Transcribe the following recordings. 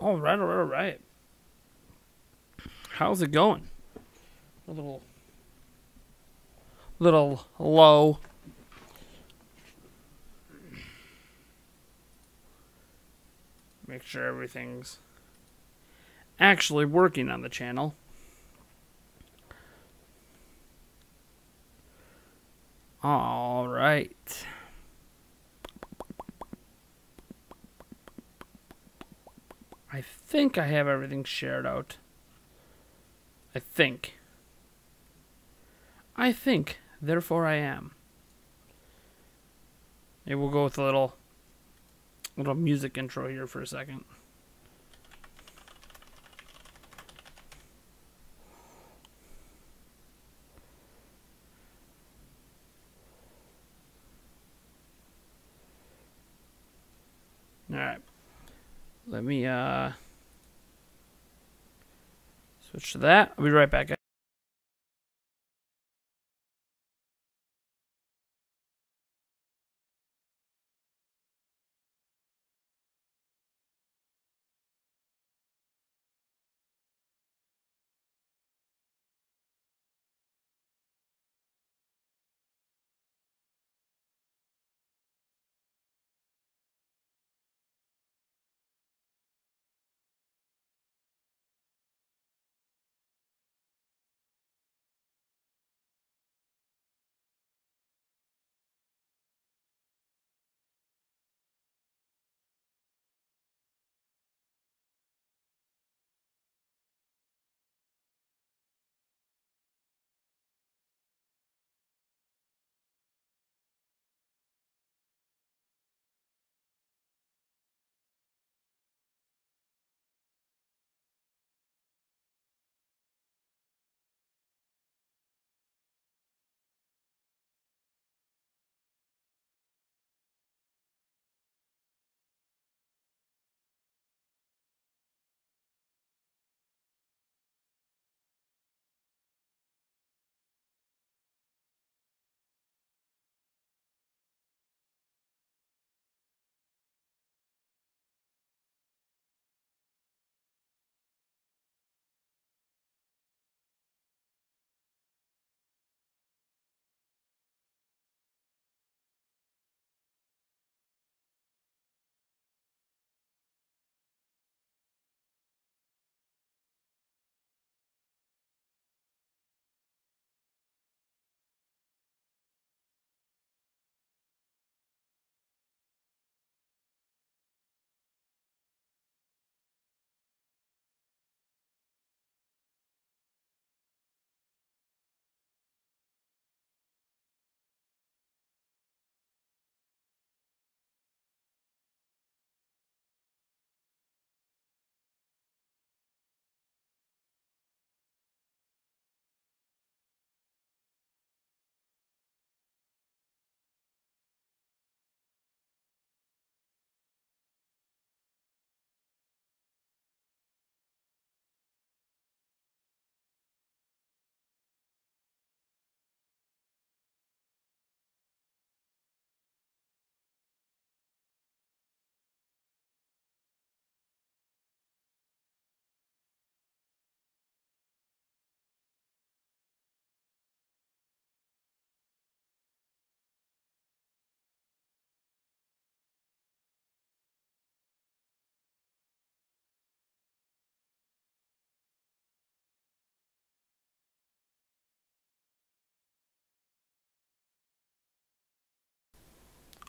All right, all right, all right. How's it going? A little low. Make sure everything's actually working on the channel. All right. I think I have everything shared out. I think. Therefore I am. Maybe we'll go with a little music intro here for a second. All right. Let me switch to that. I'll be right back.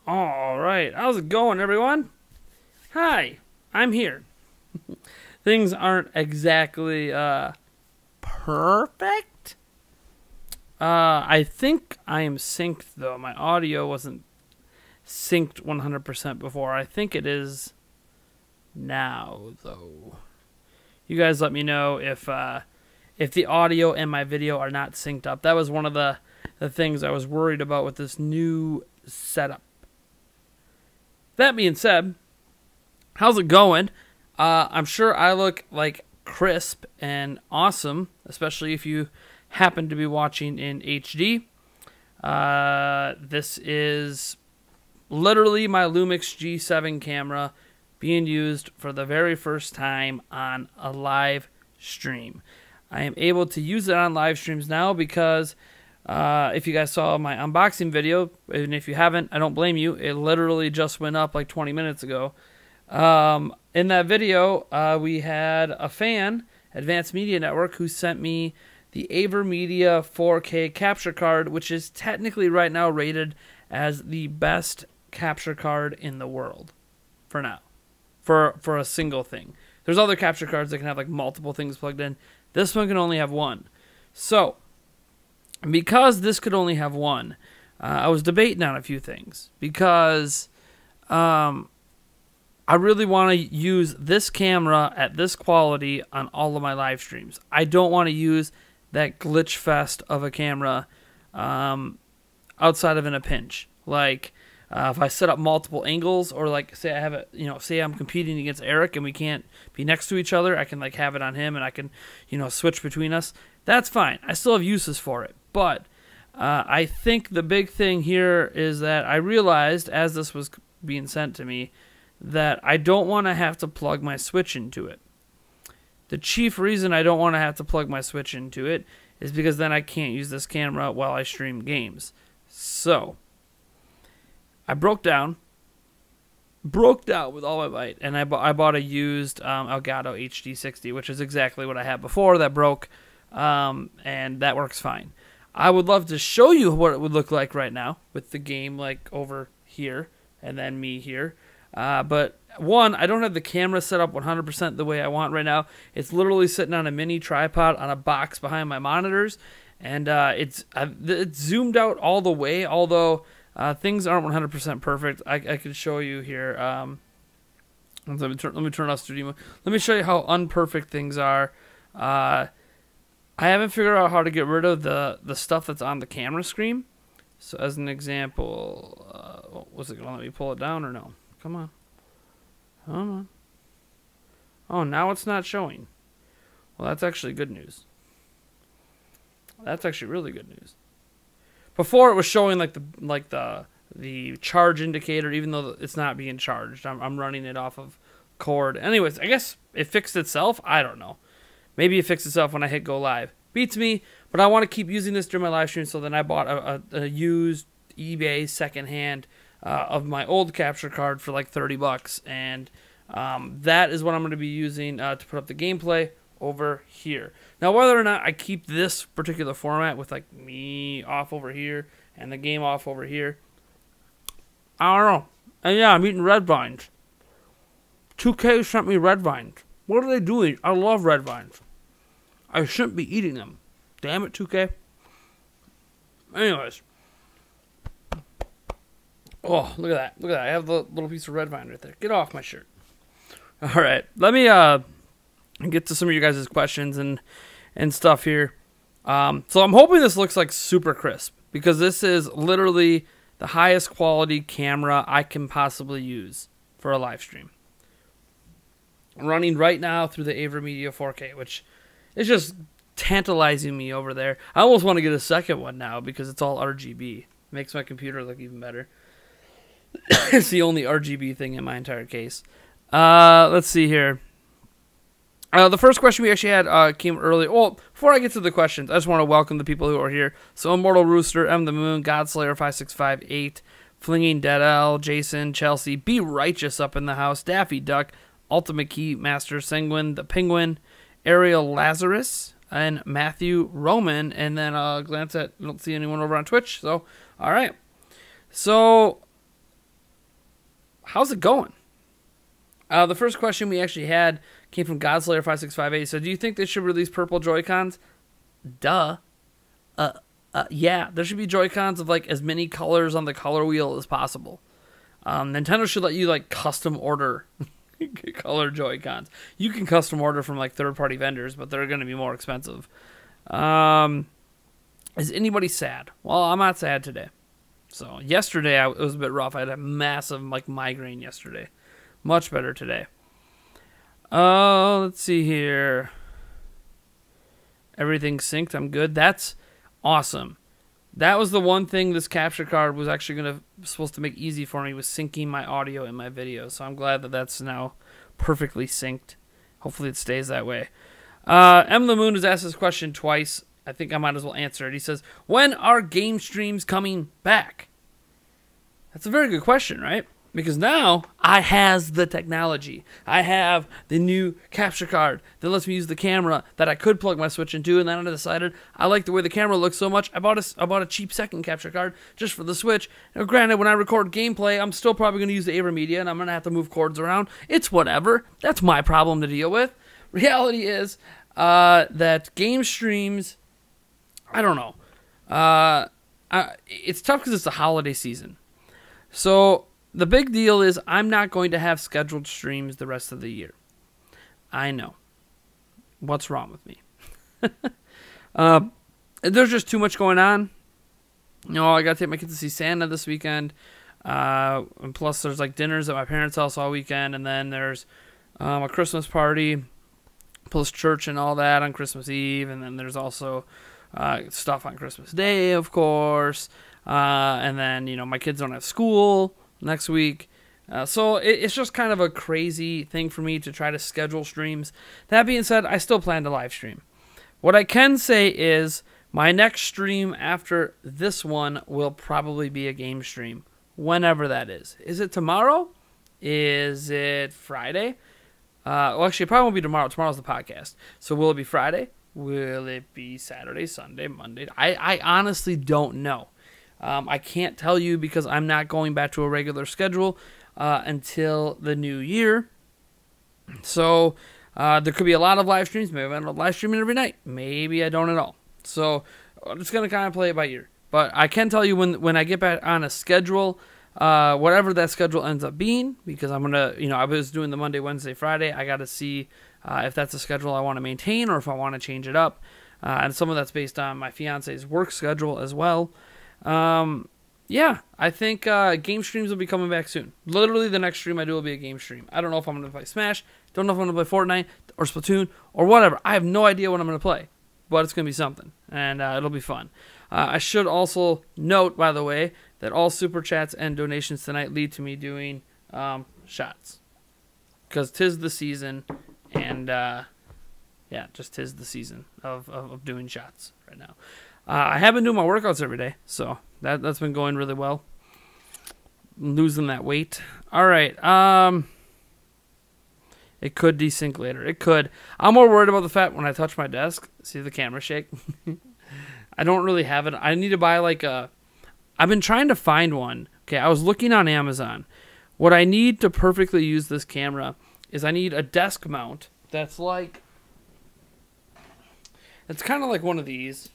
All right. How's it going, everyone? Hi. I'm here. Things aren't exactly perfect. I think I am synced, though. My audio wasn't synced 100% before. I think it is now, though. You guys let me know if the audio and my video are not synced up. That was one of the things I was worried about with this new setup. That being said, how's it going? I'm sure I look like crisp and awesome, especially if you happen to be watching in HD. This is literally my Lumix G7 camera being used for the very first time on a live stream. I am able to use it on live streams now because if you guys saw my unboxing video, and if you haven't, I don't blame you. It literally just went up like 20 minutes ago. In that video, we had a fan, Advanced Media Network, who sent me the AverMedia 4K capture card, which is technically right now rated as the best capture card in the world for now, for a single thing. There's other capture cards that can have like multiple things plugged in. This one can only have one. So, because this could only have one, I was debating on a few things because I really want to use this camera at this quality on all of my live streams. I don't want to use that glitch fest of a camera outside of in a pinch. Like if I set up multiple angles, or like say I have it, say I'm competing against Eric and we can't be next to each other, I can like have it on him and I can, switch between us. That's fine. I still have uses for it. But I think the big thing here is that I realized as this was being sent to me that I don't want to have to plug my Switch into it. The chief reason I don't want to have to plug my Switch into it is because then I can't use this camera while I stream games. So, I broke down with all my might, and I bought a used Elgato HD60, which is exactly what I had before that broke, and that works fine. I would love to show you what it would look like right now with the game like over here and then me here. But one, I don't have the camera set up 100% the way I want right now. It's literally sitting on a mini tripod on a box behind my monitors, and it's zoomed out all the way. Although things aren't 100% perfect, I can show you here. Let me turn off studio mode. Let me show you how unperfect things are. I haven't figured out how to get rid of the stuff that's on the camera screen. So as an example, was it going to let me pull it down or no? Come on. Come on. Oh, now it's not showing. Well, that's actually good news. That's actually really good news. Before it was showing like the charge indicator, even though it's not being charged. I'm running it off of cord. Anyways, I guess it fixed itself. I don't know. Maybe it fixed itself when I hit go live. Beats me, but I want to keep using this during my live stream, so then I bought a used eBay secondhand of my old capture card for like $30, and that is what I'm going to be using to put up the gameplay over here. Now, whether or not I keep this particular format with like me off over here and the game off over here, I don't know. And yeah, I'm eating red vines. 2K sent me red vines. What are they doing? I love red vines. I shouldn't be eating them. Damn it, 2K. Anyways. Oh, look at that. Look at that. I have the little piece of red vine right there. Get off my shirt. All right. Let me get to some of you guys' questions and stuff here. So I'm hoping this looks like super crisp, because this is literally the highest quality camera I can possibly use for a live stream. I'm running right now through the AverMedia 4K, which is just tantalizing me over there. I almost want to get a second one now because it's all RGB. Makes my computer look even better. It's the only RGB thing in my entire case. Let's see here. The first question we actually had came early. Well, before I get to the questions, I just want to welcome the people who are here. So, Immortal Rooster, M the Moon, Godslayer 5658, Flinging Dead L, Jason, Chelsea, Be Righteous up in the house, Daffy Duck, Ultimate Key Master, Sanguine, the Penguin, Ariel Lazarus, and Matthew Roman. And then glance at, I don't see anyone over on Twitch. So, all right. So, how's it going? The first question we actually had came from Godslayer 5658. So, do you think they should release purple Joy-Cons? Duh. Yeah, there should be Joy-Cons of like as many colors on the color wheel as possible. Nintendo should let you like custom order color Joy-Cons. You can custom order from like third-party vendors, but they're going to be more expensive. Is anybody sad? Well, I'm not sad today. So yesterday it was a bit rough. I had a massive like migraine yesterday. Much better today. Let's see here. Everything synced. I'm good. That's awesome. That was the one thing this capture card was actually supposed to make easy for me, was syncing my audio and my video. So I'm glad that that's now perfectly synced. Hopefully it stays that way. M. the Moon has asked this question twice. I think I might as well answer it. He says, when are game streams coming back? That's a very good question, right? Because now I has the technology. I have the new capture card that lets me use the camera that I could plug my Switch into, and then I decided I like the way the camera looks so much, I bought a cheap second capture card just for the Switch. Now, granted, when I record gameplay, I'm still probably going to use the AverMedia, and I'm going to have to move cords around. It's whatever. That's my problem to deal with. Reality is that game streams, I don't know. It's tough because it's the holiday season. So the big deal is I'm not going to have scheduled streams the rest of the year. I know. What's wrong with me? There's just too much going on. You know, I got to take my kids to see Santa this weekend. And plus there's like dinners at my parents' house all weekend. And then there's a Christmas party plus church and all that on Christmas Eve. And then there's also stuff on Christmas Day, of course. And then, you know, my kids don't have school next week. So it's just kind of a crazy thing for me to try to schedule streams. That being said, I still plan to live stream. What I can say is my next stream after this one will probably be a game stream, whenever that is. Is it tomorrow? Is it Friday? Well, actually, it probably won't be tomorrow. Tomorrow's the podcast. So will it be Friday? Will it be Saturday, Sunday, Monday? I honestly don't know. I can't tell you because I'm not going back to a regular schedule until the new year. So there could be a lot of live streams. Maybe I end up live streaming every night. Maybe I don't at all. So I'm just going to kind of play it by ear. But I can tell you when I get back on a schedule, whatever that schedule ends up being, because I'm going to, you know, I was doing the Monday, Wednesday, Friday. I got to see if that's a schedule I want to maintain or if I want to change it up. And some of that's based on my fiance's work schedule as well. Yeah, I think game streams will be coming back soon. Literally, the next stream I do will be a game stream. I don't know if I'm going to play Smash. Don't know if I'm going to play Fortnite or Splatoon or whatever. I have no idea what I'm going to play, but it's going to be something, and it'll be fun. I should also note, by the way, that all super chats and donations tonight lead to me doing shots, because 'tis the season, and yeah, just 'tis the season of doing shots right now. I have been doing my workouts every day, so that's been going really well. I'm losing that weight. All right. It could desync later. It could. I'm more worried about the fact when I touch my desk. See the camera shake? I don't really have it. I need to buy like a... I've been trying to find one. Okay, I was looking on Amazon. What I need to perfectly use this camera is I need a desk mount that's like... It's kind of like one of these.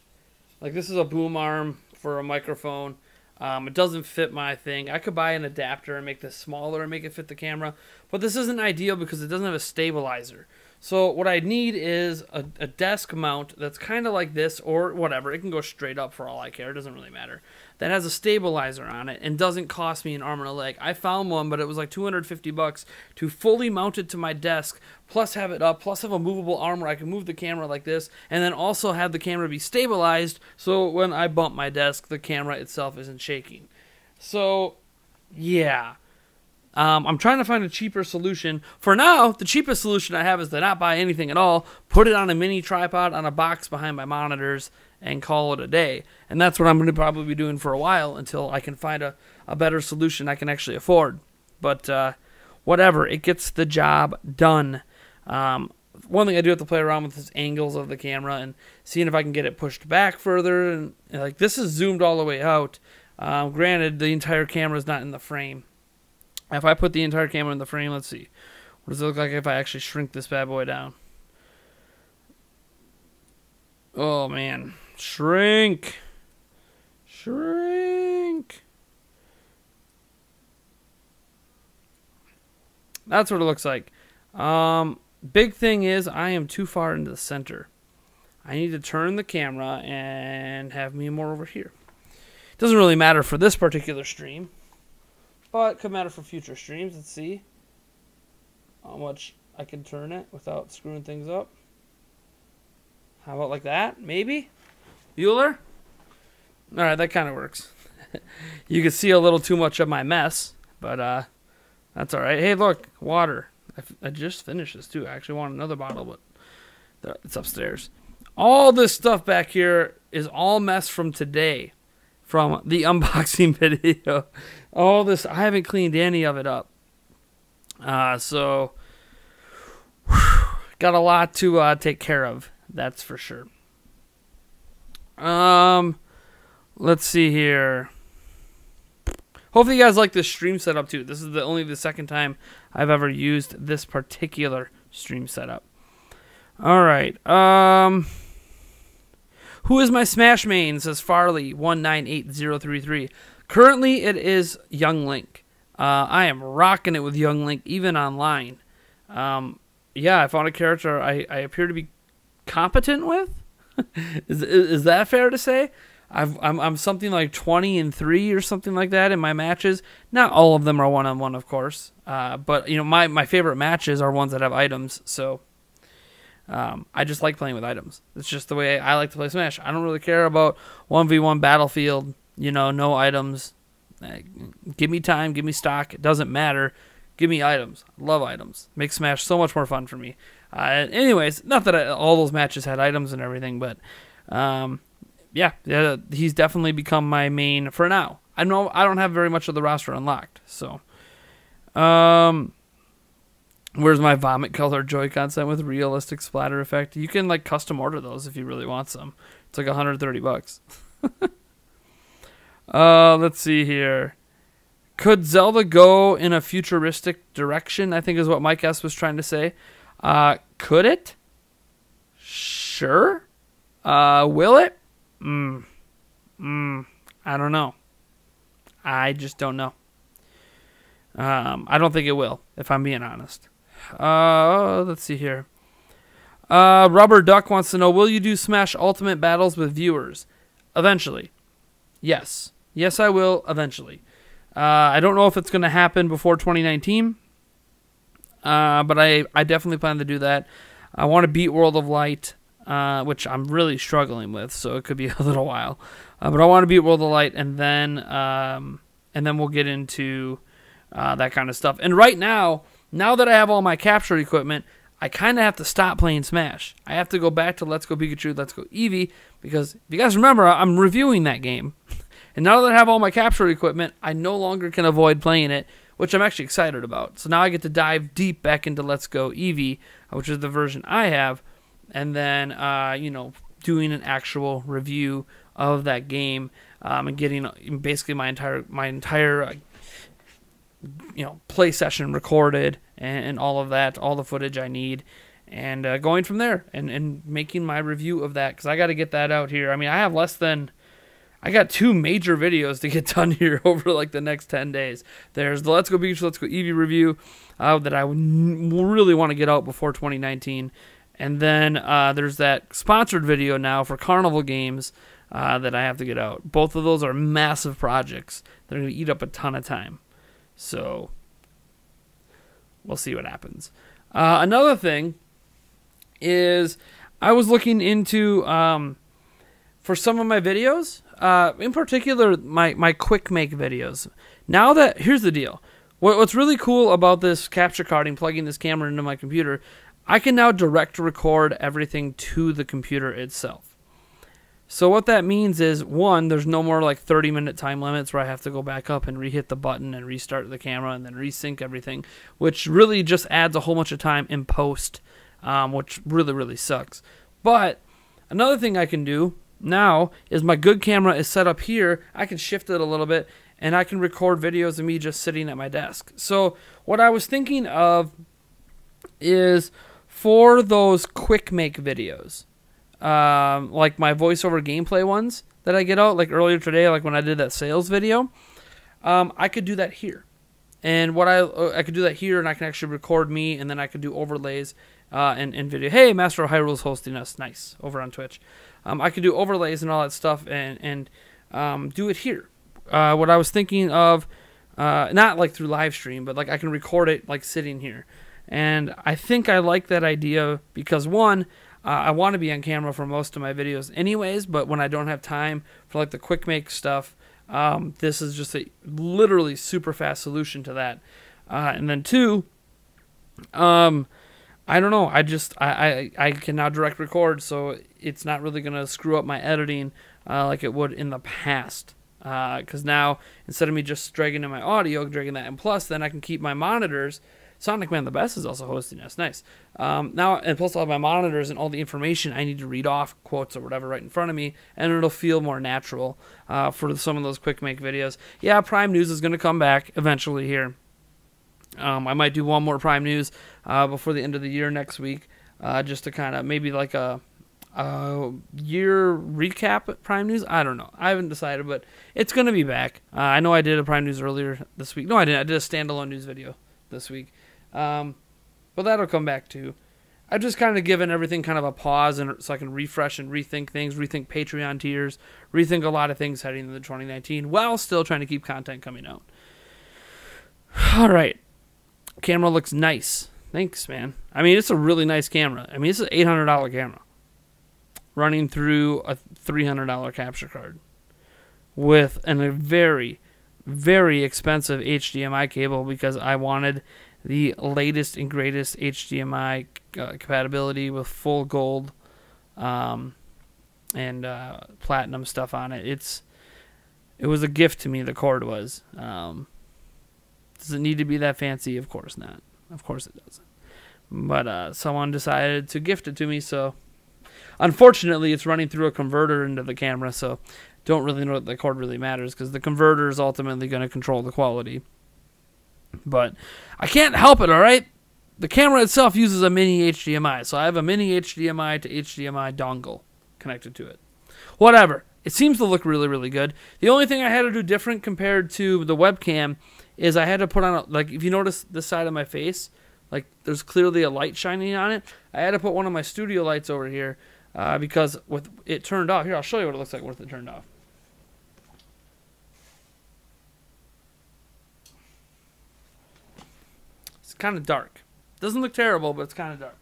Like, this is a boom arm for a microphone. It doesn't fit my thing. I could buy an adapter and make this smaller and make it fit the camera. But this isn't ideal because it doesn't have a stabilizer. So what I need is a desk mount that's kind of like this or whatever. It can go straight up for all I care. It doesn't really matter. That has a stabilizer on it and doesn't cost me an arm and a leg. I found one, but it was like $250 to fully mount it to my desk, plus have it up, plus have a movable arm where I can move the camera like this, and then also have the camera be stabilized so when I bump my desk, the camera itself isn't shaking. So, yeah. I'm trying to find a cheaper solution. For now, the cheapest solution I have is to not buy anything at all, put it on a mini tripod on a box behind my monitors, and call it a day. And that's what I'm going to probably be doing for a while until I can find a better solution I can actually afford. But whatever, it gets the job done. One thing I do have to play around with is angles of the camera and seeing if I can get it pushed back further. And like, this is zoomed all the way out. Granted, the entire camera is not in the frame. If I put the entire camera in the frame, let's see. What does it look like if I actually shrink this bad boy down? Oh, man. Shrink. Shrink. That's what it looks like. Big thing is I am too far into the center. I need to turn the camera and have me more over here. It doesn't really matter for this particular stream, but it could matter for future streams. Let's see how much I can turn it without screwing things up. How about like that? Maybe? Bueller? All right, that kind of works. You can see a little too much of my mess, but that's all right. Hey, look, water. I just finished this, too. I actually want another bottle, but it's upstairs. All this stuff back here is all mess from today, from the unboxing video. All this, I haven't cleaned any of it up. So, got a lot to take care of, that's for sure. Let's see here. Hopefully you guys like this stream setup too. This is only the second time I've ever used this particular stream setup. All right. Who is my Smash main? Says Farley198033. Currently, it is Young Link. I am rocking it with Young Link, even online. Yeah, I found a character I appear to be competent with. Is that fair to say? I'm something like 20-3 or something like that in my matches. Not all of them are one-on-one, of course. But you know, my favorite matches are ones that have items. So I just like playing with items. It's just the way I like to play Smash. I don't really care about 1v1 Battlefield. You know, no items. Give me time. Give me stock. It doesn't matter. Give me items. I love items. Makes Smash so much more fun for me. Anyways, not that all those matches had items and everything, but yeah, he's definitely become my main for now. I know I don't have very much of the roster unlocked, so. Where's my vomit color Joy-Con set with realistic splatter effect? You can like custom order those if you really want some. It's like $130. Let's see here. Could Zelda go in a futuristic direction? I think is what Mike S was trying to say. Could it? Sure. Will it? I don't know. I just don't know. I don't think it will, if I'm being honest. Let's see here. Rubber Duck wants to know, will you do Smash Ultimate battles with viewers? Eventually. Yes. Yes, I will eventually. I don't know if it's going to happen before 2019. But I definitely plan to do that. I want to beat World of Light, which I'm really struggling with, so it could be a little while. But I want to beat World of Light, and then we'll get into that kind of stuff. And right now that I have all my capture equipment, I kind of have to stop playing Smash. I have to go back to Let's Go Pikachu, Let's Go Eevee, because if you guys remember, I'm reviewing that game. And now that I have all my capture equipment, I no longer can avoid playing it, which I'm actually excited about. So now I get to dive deep back into Let's Go Eevee, which is the version I have, and then, you know, doing an actual review of that game, and getting basically my entire you know, play session recorded and all of that, all the footage I need, and going from there and making my review of that, because I got to get that out here. I mean, I got 2 major videos to get done here over like the next 10 days. There's the Let's Go Beach, Let's Go Eevee review that I really want to get out before 2019. And then there's that sponsored video now for Carnival Games that I have to get out. Both of those are massive projects. They're going to eat up a ton of time. So we'll see what happens. Another thing is I was looking into, for some of my videos, in particular my quick make videos. Now that, here's the deal. What's really cool about this capture carding, plugging this camera into my computer, I can now direct record everything to the computer itself. So what that means is, one, there's no more like 30-minute time limits where I have to go back up and re-hit the button and restart the camera and then resync everything, which really just adds a whole bunch of time in post, which really, really sucks. But another thing I can do now is my good camera is set up here. I can shift it a little bit and I can record videos of me just sitting at my desk. So what I was thinking of is for those quick make videos, like my voiceover gameplay ones that I get out, like earlier today, like when I did that sales video, I could do that here. And what I could do that here, and I can actually record me, and then I could do overlays and video. Hey, Master of Hyrule's hosting us, nice, over on Twitch. I could do overlays and all that stuff, and do it here. What I was thinking of, not like through live stream, but like I can record it like sitting here. And I think I like that idea because, one, I want to be on camera for most of my videos anyways, but when I don't have time for like the quick make stuff, this is just a literally super fast solution to that. And then 2, I don't know. I can now direct record, so it's not really going to screw up my editing like it would in the past. Because now, instead of me just dragging in my audio, dragging that in plus, then I can keep my monitors. Sonic Man the Best is also hosting us. Nice. Now, and plus I'll have my monitors and all the information I need to read off, quotes or whatever, right in front of me, and it'll feel more natural for some of those quick make videos. Yeah, Prime News is going to come back eventually here. I might do one more Prime News before the end of the year next week, just to kind of maybe like a year recap at Prime News. I don't know. I haven't decided, but it's going to be back. I know I did a Prime News earlier this week. No, I didn't. I did a standalone news video this week. But that'll come back too. I've just kind of given everything kind of a pause and so I can refresh and rethink things, rethink Patreon tiers, rethink a lot of things heading into 2019 while still trying to keep content coming out. All right. Camera looks nice. Thanks, man. I mean, it's a really nice camera. I mean, it's an $800 camera running through a $300 capture card with a very, very expensive HDMI cable because I wanted the latest and greatest HDMI compatibility with full gold and platinum stuff on it. It was a gift to me, the cord was. Does it need to be that fancy? Of course not. Of course it doesn't. But someone decided to gift it to me, so unfortunately it's running through a converter into the camera, so don't really know that the cord really matters because the converter is ultimately going to control the quality. But I can't help it, all right? The camera itself uses a mini HDMI, so I have a mini HDMI to HDMI dongle connected to it. Whatever. It seems to look really, really good. The only thing I had to do different compared to the webcam is I had to put on, like, if you notice this side of my face, like, there's clearly a light shining on it. I had to put one of my studio lights over here because with it turned off. Here, I'll show you what it looks like with it turned off. It's kind of dark. Doesn't look terrible, but it's kind of dark.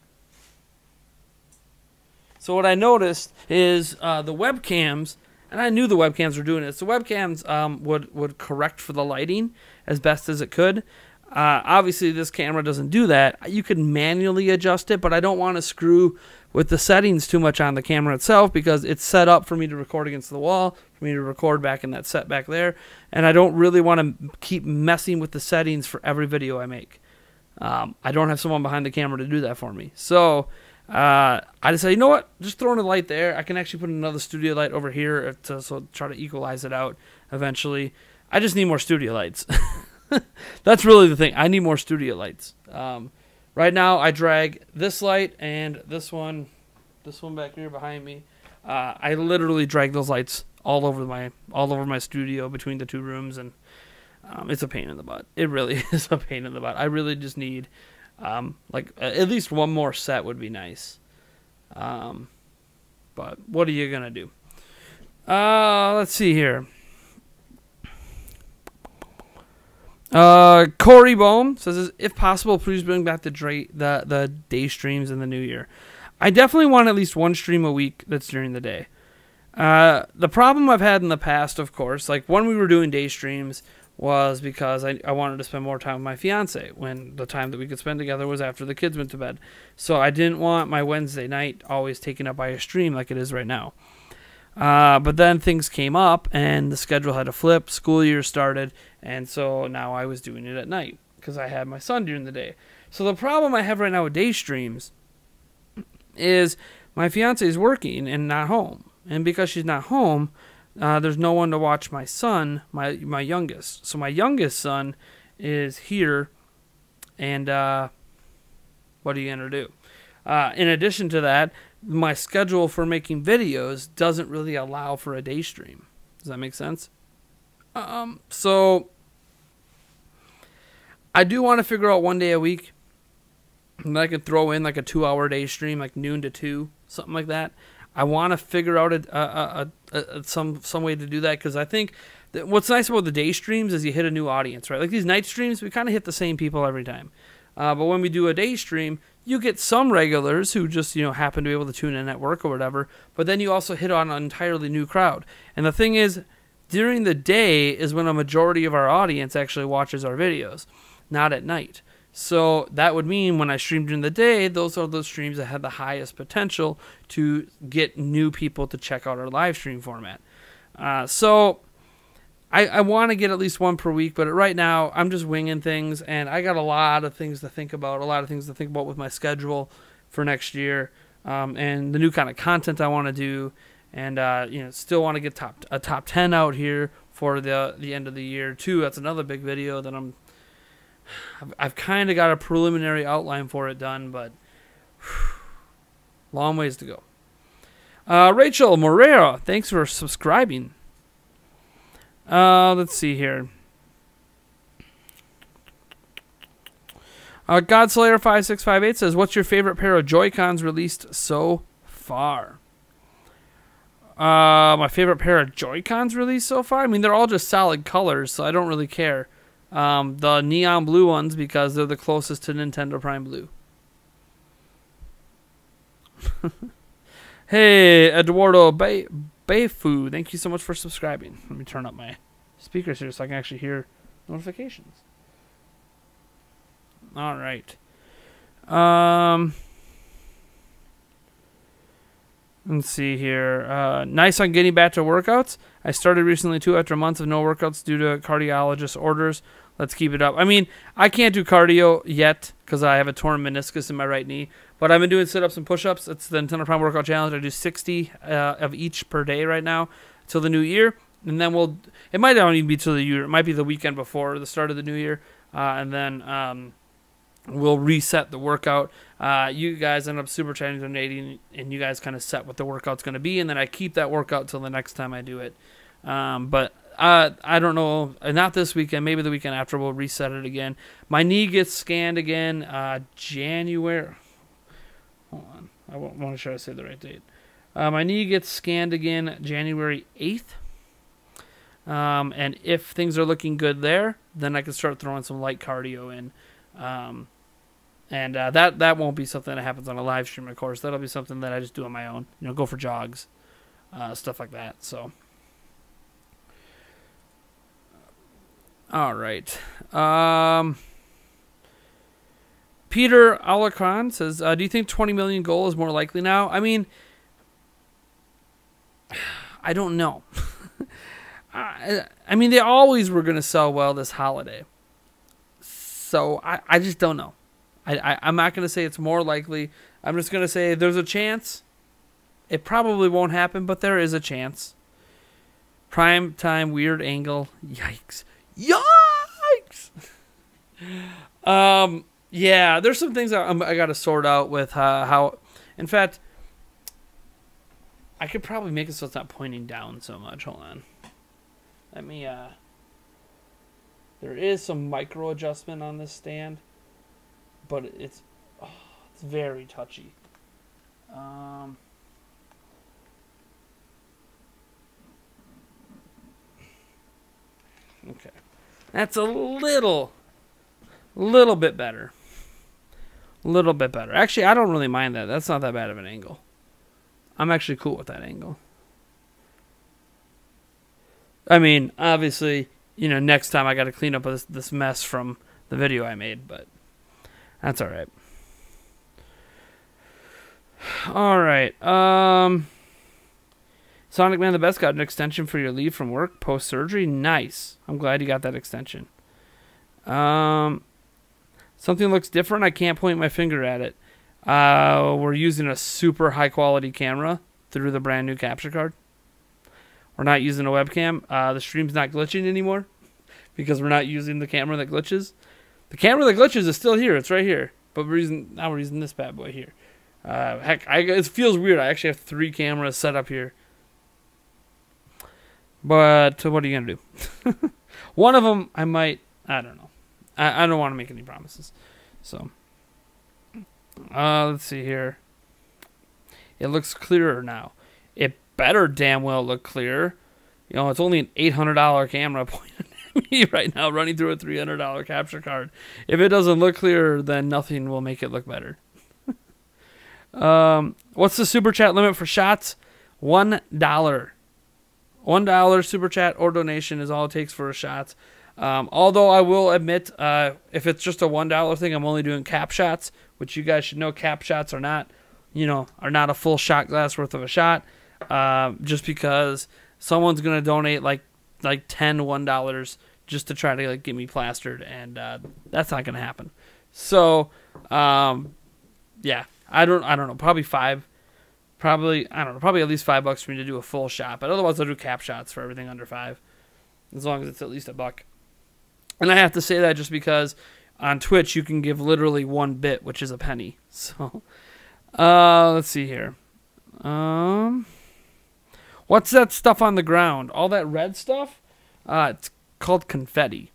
So what I noticed is the webcams, and I knew the webcams were doing it. So webcams would correct for the lighting as best as it could. Obviously, this camera doesn't do that. You can manually adjust it, but I don't want to screw with the settings too much on the camera itself because it's set up for me to record against the wall, for me to record back in that set back there, and I don't really want to keep messing with the settings for every video I make. I don't have someone behind the camera to do that for me. So I decided, you know what? Just throwing a light there. I can actually put another studio light over here to try to equalize it out eventually. I just need more studio lights. That's really the thing. I need more studio lights. Right now, I drag this light and this one back here behind me. I literally drag those lights all over my studio between the 2 rooms, and it's a pain in the butt. It really is a pain in the butt. I really just need like at least one more set would be nice. But what are you gonna do? Let's see here. Corey Bohm says, if possible, please bring back the day streams in the new year. I definitely want at least one stream a week that's during the day. The problem I've had in the past, of course, like when we were doing day streams, was because I wanted to spend more time with my fiance when the time that we could spend together was after the kids went to bed. So I didn't want my Wednesday night always taken up by a stream like it is right now. But then things came up and the schedule had to flip, school year started, and so now I was doing it at night because I had my son during the day. So the problem I have right now with day streams is my fiance is working and not home. And because she's not home, there's no one to watch my son, my youngest. So my youngest son is here, and what are you going to do? In addition to that, my schedule for making videos doesn't really allow for a day stream. Does that make sense? So I do want to figure out one day a week that I could throw in like a 2-hour day stream, like noon to 2, something like that. I want to figure out some way to do that because I think that what's nice about the day streams is you hit a new audience, right? Like these night streams, we kind of hit the same people every time. But when we do a day stream, you get some regulars who just, happen to be able to tune in at work or whatever. But then you also hit on an entirely new crowd. And the thing is, during the day is when a majority of our audience actually watches our videos, not at night. So that would mean when I stream during the day, those are the streams that have the highest potential to get new people to check out our live stream format. So I want to get at least one per week, but right now I'm just winging things, and I got a lot of things to think about, with my schedule for next year, and the new kind of content I want to do, and still want to get a top 10 out here for the end of the year too. That's another big video that I've kind of got a preliminary outline for it done, but long ways to go. Rachel Morera, thanks for subscribing. Let's see here. Godslayer5658 says, what's your favorite pair of Joy-Cons released so far? My favorite pair of Joy-Cons released so far? I mean, they're all just solid colors, so I don't really care. The neon blue ones, because they're the closest to Nintendo Prime Blue. Hey, Eduardo Bayfu, thank you so much for subscribing. Let me turn up my speakers here so I can actually hear notifications. All right. Let's see here. Nice on getting back to workouts. I started recently too after months of no workouts due to cardiologist orders. Let's keep it up. I mean, I can't do cardio yet because I have a torn meniscus in my right knee. But I've been doing sit-ups and push-ups. It's the Nintendo Prime Workout Challenge. I do 60 of each per day right now till the new year. And then it might not even be till the year. It might be the weekend before the start of the new year. And then we'll reset the workout. You guys end up super chatting, donating, and you guys kind of set what the workout's going to be. And then I keep that workout till the next time I do it. But I don't know. Not this weekend. Maybe the weekend after we'll reset it again. My knee gets scanned again January. Hold on. I want to make sure I say the right date. My knee gets scanned again January 8th. And if things are looking good there, then I can start throwing some light cardio in. And that won't be something that happens on a live stream, of course. That'll be something that I just do on my own. Go for jogs, stuff like that. So, all right. Peter Alacron says, do you think 20 million goal is more likely now? I mean, I don't know. I mean, they always were going to sell well this holiday. So I just don't know. I'm not going to say it's more likely. I'm just going to say there's a chance. It probably won't happen, but there is a chance. Prime time weird angle. Yikes. Yikes! Yeah, there's some things I got to sort out with how... In fact, I could probably make it so it's not pointing down so much. Hold on. Let me... There is some micro adjustment on this stand, but it's very touchy. Okay, that's a little bit better. A little bit better. Actually, I don't really mind that. That's not that bad of an angle. I'm actually cool with that angle. I mean, obviously, next time I got to clean up this mess from the video I made, but that's all right. All right. Sonic Man the Best got an extension for your leave from work post-surgery. Nice. I'm glad you got that extension. Something looks different. I can't point my finger at it. We're using a super high-quality camera through the brand new capture card. We're not using a webcam. The stream's not glitching anymore because we're not using the camera that glitches. The camera that glitches is still here. It's right here. But we're using this bad boy here. Heck, it feels weird. I actually have 3 cameras set up here. But what are you going to do? One of them, I don't know. I don't want to make any promises. So, let's see here. It looks clearer now. It better damn well look clear. It's only an $800 camera pointed me right now running through a $300 capture card. If it doesn't look clearer, then nothing will make it look better. What's the super chat limit for shots? $1. $1 super chat or donation is all it takes for a shot. Although I will admit, if it's just a $1 thing, I'm only doing cap shots, which you guys should know cap shots are not a full shot glass worth of a shot. Just because someone's going to donate like 10 $1 just to try to like get me plastered, and that's not going to happen. So, yeah, I don't know, probably $5. Probably at least $5 for me to do a full shot, but otherwise I'll do cap shots for everything under $5, as long as it's at least $1. And I have to say that just because on Twitch you can give literally 1 bit, which is a penny. So, let's see here. What's that stuff on the ground? All that red stuff? It's called confetti.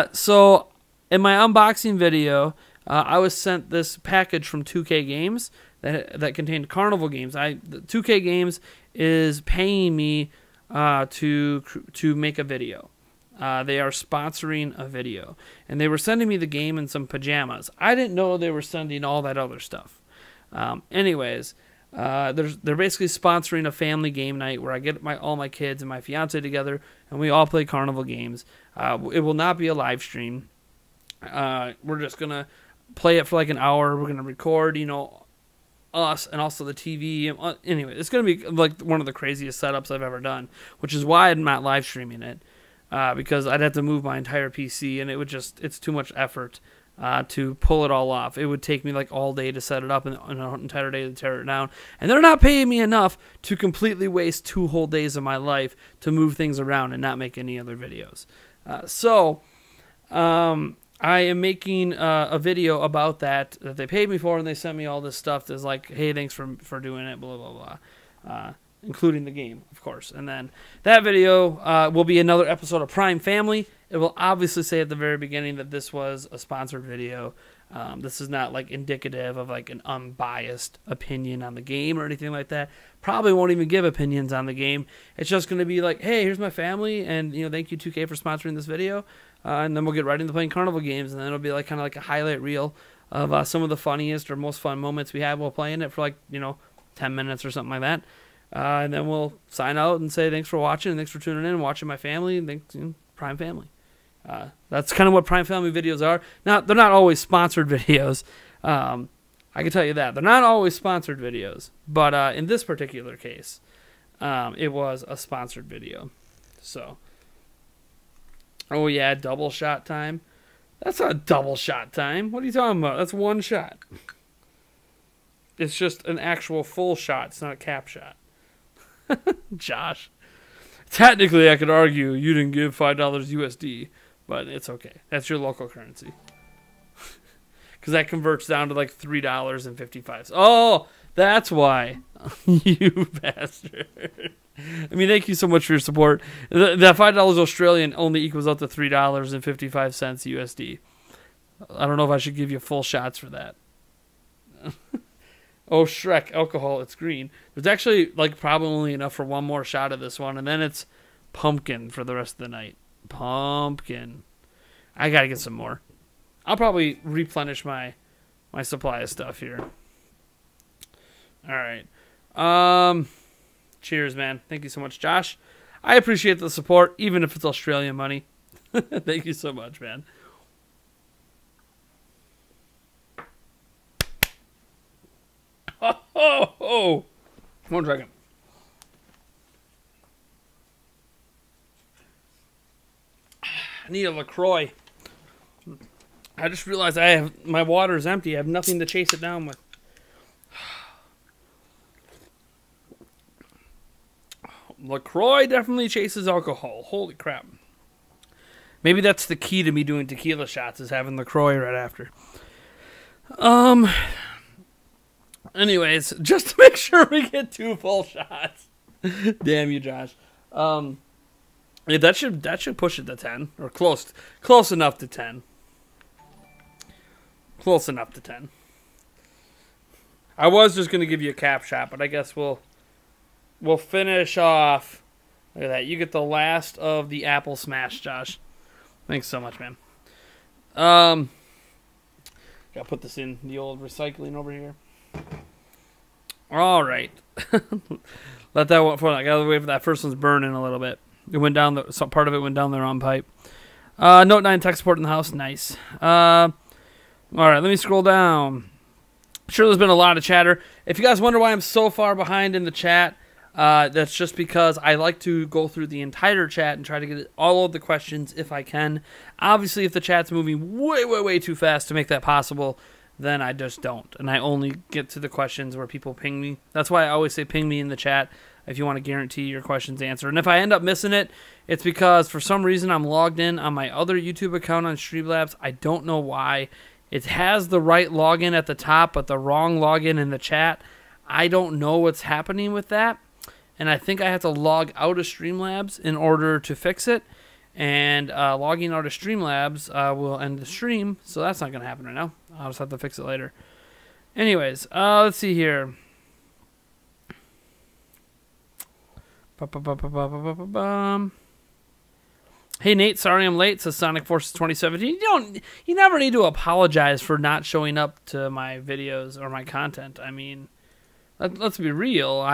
So in my unboxing video, I was sent this package from 2K Games that contained carnival games. The 2K Games is paying me to make a video. They are sponsoring a video, and they were sending me the game in some pajamas. I didn't know they were sending all that other stuff. Anyways, they're basically sponsoring a family game night where I get all my kids and my fiance together, and we all play carnival games. It will not be a live stream. We're just gonna play it for like an hour. We're gonna record, us and also the TV. Anyway, it's gonna be like one of the craziest setups I've ever done, which is why I'm not live streaming it, because I'd have to move my entire PC, and it's too much effort to pull it all off. It would take me like all day to set it up and an entire day to tear it down. And they're not paying me enough to completely waste 2 whole days of my life to move things around and not make any other videos. So I am making a video about that they paid me for, and they sent me all this stuff that's like, hey, thanks for doing it, blah, blah, blah. Including the game, of course. And then that video will be another episode of Prime Family. It will obviously say at the very beginning that this was a sponsored video. This is not like indicative of like an unbiased opinion on the game or anything like that. Probably won't even give opinions on the game. It's just going to be like, hey, here's my family, and thank you 2K for sponsoring this video. And then we'll get right into playing carnival games, and then it'll be like kind of like a highlight reel of some of the funniest or most fun moments we had while playing it for like 10 minutes or something like that. And then we'll sign out and say thanks for watching, and thanks for tuning in and watching my family, and thanks, Prime Family. That's kind of what Prime Family videos are. Now, they're not always sponsored videos. I can tell you that. They're not always sponsored videos. But in this particular case, it was a sponsored video. So, oh yeah, double shot time. That's not double shot time. What are you talking about? That's 1 shot. It's just an actual full shot. It's not a cap shot. Josh. Technically, I could argue you didn't give $5 USD, but it's okay. That's your local currency. Because that converts down to like $3.55. Oh, that's why. You bastard. I mean, thank you so much for your support. That $5 Australian only equals out to $3.55 USD. I don't know if I should give you full shots for that. Oh, Shrek, alcohol, it's green. There's actually, like, probably enough for 1 more shot of this one, and then it's pumpkin for the rest of the night. Pumpkin. I gotta get some more. I'll probably replenish my supply of stuff here. Alright. Cheers, man. Thank you so much, Josh. I appreciate the support, even if it's Australian money. Thank you so much, man. Oh. 1 second. I need a LaCroix. I just realized my water is empty. I have nothing to chase it down with. LaCroix definitely chases alcohol. Holy crap. Maybe that's the key to me doing tequila shots, is having LaCroix right after. Anyways, just to make sure we get 2 full shots. Damn you, Josh. Yeah, that should push it to 10, or close enough to 10. Close enough to 10. I was just gonna give you a cap shot, but I guess we'll finish off Look at that. You get the last of the apple smash, Josh. Thanks so much, man. Gotta put this in the old recycling over here. All right. Let that one. I gotta wait for that first one's burning a little bit. It went down. Some part of it went down the wrong pipe. Note 9 tech support in the house. Nice. All right. Let me scroll down. I'm sure there's been a lot of chatter. If you guys wonder why I'm so far behind in the chat, that's just because I like to go through the entire chat and try to get all of the questions if I can. Obviously, if the chat's moving way, way, way too fast to make that possible, then I just don't. And I only get to the questions where people ping me. That's why I always say ping me in the chat if you want to guarantee your questions answered. And if I end up missing it, it's because for some reason I'm logged in on my other YouTube account on Streamlabs. I don't know why. It has the right login at the top, but the wrong login in the chat. I don't know what's happening with that. And I think I have to log out of Streamlabs in order to fix it. And logging out of Streamlabs will end the stream, so that's not going to happen right now. I'll just have to fix it later. Anyways, let's see here. Hey Nate, sorry I'm late. Says Sonic Forces 2017. You never need to apologize for not showing up to my videos or my content. I mean, let's be real.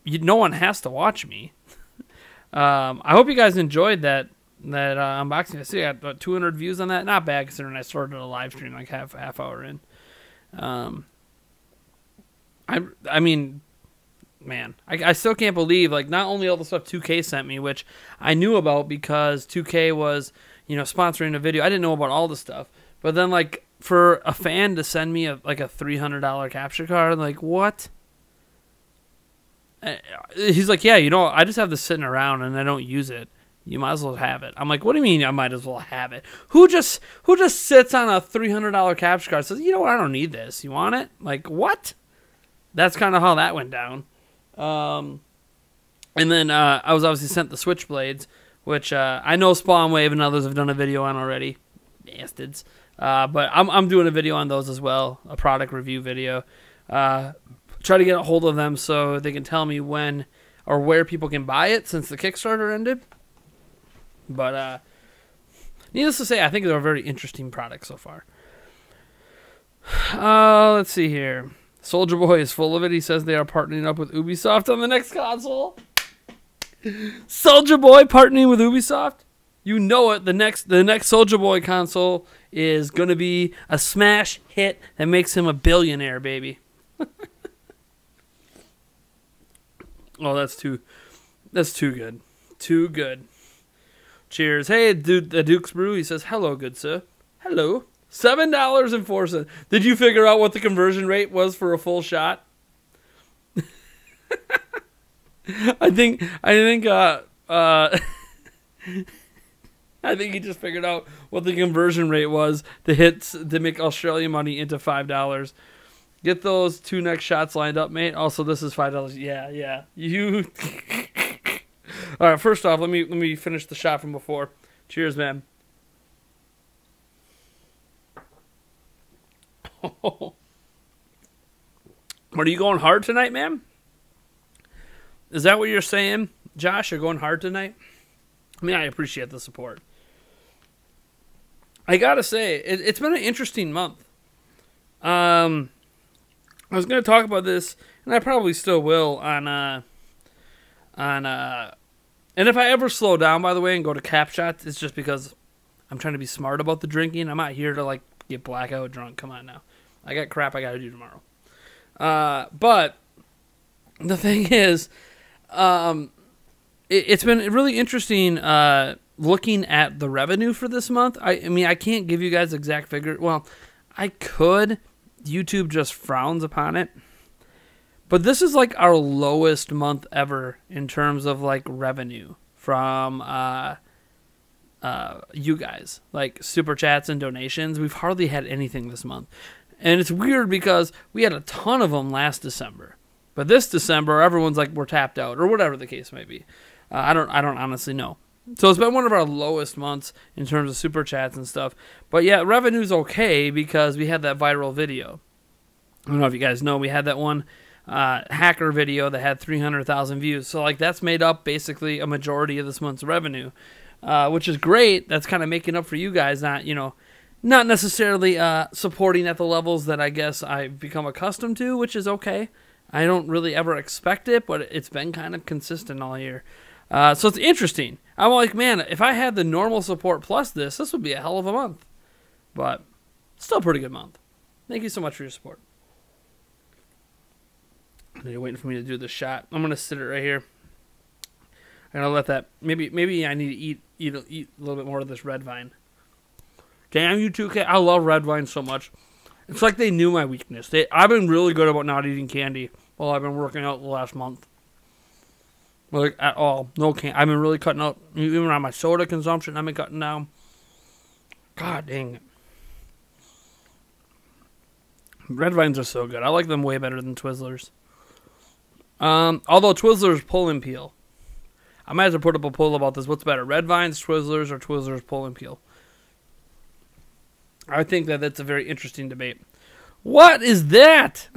No one has to watch me. I hope you guys enjoyed that unboxing. I see I got about 200 views on that. Not bad considering I started a live stream like half hour in. I mean, man, I still can't believe, like, not only all the stuff 2K sent me, which I knew about because 2K was, sponsoring a video. I didn't know about all the stuff. But then, like, for a fan to send me a $300 capture card, like, what? He's like, yeah, I just have this sitting around and I don't use it. You might as well have it. I'm like, what do you mean I might as well have it? Who just sits on a $300 capture card and says, you know what, I don't need this. You want it? Like, what? That's kind of how that went down. And then I was obviously sent the Switchblades, which I know Spawnwave and others have done a video on already. Bastards. But I'm doing a video on those as well, a product review video. Try to get a hold of them so they can tell me when or where people can buy it since the Kickstarter ended. But needless to say, I think they're a very interesting product so far. Let's see here. Soldier Boy is full of it. He says they are partnering up with Ubisoft on the next console. Soldier Boy partnering with Ubisoft? You know it. The next Soldier Boy console is going to be a smash hit that makes him a billionaire, baby. Oh, that's too good. Too good. Cheers. Hey, dude, the Duke's Brew. He says, hello, good sir. Hello. $7.04. Did you figure out what the conversion rate was for a full shot? I think I think he just figured out what the conversion rate was to make Australian money into $5. Get those 2 next shots lined up, mate. Also, this is $5. Yeah. You. All right. First off, let me finish the shot from before. Cheers, man. Are you going hard tonight, man? Is that what you're saying, Josh? You're going hard tonight? I mean, I appreciate the support. I gotta say, it's been an interesting month. I was gonna talk about this, and I probably still will and if I ever slow down, by the way, and go to cap shots, it's just because I'm trying to be smart about the drinking. I'm not here to get blackout drunk. Come on now. I got crap I got to do tomorrow. But the thing is, it's been really interesting looking at the revenue for this month. I mean, I can't give you guys exact figure. Well, I could. YouTube just frowns upon it. But this is our lowest month ever in terms of revenue from you guys, super chats and donations. We've hardly had anything this month. And it's weird because we had a ton of them last December. But this December, everyone's we're tapped out, or whatever the case may be. I don't honestly know. So it's been one of our lowest months in terms of super chats and stuff. But yeah, revenue's okay because we had that viral video. I don't know if you guys know, we had that one hacker video that had 300,000 views. So like that's made up basically a majority of this month's revenue, which is great. That's kind of making up for you guys not necessarily supporting at the levels that I guess I've become accustomed to, which is okay. I don't really ever expect it, but it's been kind of consistent all year. So it's interesting. I'm like, man, if I had the normal support plus this would be a hell of a month. But still a pretty good month. Thank you so much for your support. You're waiting for me to do the shot. I'm going to sit it right here. I'm going to let that... Maybe I need to eat a little bit more of this red vine. Damn you 2K. I love red vine so much. It's like they knew my weakness. I've been really good about not eating candy while I've been working out the last month. Like, at all. No candy. I've been really cutting out. Even on my soda consumption, I've been cutting down. God dang it. Red vines are so good. I like them way better than Twizzlers. Although Twizzlers pull and peel. I might have to put up a poll about this. What's better, red vines, Twizzlers, or Twizzlers pull and peel? I think that's a very interesting debate. What is that?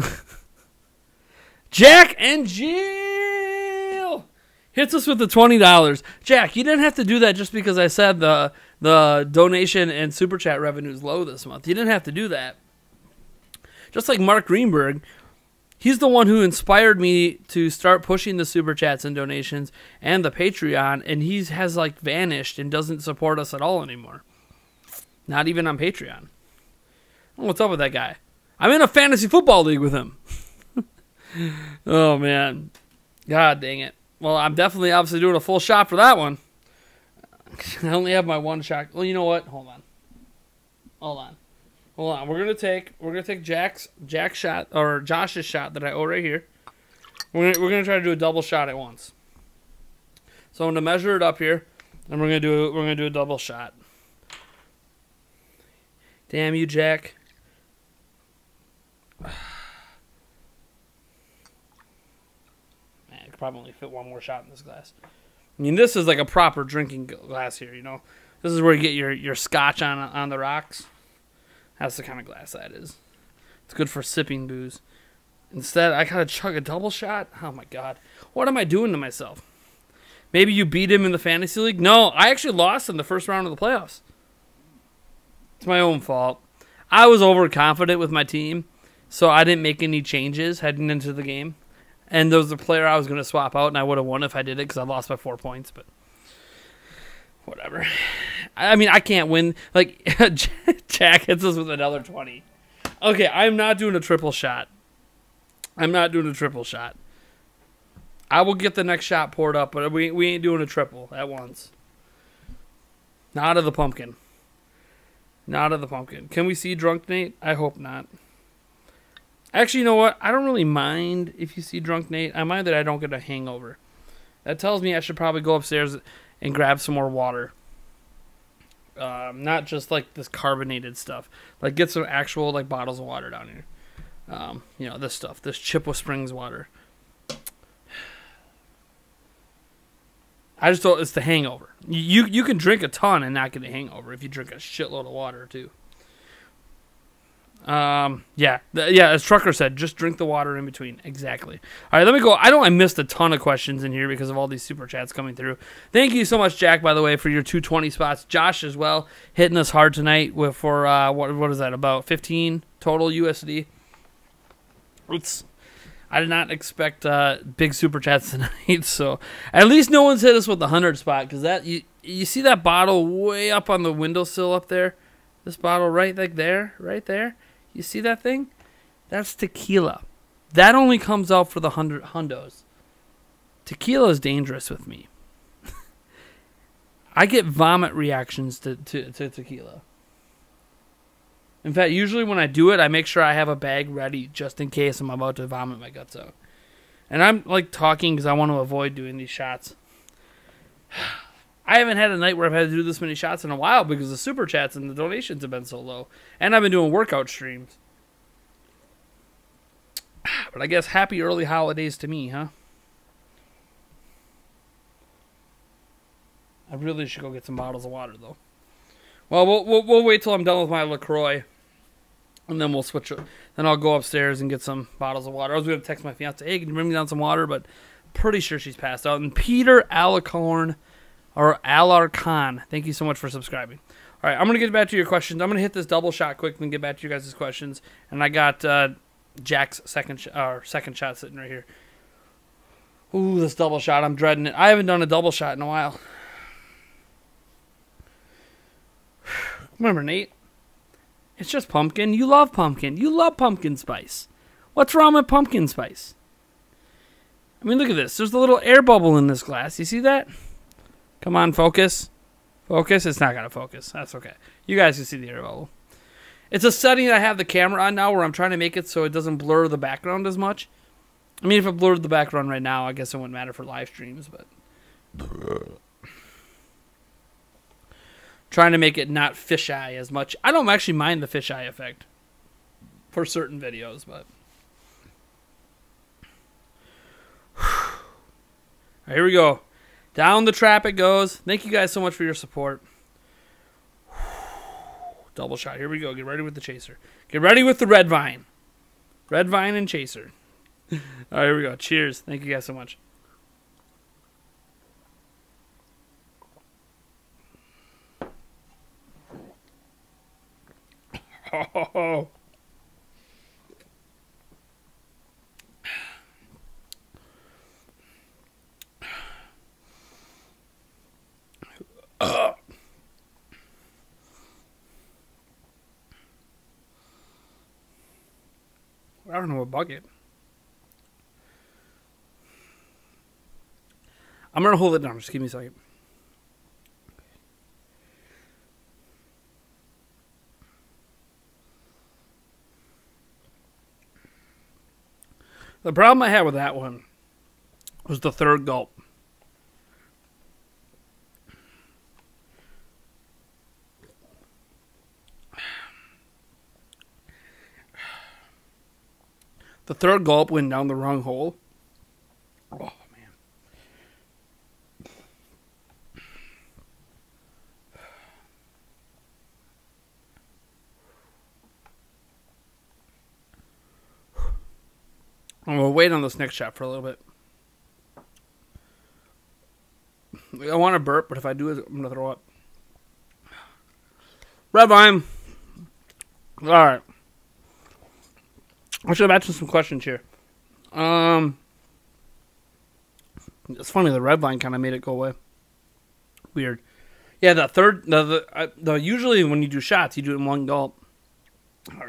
Jack and Jill hits us with the $20. Jack, you didn't have to do that just because I said the donation and super chat revenue is low this month. You didn't have to do that. Just like Mark Greenberg, he's the one who inspired me to start pushing the super chats and donations and the Patreon, and he has like vanished and doesn't support us at all anymore. Not even on Patreon. What's up with that guy? I'm in a fantasy football league with him. Oh, man. God dang it. Well, I'm definitely obviously doing a full shot for that one. I only have my one shot. Well, you know what? Hold on. We're gonna take Jack's shot or Josh's shot that I owe right here. We're gonna try to do a double shot at once. So I'm gonna measure it up here, and we're gonna do a double shot. Damn you, Jack. Man, I could probably only fit one more shot in this glass. I mean, this is like a proper drinking glass here, you know. This is where you get your scotch on the rocks. That's the kind of glass that is. It's good for sipping booze. Instead, I gotta chug a double shot? Oh my god. What am I doing to myself? Maybe you beat him in the fantasy league? No, I actually lost in the first round of the playoffs. It's my own fault. I was overconfident with my team, so I didn't make any changes heading into the game. And there was a player I was going to swap out, and I would have won if I did it because I lost by 4 points, but whatever. I mean, I can't win. Like, Jack hits us with another 20. Okay, I'm not doing a triple shot. I will get the next shot poured up, but we ain't doing a triple at once. Not of the pumpkin. Can we see Drunk Nate? I hope not. Actually, you know what? I don't really mind if you see Drunk Nate. I mind that I don't get a hangover. That tells me I should probably go upstairs and grab some more water. Not just like this carbonated stuff. Like get some actual like bottles of water down here. You know, this stuff. This Chippewa Springs water. I just thought it's the hangover. You can drink a ton and not get a hangover if you drink a shitload of water too. Yeah, as Trucker said, just drink the water in between. Exactly. All right, let me go. I missed a ton of questions in here because of all these super chats coming through. Thank you so much, Jack, by the way, for your 220 spots. Josh as well, hitting us hard tonight for what is that, about 15 total USD. I did not expect big super chats tonight, so at least no one's hit us with the 100 spot, because that you see that bottle way up on the windowsill up there? This bottle right there. You see that thing? That's tequila. That only comes out for the 100 hundos. Tequila is dangerous with me. I get vomit reactions to tequila. In fact, usually when I do it, I make sure I have a bag ready just in case I'm about to vomit my guts out. And I'm like talking because I want to avoid doing these shots. I haven't had a night where I've had to do this many shots in a while because the super chats and the donations have been so low. And I've been doing workout streams. But I guess happy early holidays to me, huh? I really should go get some bottles of water, though. Well, we'll wait till I'm done with my LaCroix. And then we'll switch it. Then I'll go upstairs and get some bottles of water. I was going to text my fiance, hey, can you bring me down some water? But pretty sure she's passed out. And Peter Alarcon, thank you so much for subscribing. All right, I'm going to get back to your questions. I'm going to hit this double shot quick and get back to you guys' questions. And I got Jack's second shot sitting right here. Ooh, this double shot. I'm dreading it. I haven't done a double shot in a while. Remember, Nate? It's just pumpkin. You love pumpkin. You love pumpkin spice. What's wrong with pumpkin spice? I mean, look at this. There's a little air bubble in this glass. You see that? Come on, focus. Focus. It's not going to focus. That's okay. You guys can see the air bubble. It's a setting I have the camera on now where I'm trying to make it so it doesn't blur the background as much. I mean, if it blurred the background right now, I guess it wouldn't matter for live streams, but trying to make it not fisheye as much. I don't actually mind the fisheye effect for certain videos, but right, here we go. Down the trap it goes. Thank you guys so much for your support. Double shot. Here we go. Get ready with the chaser. Get ready with the red vine. Red vine and chaser. All right, here we go. Cheers. Thank you guys so much. Oh. I don't know what bucket. I'm going to hold it down. Just give me a second. The problem I had with that one was the third gulp. The third gulp went down the wrong hole. Oh, man. I'm going to wait on this next shot for a little bit. I want to burp, but if I do it, I'm going to throw up. Red vine. All right. I should have asked some questions here. It's funny, the red vine kind of made it go away. Weird. Yeah, usually when you do shots, you do it in one gulp.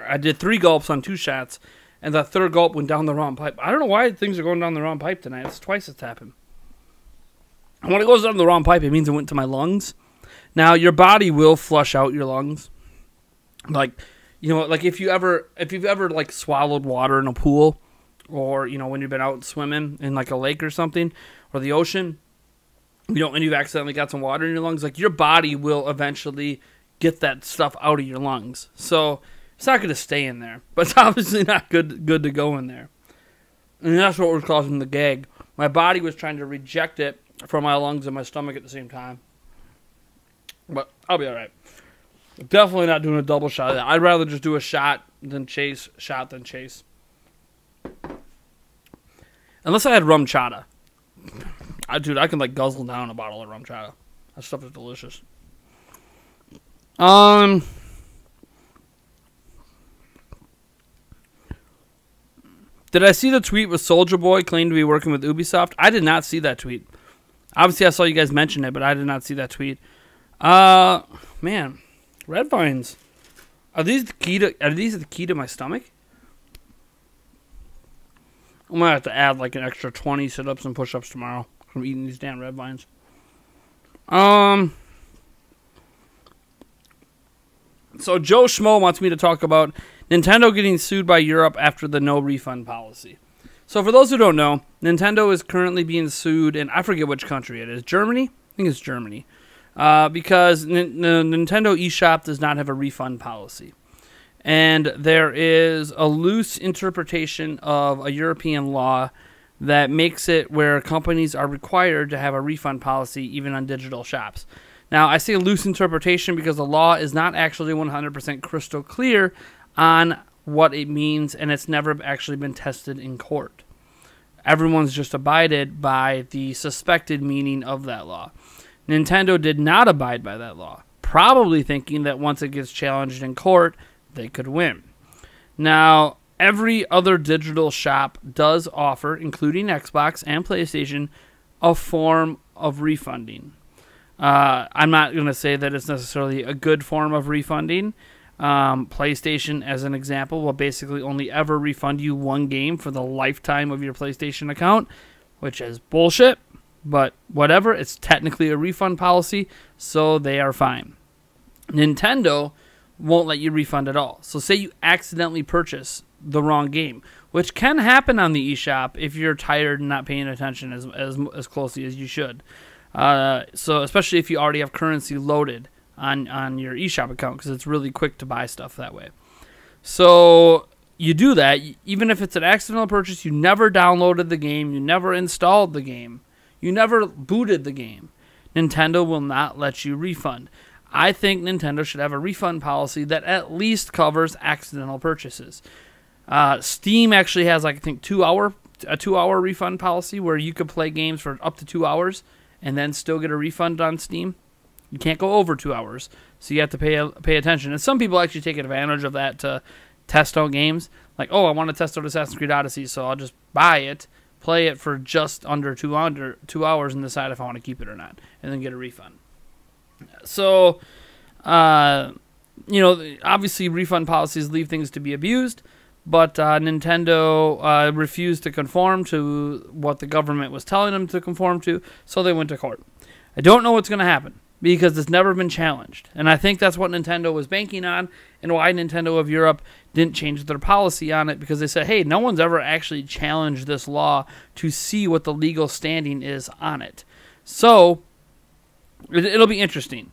I did 3 gulps on 2 shots, and the third gulp went down the wrong pipe. I don't know why things are going down the wrong pipe tonight. It's twice it's happened. And when it goes down the wrong pipe, it means it went to my lungs. Now, your body will flush out your lungs. Like, you know, like if you've ever like swallowed water in a pool, or, you know, when you've been out swimming in like a lake or something, or the ocean, you know, and you've accidentally got some water in your lungs, like your body will eventually get that stuff out of your lungs. So it's not going to stay in there, but it's obviously not good to go in there. And that's what was causing the gag. My body was trying to reject it from my lungs and my stomach at the same time. But I'll be all right. Definitely not doing a double shot. I'd rather just do a shot than chase, shot than chase. Unless I had rum chata. Dude, I can like guzzle down a bottle of rum chata. That stuff is delicious. Did I see the tweet with Soulja Boy claiming to be working with Ubisoft? I did not see that tweet. Obviously, I saw you guys mention it, but I did not see that tweet. Man, red vines. Are these the key to my stomach? I'm gonna have to add like an extra 20 sit-ups and push-ups tomorrow from eating these damn red vines. So Joe Schmo wants me to talk about Nintendo getting sued by Europe after the no refund policy. So for those who don't know, Nintendo is currently being sued in, I forget which country it is. Germany? I think it's Germany. Because the Nintendo eShop does not have a refund policy. And there is a loose interpretation of a European law that makes it where companies are required to have a refund policy even on digital shops. Now, I say loose interpretation because the law is not actually 100% crystal clear on what it means, and it's never actually been tested in court. Everyone's just abided by the suspected meaning of that law. Nintendo did not abide by that law, probably thinking that once it gets challenged in court, they could win. Now, every other digital shop does offer, including Xbox and PlayStation, a form of refunding. I'm not going to say that it's necessarily a good form of refunding. PlayStation, as an example, will basically only ever refund you one game for the lifetime of your PlayStation account, which is bullshit, but whatever. It's technically a refund policy, so they are fine. Nintendo won't let you refund at all. So say you accidentally purchase the wrong game, which can happen on the eShop if you're tired and not paying attention as closely as you should. So especially if you already have currency loaded on your eShop account, because it's really quick to buy stuff that way. So you do that, even if it's an accidental purchase, you never downloaded the game, you never installed the game, you never booted the game. Nintendo will not let you refund. I think Nintendo should have a refund policy that at least covers accidental purchases. Steam actually has, like, I think, a 2-hour refund policy where you could play games for up to 2 hours and then still get a refund on Steam. You can't go over 2 hours, so you have to pay attention. And some people actually take advantage of that to test out games. Like, oh, I want to test out Assassin's Creed Odyssey, so I'll just buy it, play it for just under 2 hours, and decide if I want to keep it or not, and then get a refund. So, obviously refund policies leave things to be abused, but Nintendo refused to conform to what the government was telling them to conform to, so they went to court. I don't know what's going to happen, because it's never been challenged. And I think that's what Nintendo was banking on, and why Nintendo of Europe didn't change their policy on it, because they said, hey, no one's ever actually challenged this law to see what the legal standing is on it. So it'll be interesting.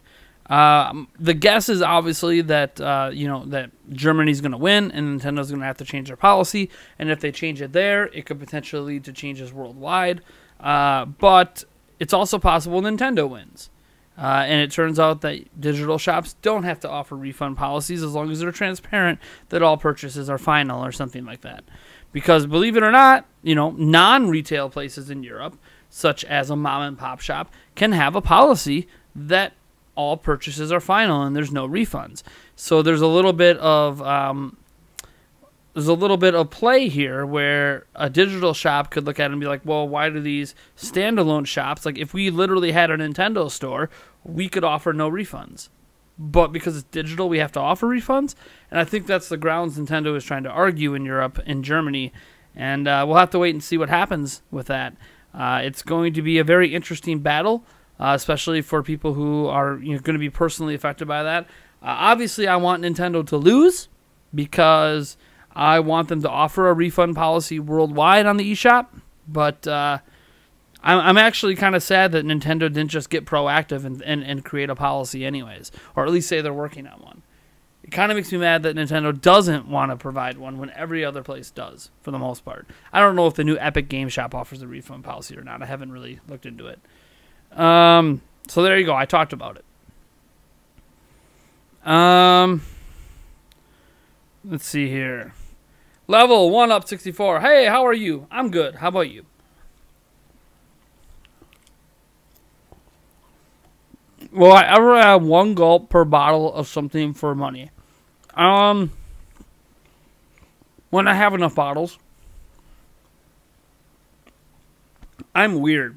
The guess is obviously that that Germany's going to win, and Nintendo's going to have to change their policy. And if they change it there, it could potentially lead to changes worldwide. But it's also possible Nintendo wins. And it turns out that digital shops don't have to offer refund policies as long as they're transparent that all purchases are final or something like that. Because believe it or not, non-retail places in Europe, such as a mom-and-pop shop, can have a policy that all purchases are final and there's no refunds. So there's a little bit of play here where a digital shop could look at it and be like, well, why do these standalone shops, like if we literally had a Nintendo store, we could offer no refunds. But because it's digital, we have to offer refunds. And I think that's the grounds Nintendo is trying to argue in Europe and Germany. And we'll have to wait and see what happens with that. It's going to be a very interesting battle, especially for people who are going to be personally affected by that. Obviously, I want Nintendo to lose because I want them to offer a refund policy worldwide on the eShop. But I'm actually kind of sad that Nintendo didn't just get proactive and create a policy anyways, or at least say they're working on one. It kind of makes me mad that Nintendo doesn't want to provide one when every other place does, for the most part. I don't know if the new Epic Game Shop offers a refund policy or not. I haven't really looked into it. So there you go. I talked about it. Let's see here. Level 1 up 64. Hey, how are you? I'm good. How about you? Will I ever have one gulp per bottle of something for money? When I have enough bottles. I'm weird.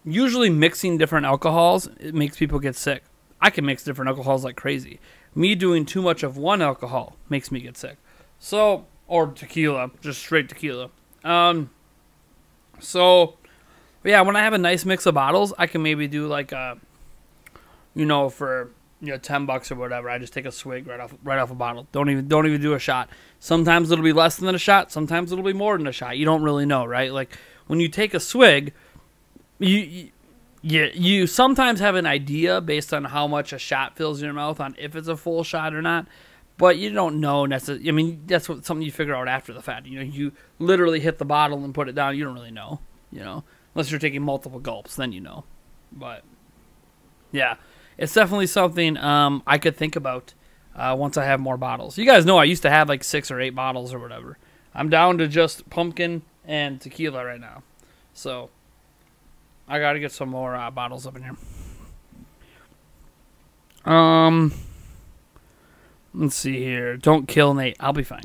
Usually mixing different alcohols, it makes people get sick. I can mix different alcohols like crazy. Me doing too much of one alcohol makes me get sick. So, or tequila, just straight tequila. Yeah, when I have a nice mix of bottles, I can maybe do like for $10 or whatever. I just take a swig right off a bottle. Don't even do a shot. Sometimes it'll be less than a shot. Sometimes it'll be more than a shot. You don't really know, right? Like when you take a swig, you sometimes have an idea based on how much a shot fills your mouth on if it's a full shot or not. But you don't know necessarily. I mean, that's something you figure out after the fact. You literally hit the bottle and put it down. You don't really know, unless you're taking multiple gulps, then you know. But yeah, it's definitely something I could think about once I have more bottles. You guys know I used to have like 6 or 8 bottles or whatever. I'm down to just pumpkin and tequila right now. So I got to get some more bottles up in here. Let's see here. Don't kill Nate. I'll be fine.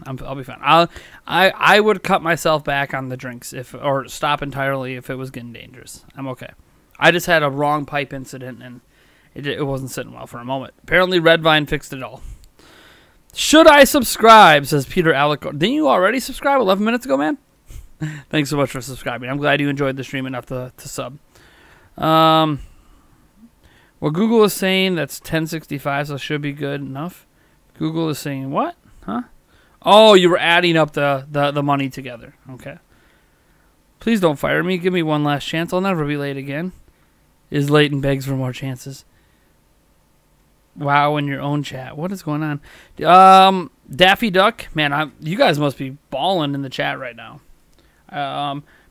I'll be fine. I would cut myself back on the drinks or stop entirely if it was getting dangerous. I'm okay. I just had a wrong pipe incident and it wasn't sitting well for a moment. Apparently Red Vine fixed it all. Should I subscribe? Says Peter Alico. Didn't you already subscribe 11 minutes ago, man? Thanks so much for subscribing. I'm glad you enjoyed the stream enough to sub. Well, Google is saying that's 1065, so it should be good enough. Google is saying what? Huh? Oh, you were adding up the money together. Okay. Please don't fire me. Give me one last chance. I'll never be late again. Is late and begs for more chances. Wow, in your own chat. What is going on? Daffy Duck. Man, you guys must be balling in the chat right now.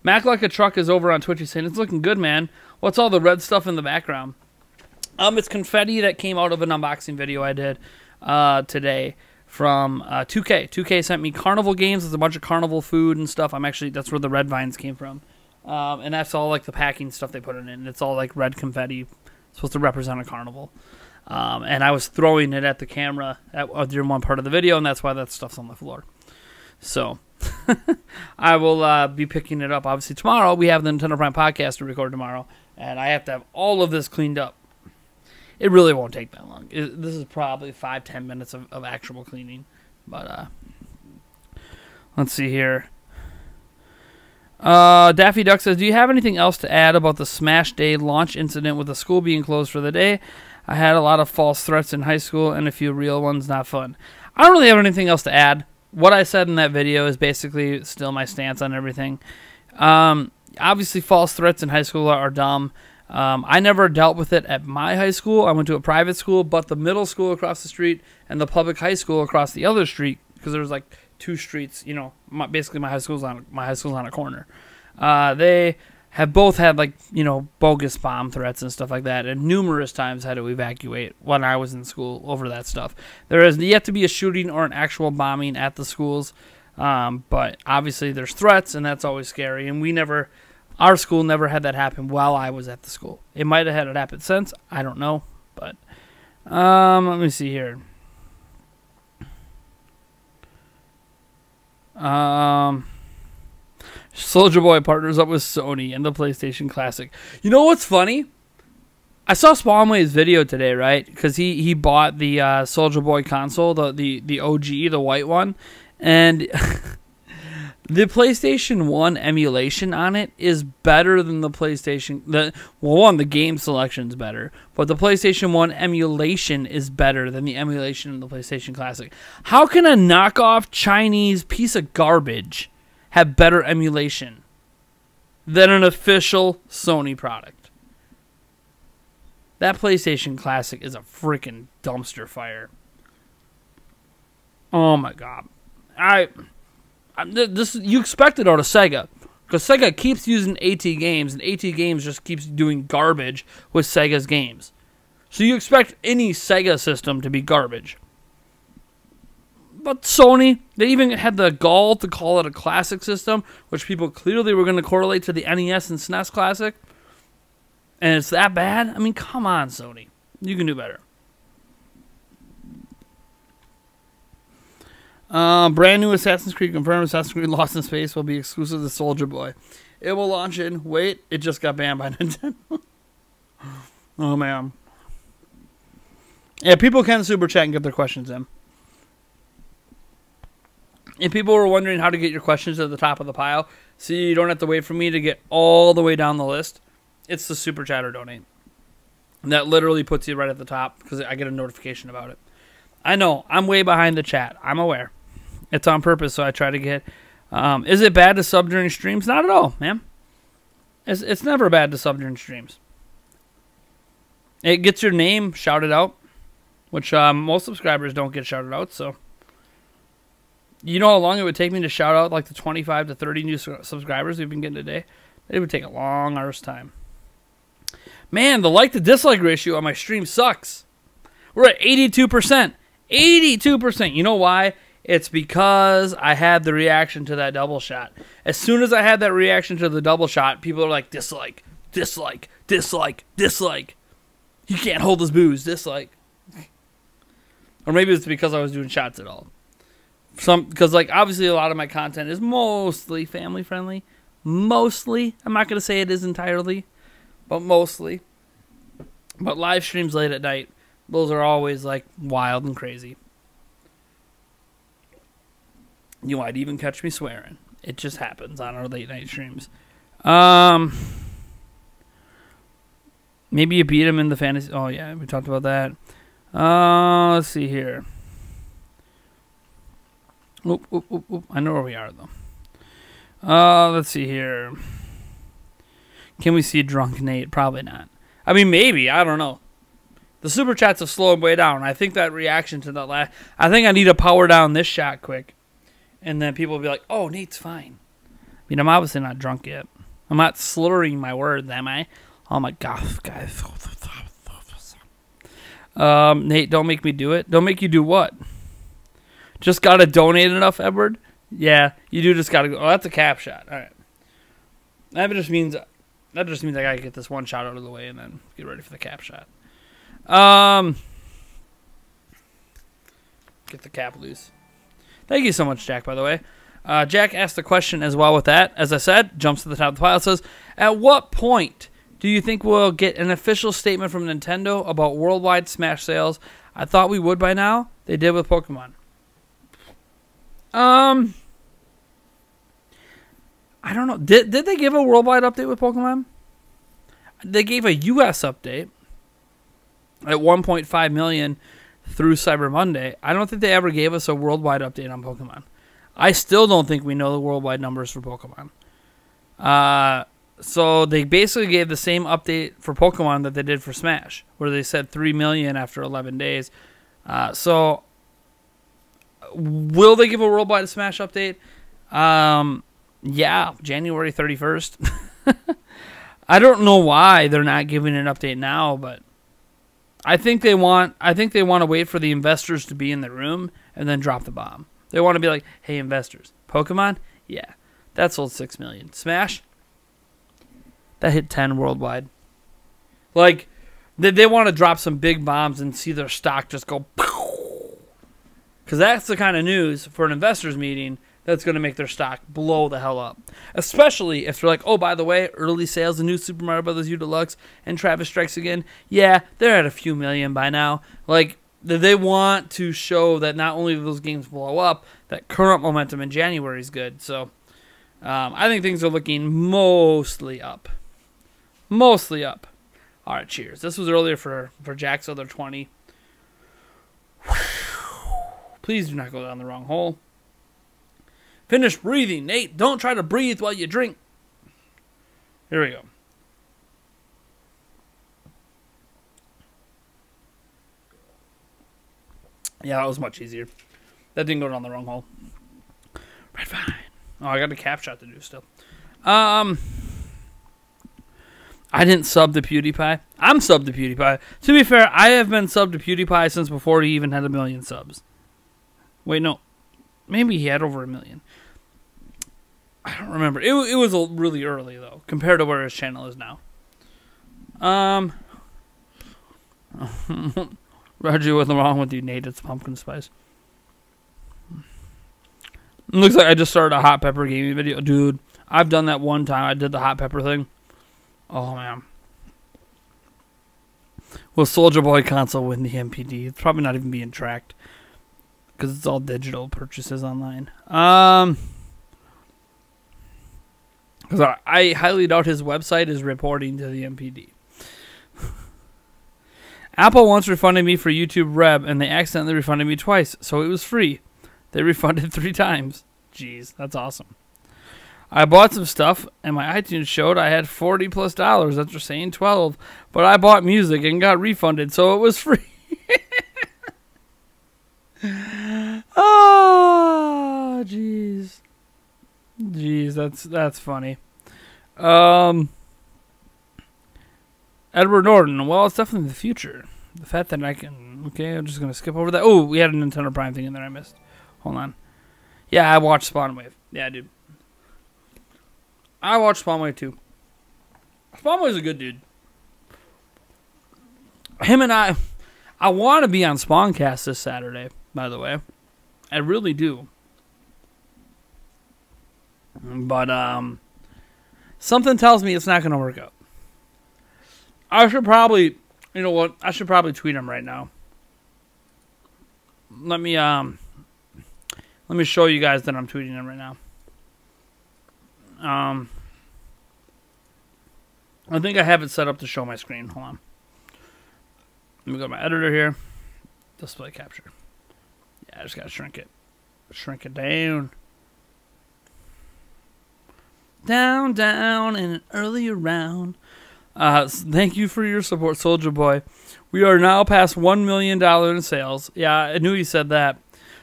Mac Like a Truck is over on Twitch. He's saying, it's looking good, man. What's all the red stuff in the background? It's confetti that came out of an unboxing video I did today from 2K. 2K sent me carnival games. There's a bunch of carnival food and stuff. That's where the red vines came from. And that's all like the packing stuff they put it in. It's all like red confetti. It's supposed to represent a carnival. And I was throwing it at the camera during one part of the video, and that's why that stuff's on the floor. So I will be picking it up. Obviously, tomorrow we have the Nintendo Prime podcast to record tomorrow, and I have to have all of this cleaned up. It really won't take that long. This is probably 5-10 minutes of actual cleaning. But let's see here. Daffy Duck says, do you have anything else to add about the Smash Day launch incident with the school being closed for the day? I had a lot of false threats in high school and a few real ones, not fun. I don't really have anything else to add. What I said in that video is basically still my stance on everything. Obviously, false threats in high school are dumb. I never dealt with it at my high school. I went to a private school, but the middle school across the street and the public high school across the other street, because there was like 2 streets, basically my high school's on a corner. They have both had like, bogus bomb threats and stuff like that, and numerous times had to evacuate when I was in school over that stuff. There has yet to be a shooting or an actual bombing at the schools, but obviously there's threats, and that's always scary, and our school never had that happen while I was at the school. It might have had it happen since. I don't know. But let me see here. Soulja Boy partners up with Sony and the PlayStation Classic. You know what's funny? I saw Spawnway's video today, right? Because he bought the Soulja Boy console, the OG, the white one. And the PlayStation 1 emulation on it is better than the PlayStation... the game selection's better, but the PlayStation 1 emulation is better than the emulation in the PlayStation Classic. How can a knockoff Chinese piece of garbage have better emulation than an official Sony product? That PlayStation Classic is a freaking dumpster fire. Oh my god. You expect it out of Sega, because Sega keeps using AT Games, and AT Games just keeps doing garbage with Sega's games. So you expect any Sega system to be garbage. But Sony, they even had the gall to call it a classic system, which people clearly were going to correlate to the NES and SNES Classic. And it's that bad? I mean, come on, Sony. You can do better. Brand new Assassin's Creed confirmed. Assassin's Creed Lost in Space will be exclusive to Soulja Boy. It will launch in... Wait, it just got banned by Nintendo. Oh, man. Yeah, people can super chat and get their questions in. If people were wondering how to get your questions at the top of the pile, see, you don't have to wait for me to get all the way down the list. It's the super chat or donate. And that literally puts you right at the top, because I get a notification about it. I know, I'm way behind the chat. I'm aware. It's on purpose, so I try to get... is it bad to sub during streams? Not at all, man. It's never bad to sub during streams. It gets your name shouted out, which most subscribers don't get shouted out, so... You know how long it would take me to shout out like the 25 to 30 new subscribers we've been getting today? It would take a long arse time. Man, the like to dislike ratio on my stream sucks. We're at 82%. 82%. You know why? It's because I had the reaction to that double shot. As soon as I had that reaction to the double shot, people are like, dislike, dislike, dislike, dislike. You can't hold this booze, dislike. Or maybe it's because I was doing shots at all. Because like obviously a lot of my content is mostly family friendly. Mostly. I'm not going to say it is entirely, but mostly. But live streams late at night, those are always like wild and crazy. You might even catch me swearing. It just happens on our late night streams. Maybe you beat him in the fantasy. Oh yeah, we talked about that. Let's see here. Oop. I know where we are though. Let's see here. Can we see drunk Nate? Probably not. I mean, maybe. I don't know. The super chats have slowed way down. I think that reaction to that last. I think I need to power down this shot quick. And then people will be like, oh, Nate's fine. I mean, I'm obviously not drunk yet. I'm not slurring my words, am I? Oh, my God, guys. Nate, don't make me do it. Don't make you do what? Just got to donate enough, Edward? Yeah, you do just got to go. Oh, that's a cap shot. All right. That just means I got to get this one shot out of the way and then get ready for the cap shot. Get the cap loose. Thank you so much, Jack, by the way. Jack asked a question as well with that. As I said, jumps to the top of the pile. It says, at what point do you think we'll get an official statement from Nintendo about worldwide Smash sales? I thought we would by now. They did with Pokemon. I don't know. Did they give a worldwide update with Pokemon? They gave a U.S. update at 1.5 million through Cyber Monday. I don't think they ever gave us a worldwide update on Pokemon. I still don't think we know the worldwide numbers for Pokemon. So they basically gave the same update for Pokemon that they did for Smash, where they said 3 million after 11 days. So will they give a worldwide Smash update? Yeah, January 31st. I don't know why they're not giving an update now, but I think they want to wait for the investors to be in the room and then drop the bomb. They want to be like, "Hey investors, Pokemon? Yeah. That sold 6 million. Smash? That hit 10 worldwide." Like they want to drop some big bombs and see their stock just go pow. Cuz that's the kind of news for an investors meeting that's going to make their stock blow the hell up. Especially if they're like, oh, by the way, early sales of New Super Mario Bros. U Deluxe and Travis Strikes Again. Yeah, they're at a few million by now. Like, they want to show that not only do those games blow up, that current momentum in January is good. So, I think things are looking mostly up. Mostly up. All right, cheers. This was earlier for Jack's other 20. Please do not go down the wrong hole. Finish breathing, Nate. Don't try to breathe while you drink. Here we go. Yeah, that was much easier. That didn't go down the wrong hole. Right, fine. Oh, I got a cap shot to do still. I didn't sub to PewDiePie. I'm sub to PewDiePie. To be fair, I have been sub to PewDiePie since before he even had 1 million subs. Wait, no. Maybe he had over 1 million. I don't remember. It was really early, though, compared to where his channel is now. Roger, what's wrong with you, Nate? It's pumpkin spice. It looks like I just started a hot pepper gaming video. Dude, I've done that one time. I did the hot pepper thing. Oh, man. Will Soulja Boy console win the MPD? It's probably not even being tracked, because it's all digital purchases online. Because I highly doubt his website is reporting to the MPD. Apple once refunded me for YouTube Red, and they accidentally refunded me twice, so it was free. They refunded 3 times. Jeez, that's awesome. I bought some stuff, and my iTunes showed I had $40+ after saying 12, but I bought music and got refunded, so it was free. Oh, jeez. Jeez, that's funny. Edward Norton. Well, it's definitely the future. The fact that I can Okay, I'm just going to skip over that. Oh, we had a Nintendo Prime thing in there I missed. Hold on. Yeah, I watched Spawn Wave. Yeah, dude. I watched Spawn Wave too. Spawn Wave's a good dude. Him and I want to be on Spawncast this Saturday, by the way. I really do. But, something tells me it's not going to work out. I should probably, you know what? I should probably tweet him right now. Let me show you guys that I'm tweeting him right now. I think I have it set up to show my screen. Hold on. Let me go to my editor here. Display capture. Yeah, I just gotta shrink it. Shrink it down. Down, down, in an earlier round. Thank you for your support, Soldier Boy. We are now past $1 million in sales. Yeah, I knew he said that.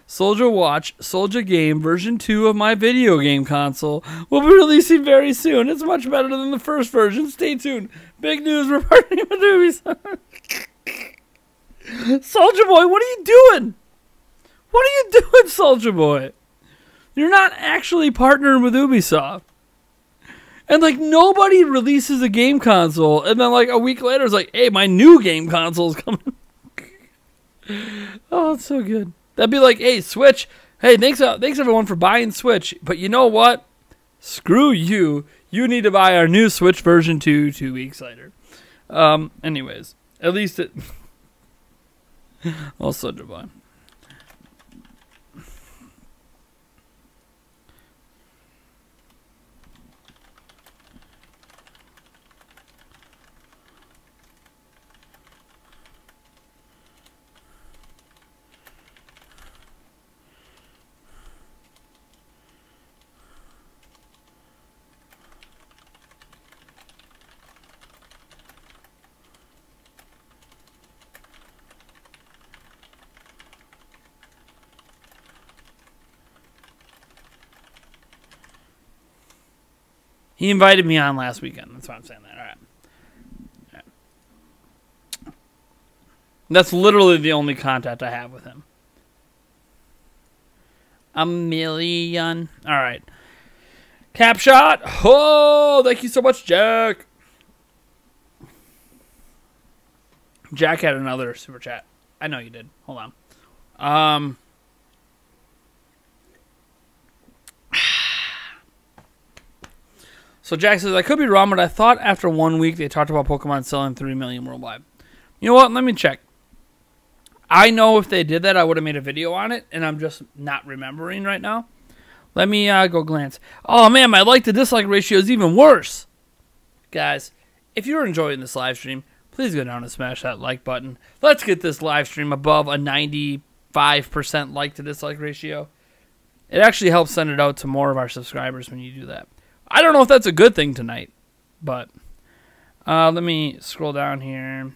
Soldier Watch, Soldier Game, version 2 of my video game console will be releasing very soon. It's much better than the first version. Stay tuned. Big news, we're partnering with Ubisoft. Soldier Boy, what are you doing? What are you doing, Soldier Boy? You're not actually partnering with Ubisoft. And, like, nobody releases a game console, and then, like, a week later, it's like, hey, my new game console is coming. Oh, it's so good. That'd be like, hey, Switch. Hey, thanks everyone for buying Switch. But you know what? Screw you. You need to buy our new Switch version 2 2 weeks later. Anyways, at least it. Also, Javon. He invited me on last weekend. That's why I'm saying that. All right. That's literally the only contact I have with him. A million. All right. Cap shot. Oh, thank you so much, Jack. Jack had another super chat. I know you did. Hold on. So Jack says, I could be wrong, but I thought after 1 week they talked about Pokemon selling 3 million worldwide. You know what? Let me check. I know if they did that, I would have made a video on it, and I'm just not remembering right now. Let me go glance. Oh, man, my like to dislike ratio is even worse. Guys, if you're enjoying this live stream, please go down and smash that like button. Let's get this live stream above a 95% like to dislike ratio. It actually helps send it out to more of our subscribers when you do that. I don't know if that's a good thing tonight, but let me scroll down here.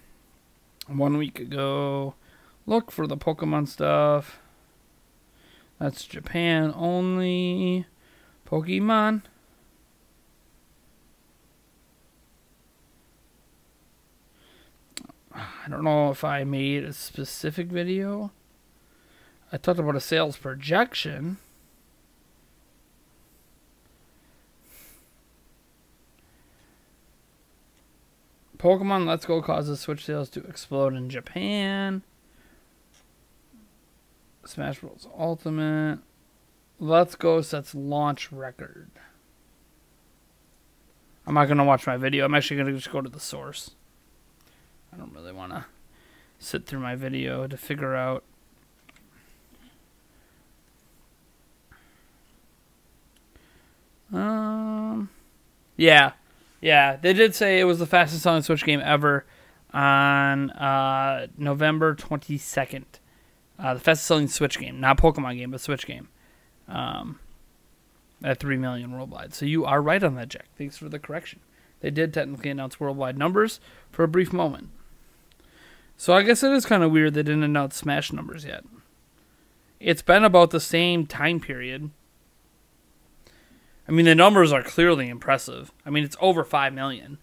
1 week ago, look for the Pokemon stuff. That's Japan only. Pokemon. I don't know if I made a specific video. I talked about a sales projection. Pokemon Let's Go causes Switch sales to explode in Japan. Smash Bros. Ultimate. Let's Go sets launch record. I'm not going to watch my video. I'm actually going to just go to the source. I don't really want to sit through my video to figure out. Yeah, they did say it was the fastest selling Switch game ever on November 22nd. The fastest selling Switch game, not Pokemon game, but Switch game. At 3 million worldwide. So you are right on that, Jack. Thanks for the correction. They did technically announce worldwide numbers for a brief moment. So I guess it is kind of weird they didn't announce Smash numbers yet. It's been about the same time period. I mean, the numbers are clearly impressive. I mean, it's over 5 million.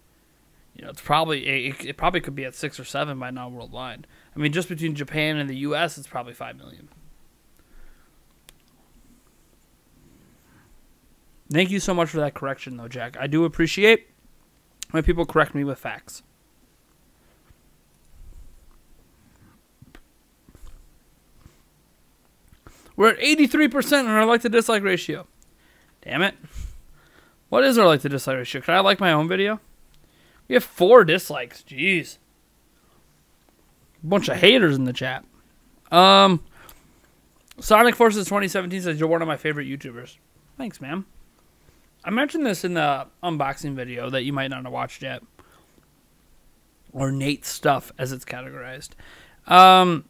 You know, it's probably it probably could be at 6 or 7 by now worldwide. I mean, just between Japan and the U.S., it's probably 5 million. Thank you so much for that correction, though, Jack. I do appreciate when people correct me with facts. We're at 83% on our like-to-dislike ratio. Damn it. What is our like-to-dislike ratio? Can I like my own video? We have 4 dislikes. Jeez. A bunch of haters in the chat. Sonic Forces 2017 says, you're one of my favorite YouTubers. Thanks, man. I mentioned this in the unboxing video that you might not have watched yet. Or Nate's Stuff, as it's categorized. I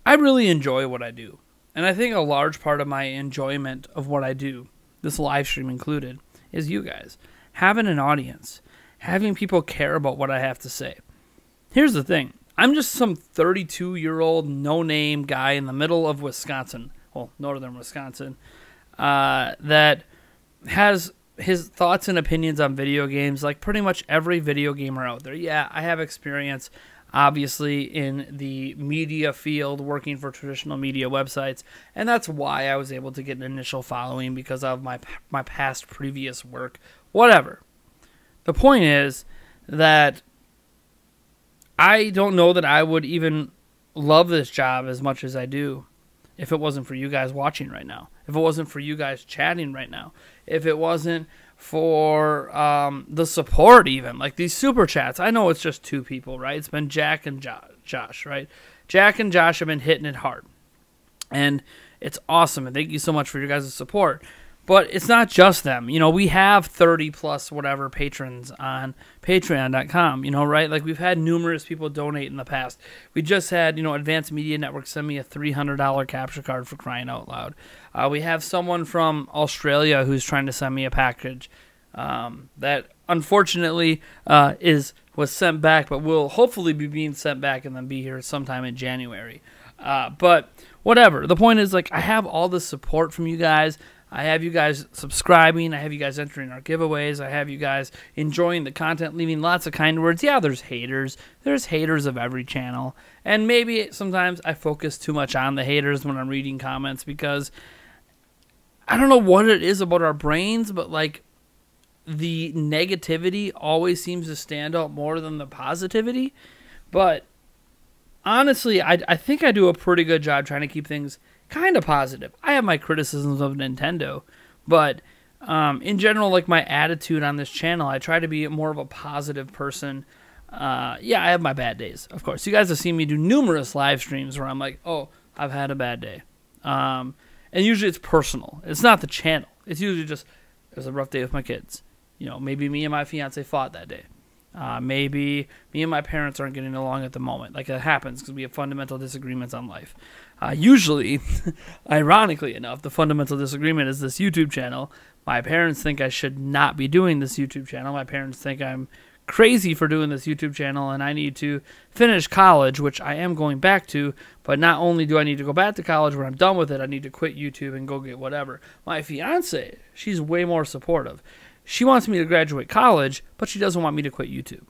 really enjoy what I do. And I think a large part of my enjoyment of what I do, this live stream included, is you guys. Having an audience. Having people care about what I have to say. Here's the thing. I'm just some 32-year-old no-name guy in the middle of Wisconsin. Well, northern Wisconsin. That has his thoughts and opinions on video games like pretty much every video gamer out there. Yeah, I have experience, obviously, in the media field, working for traditional media websites, and that's why I was able to get an initial following because of my past previous work. Whatever. The point is that I don't know that I would even love this job as much as I do if it wasn't for you guys watching right now. If it wasn't for you guys chatting right now. If it wasn't for the support even. Like these super chats. I know it's just 2 people, right? It's been Jack and Josh, right? Jack and Josh have been hitting it hard. And it's awesome. And thank you so much for your guys' support. But it's not just them. You know, we have 30 plus whatever patrons on patreon.com, you know, right? Like we've had numerous people donate in the past. We just had, you know, Advanced Media Network send me a $300 capture card for crying out loud. We have someone from Australia who's trying to send me a package that unfortunately was sent back, but will hopefully be being sent back and then be here sometime in January. But whatever. The point is, like, I have all the support from you guys. I have you guys subscribing. I have you guys entering our giveaways. I have you guys enjoying the content, leaving lots of kind words. Yeah, there's haters. There's haters of every channel. And maybe sometimes I focus too much on the haters when I'm reading comments because I don't know what it is about our brains, but like the negativity always seems to stand out more than the positivity. But honestly, I think I do a pretty good job trying to keep things kind of positive. I have my criticisms of Nintendo, but in general, like my attitude on this channel, I try to be more of a positive person. Yeah, I have my bad days, of course. You guys have seen me do numerous live streams where I'm like, oh, I've had a bad day. And usually it's personal. It's not the channel. It's usually just, it was a rough day with my kids. You know, maybe me and my fiance fought that day. Maybe me and my parents aren't getting along at the moment. Like that happens because we have fundamental disagreements on life. Usually, ironically enough, the fundamental disagreement is this YouTube channel. My parents think I should not be doing this YouTube channel. My parents think I'm crazy for doing this YouTube channel and I need to finish college, which I am going back to. But not only do I need to go back to college when I'm done with it, I need to quit YouTube and go get whatever. My fiance, she's way more supportive. She wants me to graduate college, but she doesn't want me to quit YouTube.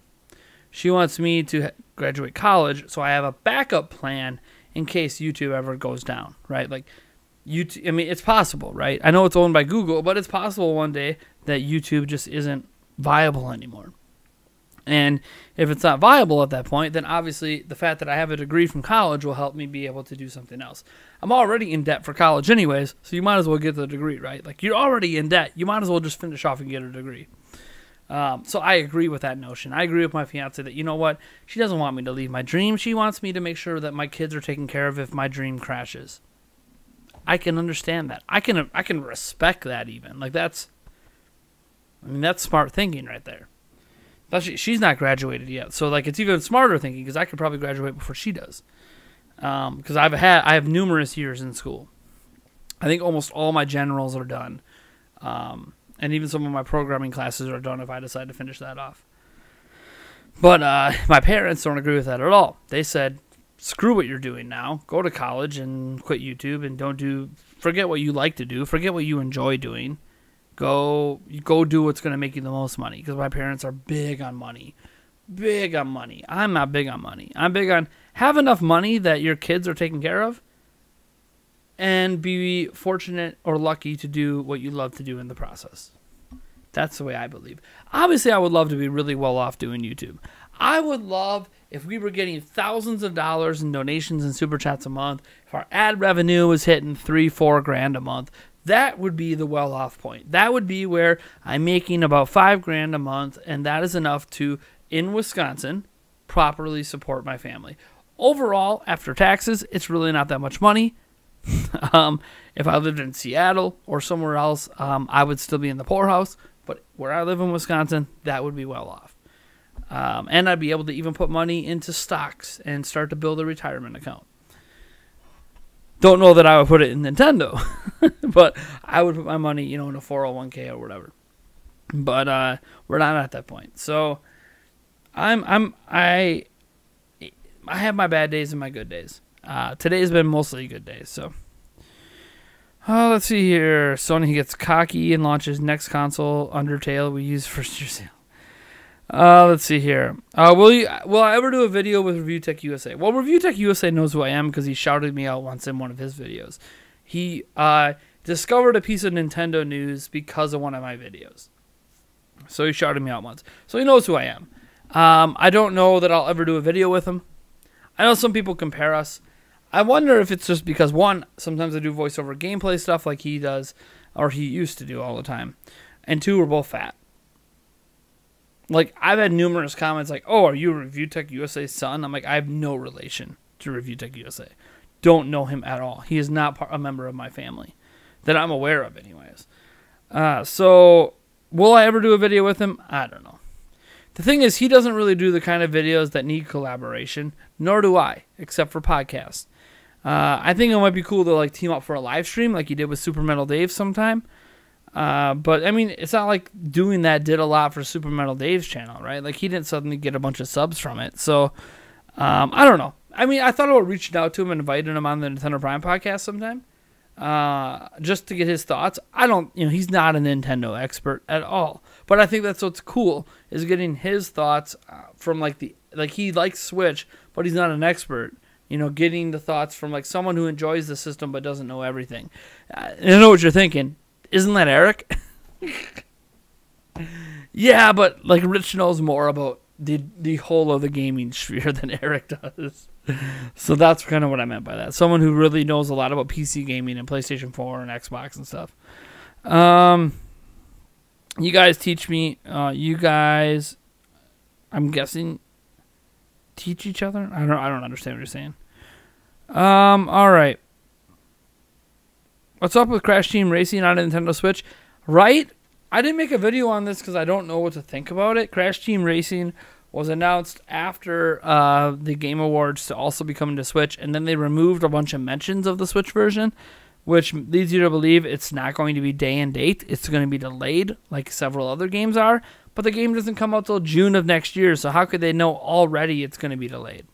She wants me to graduate college so I have a backup plan in case YouTube ever goes down, right? Like, YouTube, I mean, it's possible, right? I know it's owned by Google, but it's possible one day that YouTube just isn't viable anymore. And if it's not viable at that point, then obviously the fact that I have a degree from college will help me be able to do something else. I'm already in debt for college anyways, so you might as well get the degree, right? Like, you're already in debt. You might as well just finish off and get a degree. So I agree with that notion. I agree with my fiance that, you know what, she doesn't want me to leave my dream. She wants me to make sure that my kids are taken care of if my dream crashes. I can understand that. I can respect that even. Like that's smart thinking right there. But she's not graduated yet, so like it's even smarter thinking because I could probably graduate before she does. Because I have numerous years in school. I think almost all my generals are done. And even some of my programming classes are done if I decide to finish that off. But my parents don't agree with that at all. They said, screw what you're doing now. Go to college and quit YouTube and forget what you like to do. Forget what you enjoy doing. Go do what's going to make you the most money. Because my parents are big on money. big on money. I'm not big on money. I'm big on have enough money that your kids are taken care of and be fortunate or lucky to do what you love to do in the process. That's the way I believe. Obviously, I would love to be really well off doing YouTube. I would love if we were getting thousands of dollars in donations and super chats a month, if our ad revenue was hitting $3-4 a month. That would be the well-off point. That would be where I'm making about $5 a month, and that is enough to, in Wisconsin, properly support my family. Overall, after taxes, it's really not that much money. If I lived in Seattle or somewhere else, I would still be in the poorhouse. But where I live in Wisconsin, that would be well off. And I'd be able to even put money into stocks and start to build a retirement account. Don't know that I would put it in Nintendo, but I would put my money, in a 401k or whatever. But we're not at that point. So I have my bad days and my good days. Today's been mostly good days. So let's see here. Sony gets cocky and launches next console, Undertale. We use first year sale. Let's see here. Will I ever do a video with Review Tech USA? Well, Review Tech USA knows who I am because he shouted me out once in one of his videos. He discovered a piece of Nintendo news because of one of my videos. So he shouted me out once. So he knows who I am. I don't know that I'll ever do a video with him. I know some people compare us. I wonder if it's just because, one, sometimes I do voiceover gameplay stuff like he does, or he used to do all the time. And two, we're both fat. Like, I've had numerous comments like, oh, are you Review Tech USA's son? I'm like, I have no relation to Review Tech USA. Don't know him at all. He is not a member of my family that I'm aware of anyways. So, will I ever do a video with him? I don't know. The thing is, he doesn't really do the kind of videos that need collaboration, nor do I, except for podcasts. I think it might be cool to team up for a live stream like he did with Super Metal Dave sometime. But I mean, it's not like doing that did a lot for Super Metal Dave's channel, right? Like, he didn't suddenly get a bunch of subs from it. So, I don't know. I mean, I thought about reaching out to him and inviting him on the Nintendo Prime podcast sometime, just to get his thoughts. He's not a Nintendo expert at all, but I think that's what's cool is getting his thoughts from he likes Switch, but he's not an expert. Getting the thoughts from someone who enjoys the system but doesn't know everything. I know what you're thinking. Isn't that Eric? Yeah, but Rich knows more about the whole of the gaming sphere than Eric does. So that's kind of what I meant by that. Someone who really knows a lot about PC gaming and PlayStation 4 and Xbox and stuff. You guys teach me. You guys, I'm guessing, teach each other. I don't understand what you're saying. All right. What's up with Crash Team Racing on a Nintendo Switch? Right? I didn't make a video on this because I don't know what to think about it. Crash Team Racing was announced after the Game Awards to also be coming to Switch, and then they removed a bunch of mentions of the Switch version, which leads you to believe it's not going to be day and date. It's going to be delayed, like several other games are, but the game doesn't come out till June of next year, so how could they know already it's going to be delayed?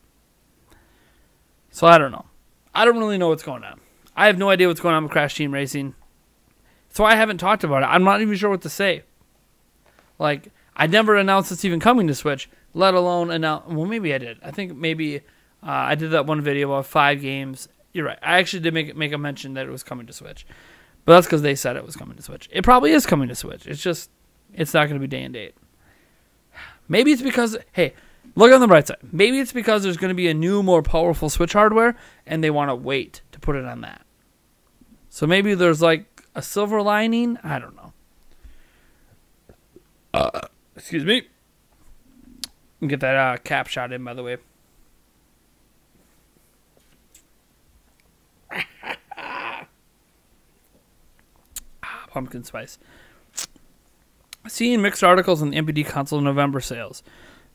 So I don't know. I don't really know what's going on. I have no idea what's going on with Crash Team Racing. That's why I haven't talked about it. I'm not even sure what to say. I never announced it's even coming to Switch, let alone announce... Well, maybe I did. I think maybe I did that one video about 5 games. You're right. I actually did make a mention that it was coming to Switch. But that's because they said it was coming to Switch. It probably is coming to Switch. It's just... It's not going to be day and date. Maybe it's because... Hey, look on the bright side. Maybe it's because there's going to be a new, more powerful Switch hardware, and they want to wait to put it on that. So maybe there's a silver lining. I don't know. Excuse me. Get that cap shot in, by the way. Pumpkin spice. Seeing mixed articles on the NPD console November sales.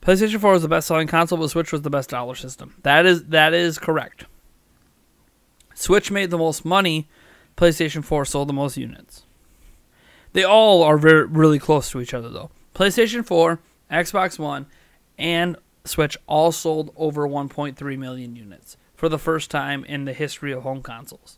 PlayStation 4 was the best-selling console, but Switch was the best dollar system. That is correct. Switch made the most money. PlayStation 4 sold the most units. They all are really close to each other, though. PlayStation 4, Xbox One, and Switch all sold over 1.3 million units for the first time in the history of home consoles.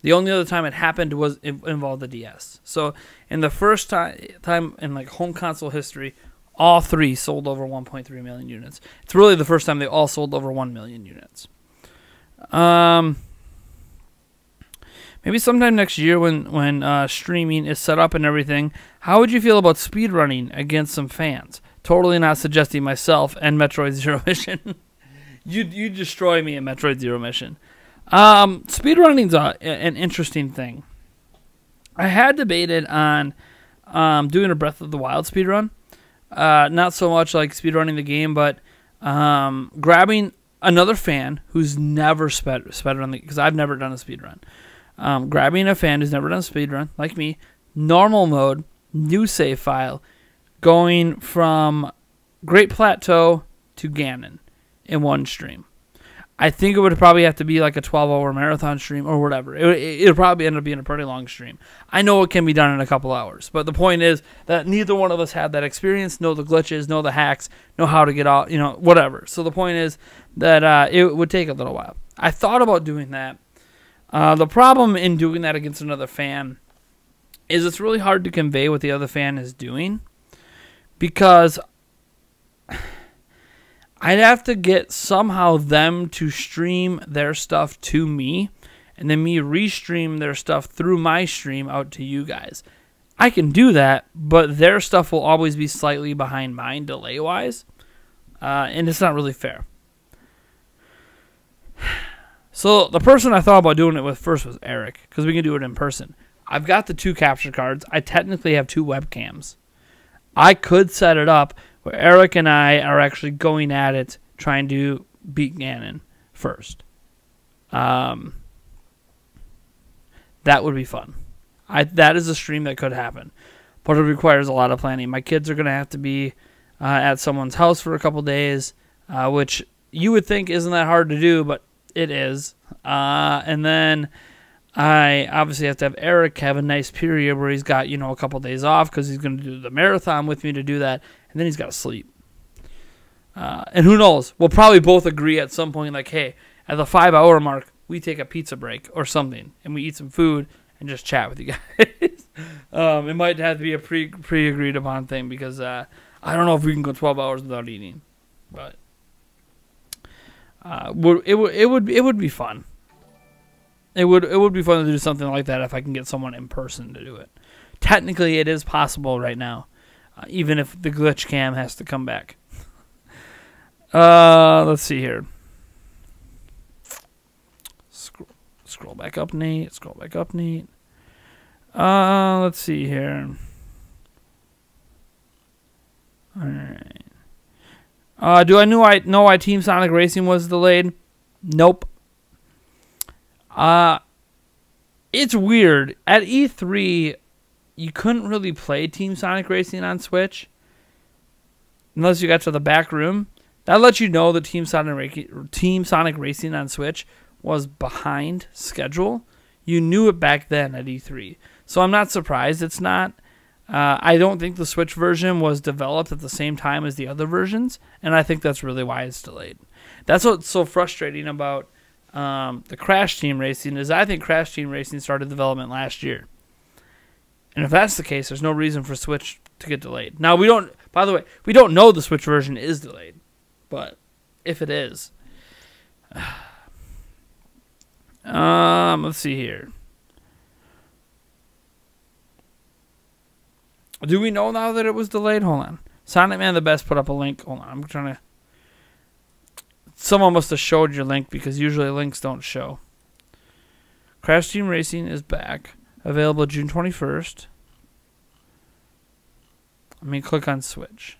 The only other time it happened involved the DS. So, in the first time in home console history, All three sold over 1.3 million units. It's really the first time they all sold over 1 million units. Maybe sometime next year when streaming is set up and everything, how would you feel about speedrunning against some fans? Totally not suggesting myself and Metroid Zero Mission. you destroy me in Metroid Zero Mission. Speedrunning's an interesting thing. I had debated on doing a Breath of the Wild speedrun. Not so much like speedrunning the game, but grabbing another fan who's never speedrun because I've never done a speedrun. Grabbing a fan who's never done a speedrun, like me, normal mode, new save file, going from Great Plateau to Ganon in one stream. I think it would probably have to be like a 12-hour marathon stream or whatever. It'll probably end up being a pretty long stream. I know it can be done in a couple hours, but the point is that neither one of us had that experience, know the glitches, know the hacks, know how to get out, whatever. So the point is that it would take a little while. I thought about doing that. The problem in doing that against another fan is it's really hard to convey what the other fan is doing because I'd have to get somehow them to stream their stuff to me and then me restream their stuff through my stream out to you guys. I can do that, but their stuff will always be slightly behind mine delay-wise, and it's not really fair. So the person I thought about doing it with first was Eric, because we can do it in person. I've got the 2 capture cards. I technically have 2 webcams. I could set it up where Eric and I are actually going at it, trying to beat Ganon first. That would be fun. That is a stream that could happen, but it requires a lot of planning. My kids are going to have to be at someone's house for a couple days, which you would think isn't that hard to do, but it is. And then I obviously have to have Eric have a nice period where he's got, a couple days off because he's going to do the marathon with me to do that, and then he's got to sleep. And who knows? We'll probably both agree at some point, like, hey, at the 5-hour mark, we take a pizza break or something, and we eat some food and just chat with you guys. It might have to be a pre-agreed upon thing because I don't know if we can go 12 hours without eating, but it would be fun. It would be fun to do something like that if I can get someone in person to do it. Technically, it is possible right now, even if the glitch cam has to come back. Let's see here. Scroll back up, Nate. Scroll back up, Nate. Let's see here. All right. Do I know why Team Sonic Racing was delayed? Nope. It's weird. At E3, you couldn't really play Team Sonic Racing on Switch unless you got to the back room. That lets you know that Team Sonic Racing on Switch was behind schedule. You knew it back then at E3. So I'm not surprised it's not. I don't think the Switch version was developed at the same time as the other versions, and I think that's really why it's delayed. That's what's so frustrating about the Crash Team Racing is I think Crash Team Racing started development last year. And if that's the case, there's no reason for Switch to get delayed. Now, by the way, we don't know the Switch version is delayed, but if it is, let's see here. Do we know now that it was delayed? Hold on. Sonic Man the Best put up a link. Hold on. I'm trying to... Someone must have showed your link because usually links don't show. Crash Team Racing is back. Available June 21st. Let me click on Switch.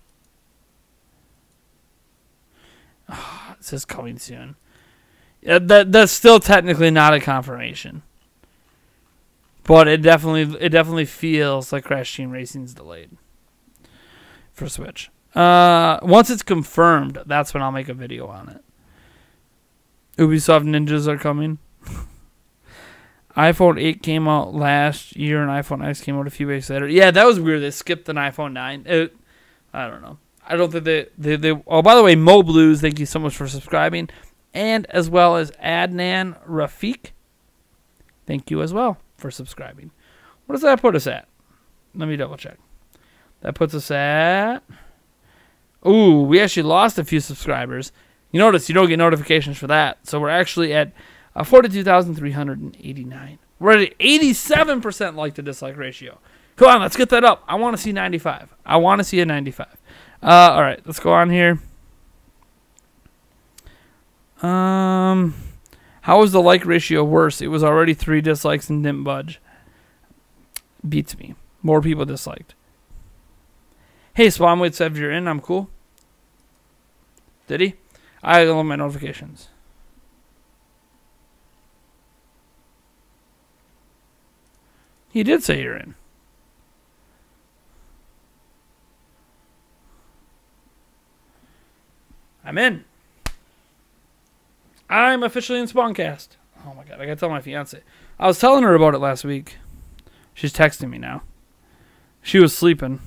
Oh, it says coming soon. Yeah, that's still technically not a confirmation. But it definitely feels like Crash Team Racing's delayed for Switch. Once it's confirmed, that's when I'll make a video on it. Ubisoft Ninjas are coming. iPhone 8 came out last year, and iPhone X came out a few weeks later. Yeah, that was weird. They skipped an iPhone 9. I don't know. I don't think they. Oh, by the way, Mo Blues, thank you so much for subscribing, and as well as Adnan Rafiq, thank you as well for subscribing. What does that put us at? Let me double check. That puts us at Ooh, we actually lost a few subscribers. You notice you don't get notifications for that. So we're actually at 42,389. We're at an 87% like to dislike ratio. Come on, let's get that up. I want to see 95. I want to see a 95. All right, let's go on here. How was the like ratio worse? It was already 3 dislikes and didn't budge. Beats me. More people disliked. Hey, Spawnwade said if you're in, I'm cool. Did he? I love my notifications. He did say you're in. I'm in. I'm officially in Spawncast. Oh my god, I gotta tell my fiance. I was telling her about it last week. She's texting me now. She was sleeping.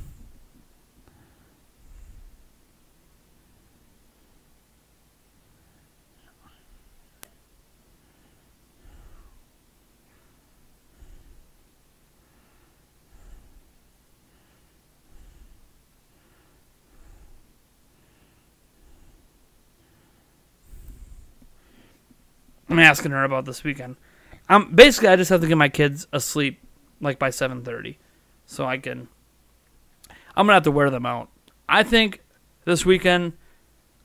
I'm asking her about this weekend. Basically, I just have to get my kids asleep like by 7:30, so I'm gonna have to wear them out. I think this weekend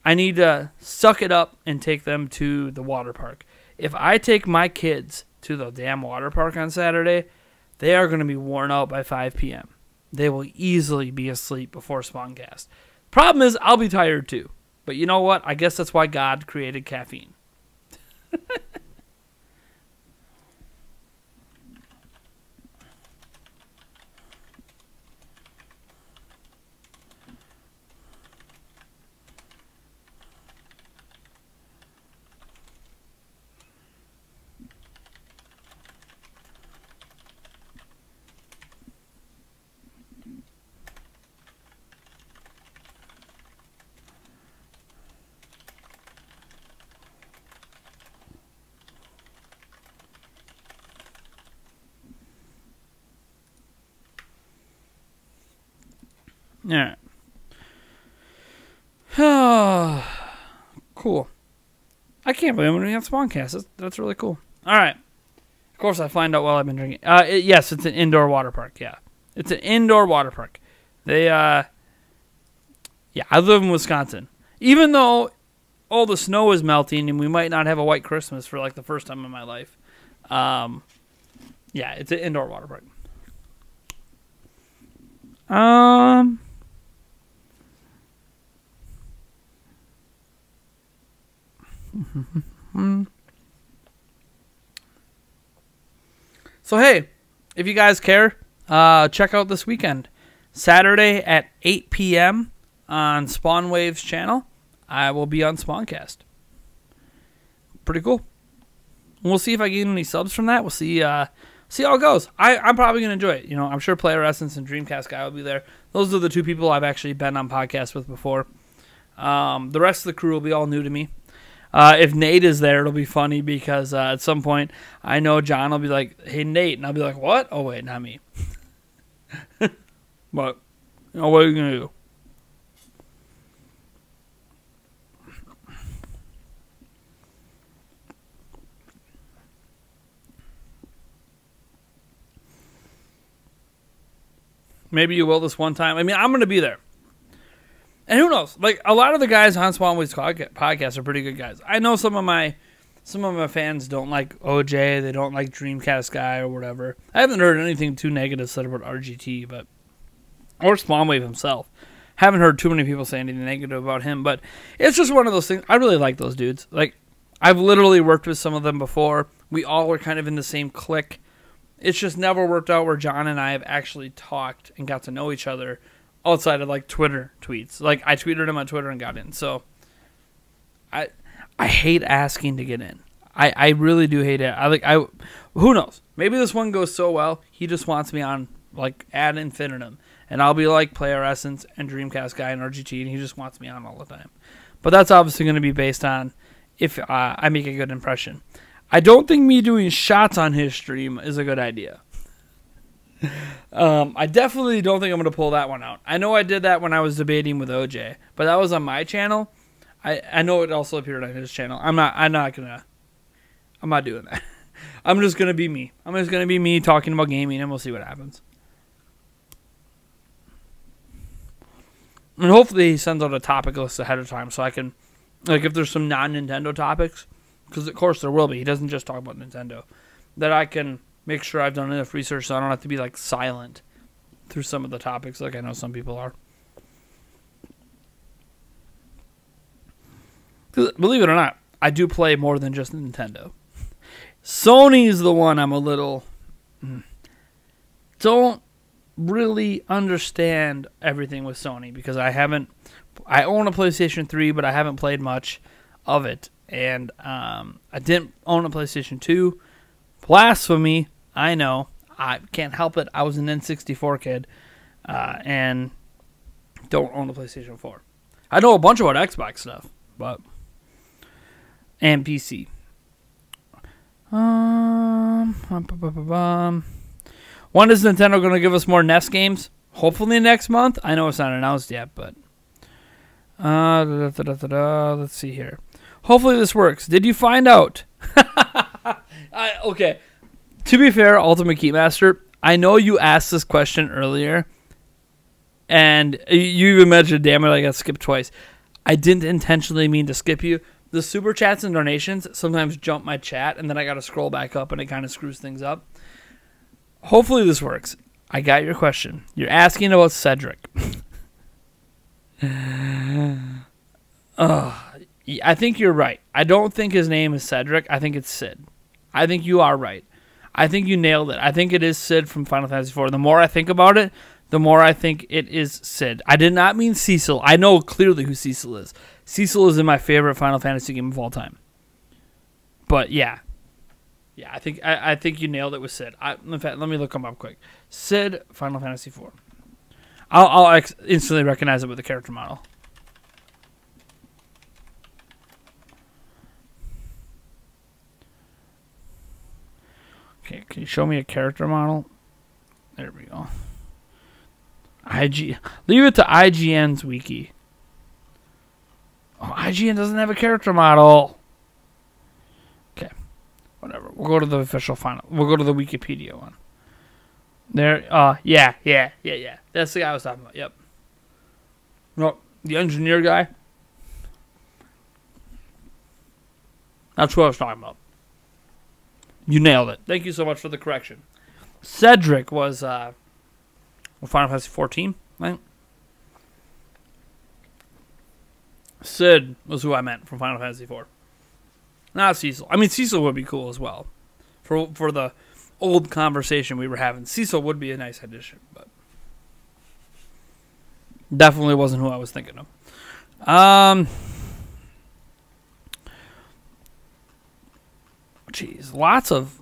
I need to suck it up and take them to the water park. If I take my kids to the damn water park on Saturday, they are going to be worn out by 5 p.m. They will easily be asleep before Spawncast. Problem is, I'll be tired too. But you know what? I guess that's why God created caffeine. Yeah. Cool. I can't believe I'm doing Spawncast. That's really cool. All right. Of course, I find out while I've been drinking. Yes, it's an indoor water park. Yeah, it's an indoor water park. They, I live in Wisconsin. Even though all the snow is melting and we might not have a white Christmas for like the first time in my life. Yeah, it's an indoor water park. So hey, if you guys care, check out this weekend. Saturday at 8 p.m. on Spawnwave's channel, I will be on Spawncast. Pretty cool. We'll see if I get any subs from that. We'll see how it goes. I'm probably going to enjoy it. You know, I'm sure Player Essence and Dreamcast Guy will be there. Those are the 2 people I've actually been on podcasts with before. The rest of the crew will be all new to me. If Nate is there, it'll be funny because at some point I know John will be like, "Hey, Nate," and I'll be like, "What? Oh, wait, not me." But, you know, what are you going to do? Maybe you will this one time. I mean, I'm going to be there. And who knows? Like, a lot of the guys on Spawnwave's podcast are pretty good guys. I know some of my fans don't like OJ. They don't like Dreamcast Guy or whatever. I haven't heard anything too negative said about RGT, or Spawnwave himself. Haven't heard too many people say anything negative about him, but it's just one of those things. I really like those dudes. Like, I've literally worked with some of them before. We all were kind of in the same clique. It's just never worked out where John and I have actually talked and got to know each other outside of like Twitter tweets. Like, I tweeted him on Twitter and got in. So I hate asking to get in. I really do hate it. Who knows? Maybe this one goes so well, he just wants me on like ad infinitum, and I'll be like Player Essence and Dreamcast Guy and RGT, and he just wants me on all the time. But that's obviously going to be based on if I make a good impression. I don't think me doing shots on his stream is a good idea. I definitely don't think I'm going to pull that one out. I know I did that when I was debating with OJ, but that was on my channel. I know it also appeared on his channel. I'm not doing that. I'm just going to be me. I'm just going to be me talking about gaming, and we'll see what happens. And hopefully he sends out a topic list ahead of time so I can, like, if there's some non-Nintendo topics, because of course there will be. He doesn't just talk about Nintendo. That I can make sure I've done enough research so I don't have to be, like, silent through some of the topics like I know some people are. 'Cause believe it or not, I do play more than just Nintendo. Sony's the one I'm a little... don't really understand everything with Sony because I own a PlayStation 3, but I haven't played much of it. And I didn't own a PlayStation 2. Blasphemy, I know. I can't help it. I was an N64 kid and don't own a PlayStation 4. I know a bunch about Xbox stuff, but... and PC. When is Nintendo going to give us more NES games? Hopefully next month. I know it's not announced yet, but... let's see here. Hopefully this works. Did you find out? Okay. To be fair, Ultimate Keymaster, I know you asked this question earlier, and you even mentioned, damn it, I got skipped twice. I didn't intentionally mean to skip you. The super chats and donations sometimes jump my chat, and then I got to scroll back up, and it kind of screws things up. Hopefully this works. I got your question. You're asking about Cedric. I think you're right. I don't think his name is Cedric. I think it's Sid. I think you are right. I think you nailed it. I think it is Sid from Final Fantasy IV. The more I think about it, the more I think it is Sid. I did not mean Cecil. I know clearly who Cecil is. Cecil is in my favorite Final Fantasy game of all time. But yeah. Yeah, I think you nailed it with Sid. In fact, let me look him up quick. Sid, Final Fantasy IV. I'll instantly recognize it with the character model. Okay, can you show me a character model? There we go. Leave it to IGN's wiki. Oh, IGN doesn't have a character model. Okay, whatever. We'll go to the official final. We'll go to the Wikipedia one. There. Yeah. That's the guy I was talking about. Yep. No, the engineer guy. That's who I was talking about. You nailed it. Thank you so much for the correction. Cedric was Final Fantasy 14, right? Sid was who I meant from Final Fantasy 4. Not Cecil. I mean, Cecil would be cool as well. For the old conversation we were having, Cecil would be a nice addition, but definitely wasn't who I was thinking of. Jeez, lots of...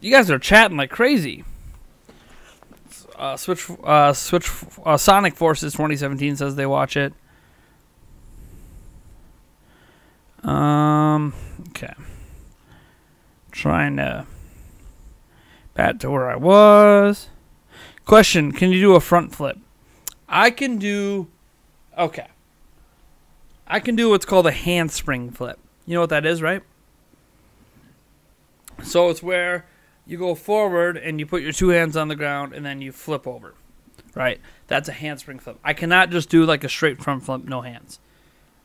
You guys are chatting like crazy. Sonic Forces 2017 says they watch it. Okay. Trying to... back to where I was. Question, can you do a front flip? I can do... Okay. I can do what's called a handspring flip. You know what that is, right? So it's where you go forward and you put your two hands on the ground and then you flip over, right? That's a handspring flip. I cannot just do like a straight front flip, no hands.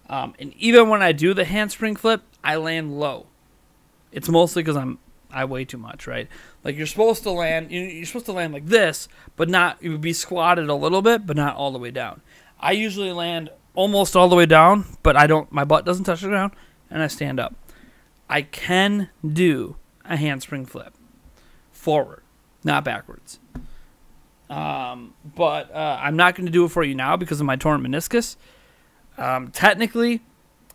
And even when I do the handspring flip, I land low. It's mostly because I weigh too much, right? Like you're supposed to land like this, but not, you would be squatted a little bit, but not all the way down. I usually land almost all the way down, but my butt doesn't touch the ground, and I stand up. I can do a handspring flip forward, not backwards. But I'm not going to do it for you now because of my torn meniscus. Technically,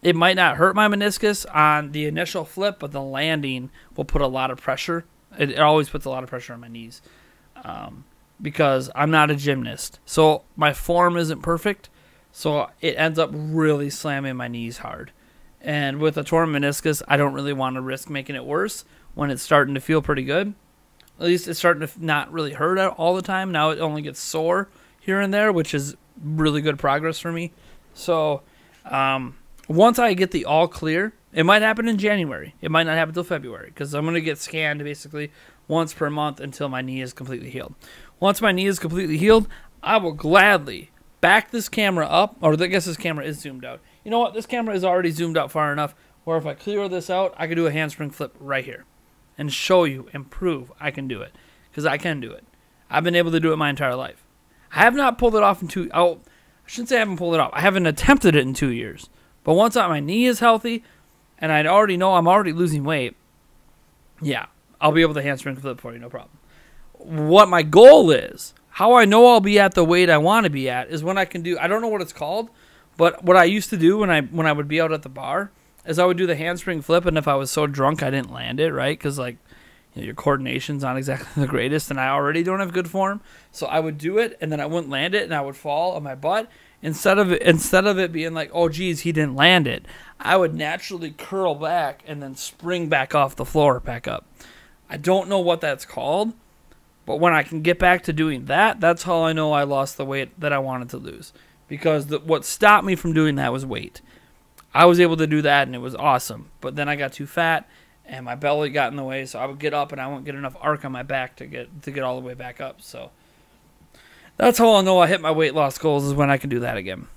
it might not hurt my meniscus on the initial flip, but the landing will put a lot of pressure. It always puts a lot of pressure on my knees because I'm not a gymnast. So my form isn't perfect, so it ends up really slamming my knees hard. And with a torn meniscus, I don't really want to risk making it worse when it's starting to feel pretty good. At least it's starting to not really hurt all the time. Now it only gets sore here and there, which is really good progress for me. So once I get the all clear, it might happen in January. It might not happen until February because I'm going to get scanned basically once per month until my knee is completely healed. Once my knee is completely healed, I will gladly back this camera up, or I guess this camera is zoomed out. You know what? This camera is already zoomed out far enough where if I clear this out, I can do a handspring flip right here and show you and prove I can do it because I can do it. I've been able to do it my entire life. I have not pulled it off in I shouldn't say I haven't pulled it off. I haven't attempted it in 2 years. But once my knee is healthy and I already know I'm already losing weight, yeah, I'll be able to handspring flip for you, no problem. What my goal is, how I know I'll be at the weight I want to be at, is when I can do, I don't know what it's called, but what I used to do when I would be out at the bar is I would do the handspring flip, and if I was so drunk I didn't land it, right? Because, like, you know, your coordination's not exactly the greatest, and I already don't have good form. So I would do it, and then I wouldn't land it, and I would fall on my butt. Instead of it being like, oh, geez, he didn't land it, I would naturally curl back and then spring back off the floor back up. I don't know what that's called, but when I can get back to doing that, that's how I know I lost the weight that I wanted to lose. Because what stopped me from doing that was weight. I was able to do that, and it was awesome. But then I got too fat, and my belly got in the way, so I would get up, and I won't get enough arc on my back to get all the way back up. So that's how I'll know I hit my weight loss goals, is when I can do that again.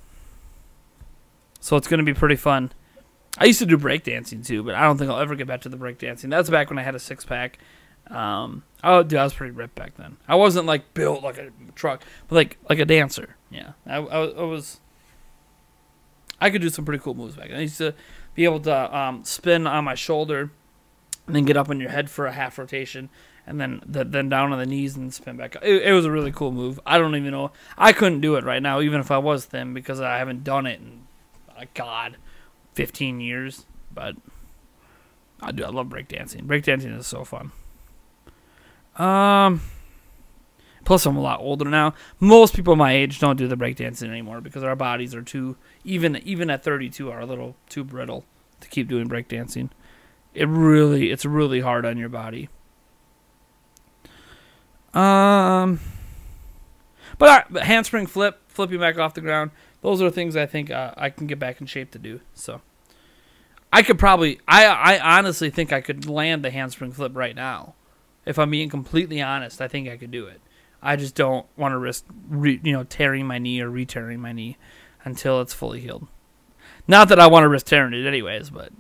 So it's going to be pretty fun. I used to do breakdancing too, but I don't think I'll ever get back to the breakdancing. That's back when I had a six-pack. Oh, dude, I was pretty ripped back then. I wasn't like built like a truck, but like a dancer. Yeah, I was. I could do some pretty cool moves back then. I used to be able to spin on my shoulder, and then get up on your head for a half rotation, and then down on the knees and spin back up. It was a really cool move. I don't even know. I couldn't do it right now, even if I was thin, because I haven't done it in, God, 15 years. But I love breakdancing. Breakdancing is so fun. Plus, I'm a lot older now. Most people my age don't do the breakdancing anymore because our bodies are too, even at 32, are a little too brittle to keep doing breakdancing. It's really hard on your body. But handspring flip, flipping back off the ground, those are things I think I can get back in shape to do. So I could probably, I honestly think I could land the handspring flip right now. If I'm being completely honest, I think I could do it. I just don't want to risk, tearing my knee or re-tearing my knee until it's fully healed. Not that I want to risk tearing it anyways, but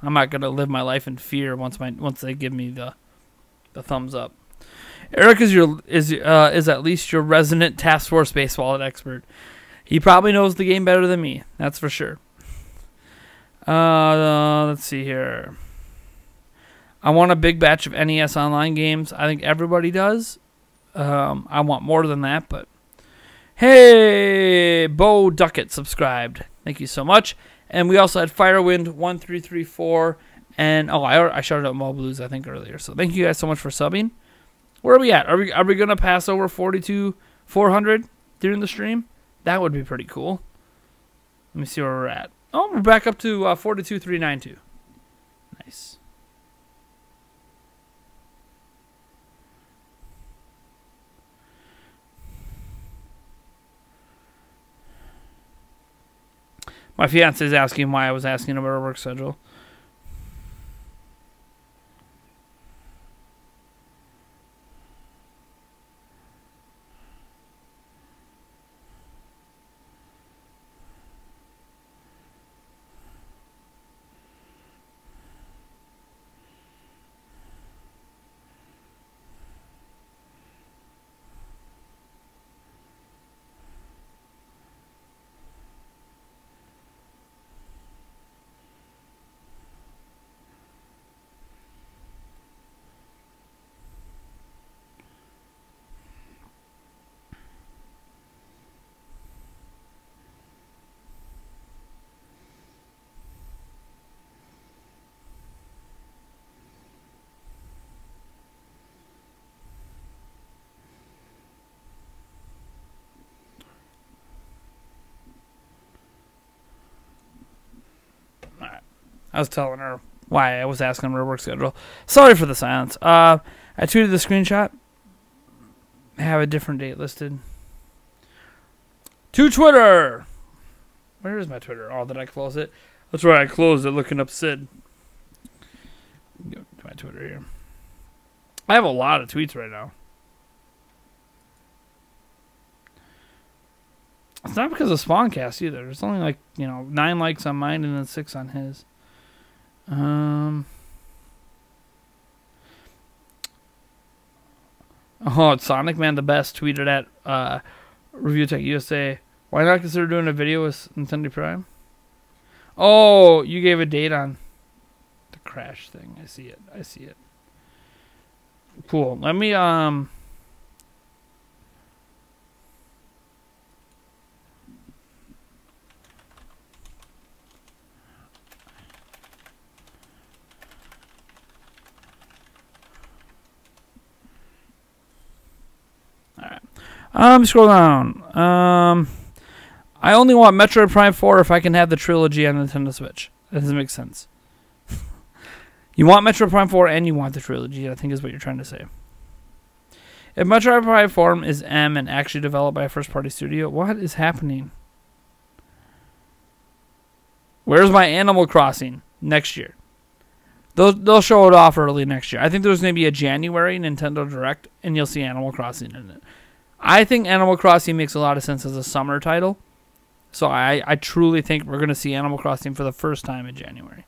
I'm not gonna live my life in fear once they give me the thumbs up. Eric is at least your resident task force baseball expert. He probably knows the game better than me. That's for sure. Let's see here. I want a big batch of NES online games. I think everybody does. I want more than that, but hey, Bo Duckett subscribed. Thank you so much. And we also had Firewind1334, and I shouted out Mo Blues I think earlier. So thank you guys so much for subbing. Where are we at? Are we gonna pass over 42,400 during the stream? That would be pretty cool. Let me see where we're at. Oh, we're back up to 42,392. Nice. My fiance is asking why I was asking about our work schedule. I was telling her why I was asking her work schedule. Sorry for the silence. I tweeted the screenshot. I have a different date listed. To Twitter. Where is my Twitter? Oh, did I close it? That's right, I closed it looking up Sid. Go to my Twitter here. I have a lot of tweets right now. It's not because of Spawncast either. There's only like, 9 likes on mine and then 6 on his. Oh, it's Sonic Man the Best tweeted at Review Tech USA. Why not consider doing a video with Nintendo Prime? Oh, you gave a date on the crash thing. I see it. Cool. Let me Alright. Scroll down. I only want Metroid Prime 4 if I can have the trilogy on Nintendo Switch. That doesn't make sense. You want Metroid Prime 4 and you want the trilogy, I think is what you're trying to say. If Metroid Prime 4 is M and actually developed by a first-party studio, what is happening? Where's my Animal Crossing next year? They'll show it off early next year. I think there's going to be a January Nintendo Direct, and you'll see Animal Crossing in it. I think Animal Crossing makes a lot of sense as a summer title. So I truly think we're going to see Animal Crossing for the first time in January.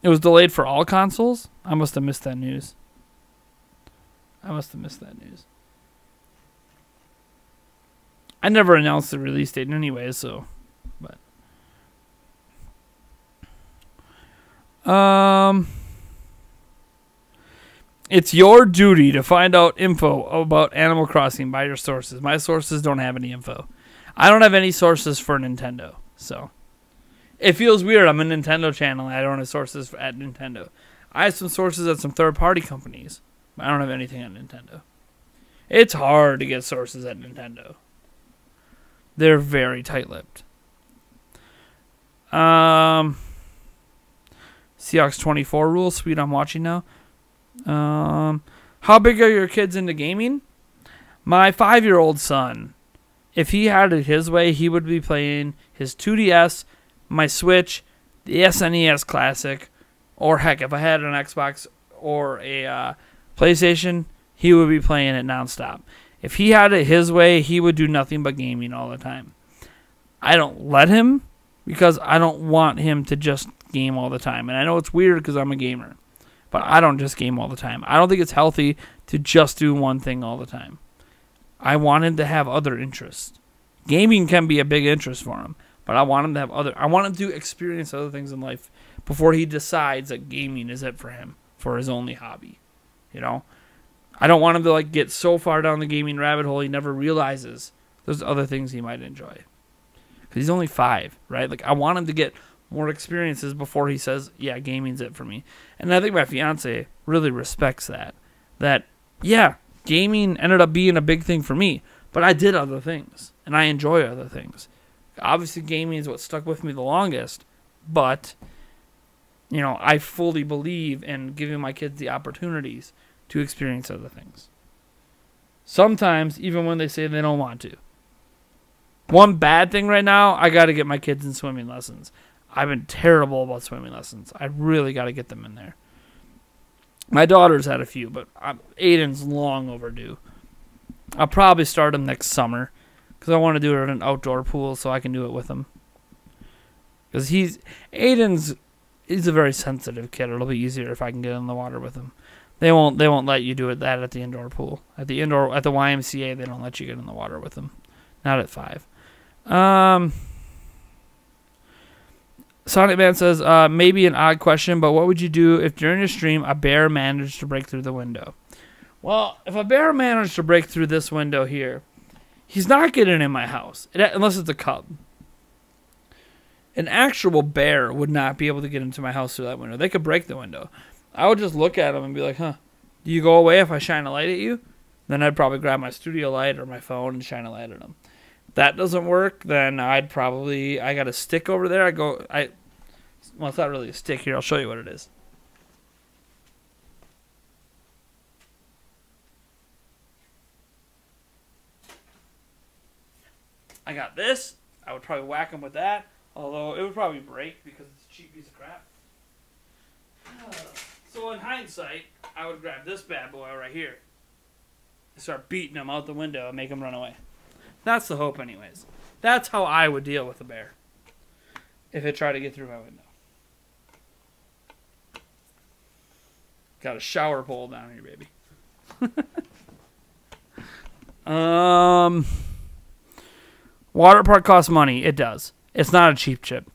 It was delayed for all consoles? I must have missed that news. I never announced the release date anyway, so... But... It's your duty to find out info about Animal Crossing by your sources. My sources don't have any info. I don't have any sources for Nintendo, so it feels weird. I'm a Nintendo channel and I don't have sources at Nintendo. I have some sources at some third-party companies, but I don't have anything at Nintendo. It's hard to get sources at Nintendo. They're very tight-lipped. Seahawks 24 rule. Sweet, I'm watching now. How big are your kids into gaming? My 5-year-old son, if he had it his way, he would be playing his 2DS, my Switch, the SNES Classic, or heck, if I had an Xbox or a PlayStation, he would be playing it nonstop. If he had it his way, he would do nothing but gaming all the time. I don't let him because I don't want him to just game all the time. And I know it's weird because I'm a gamer. But I don't just game all the time. I don't think it's healthy to just do one thing all the time. I want him to have other interests. Gaming can be a big interest for him, but I want him to have I want him to experience other things in life before he decides that gaming is it for him, for his only hobby. You know? I don't want him to get so far down the gaming rabbit hole he never realizes there's other things he might enjoy. Because he's only 5, right? I want him to get more experiences before he says, yeah, gaming's it for me. And I think my fiance really respects that. That, yeah, gaming ended up being a big thing for me, but I did other things, and I enjoy other things. Obviously, gaming is what stuck with me the longest, but, I fully believe in giving my kids the opportunities to experience other things. Sometimes, even when they say they don't want to. One bad thing right now, I got to get my kids in swimming lessons. I've been terrible about swimming lessons. I really got to get them in there. My daughter's had a few, but Aiden's long overdue. I'll probably start him next summer because I want to do it at an outdoor pool so I can do it with him. Because he's a very sensitive kid. It'll be easier if I can get in the water with him. They won't let you do that at the indoor pool. At the YMCA, they don't let you get in the water with them. Not at 5. Sonic Man says, maybe an odd question, but what would you do if during a stream a bear managed to break through the window? Well, if a bear managed to break through this window here, he's not getting in my house, unless it's a cub. An actual bear would not be able to get into my house through that window. They could break the window. I would just look at him and be like, do you go away if I shine a light at you? Then I'd probably grab my studio light or my phone and shine a light at him. If that doesn't work, then I got a stick over there. Well, it's not really a stick here. I'll show you what it is. I got this. I would probably whack them with that. Although it would probably break because it's a cheap piece of crap. So in hindsight, I would grab this bad boy right here. And start beating them out the window and make them run away. That's the hope anyways. That's how I would deal with a bear. If it tried to get through my window. Got a shower pole down here, baby. Water park costs money. It does. It's not a cheap trip.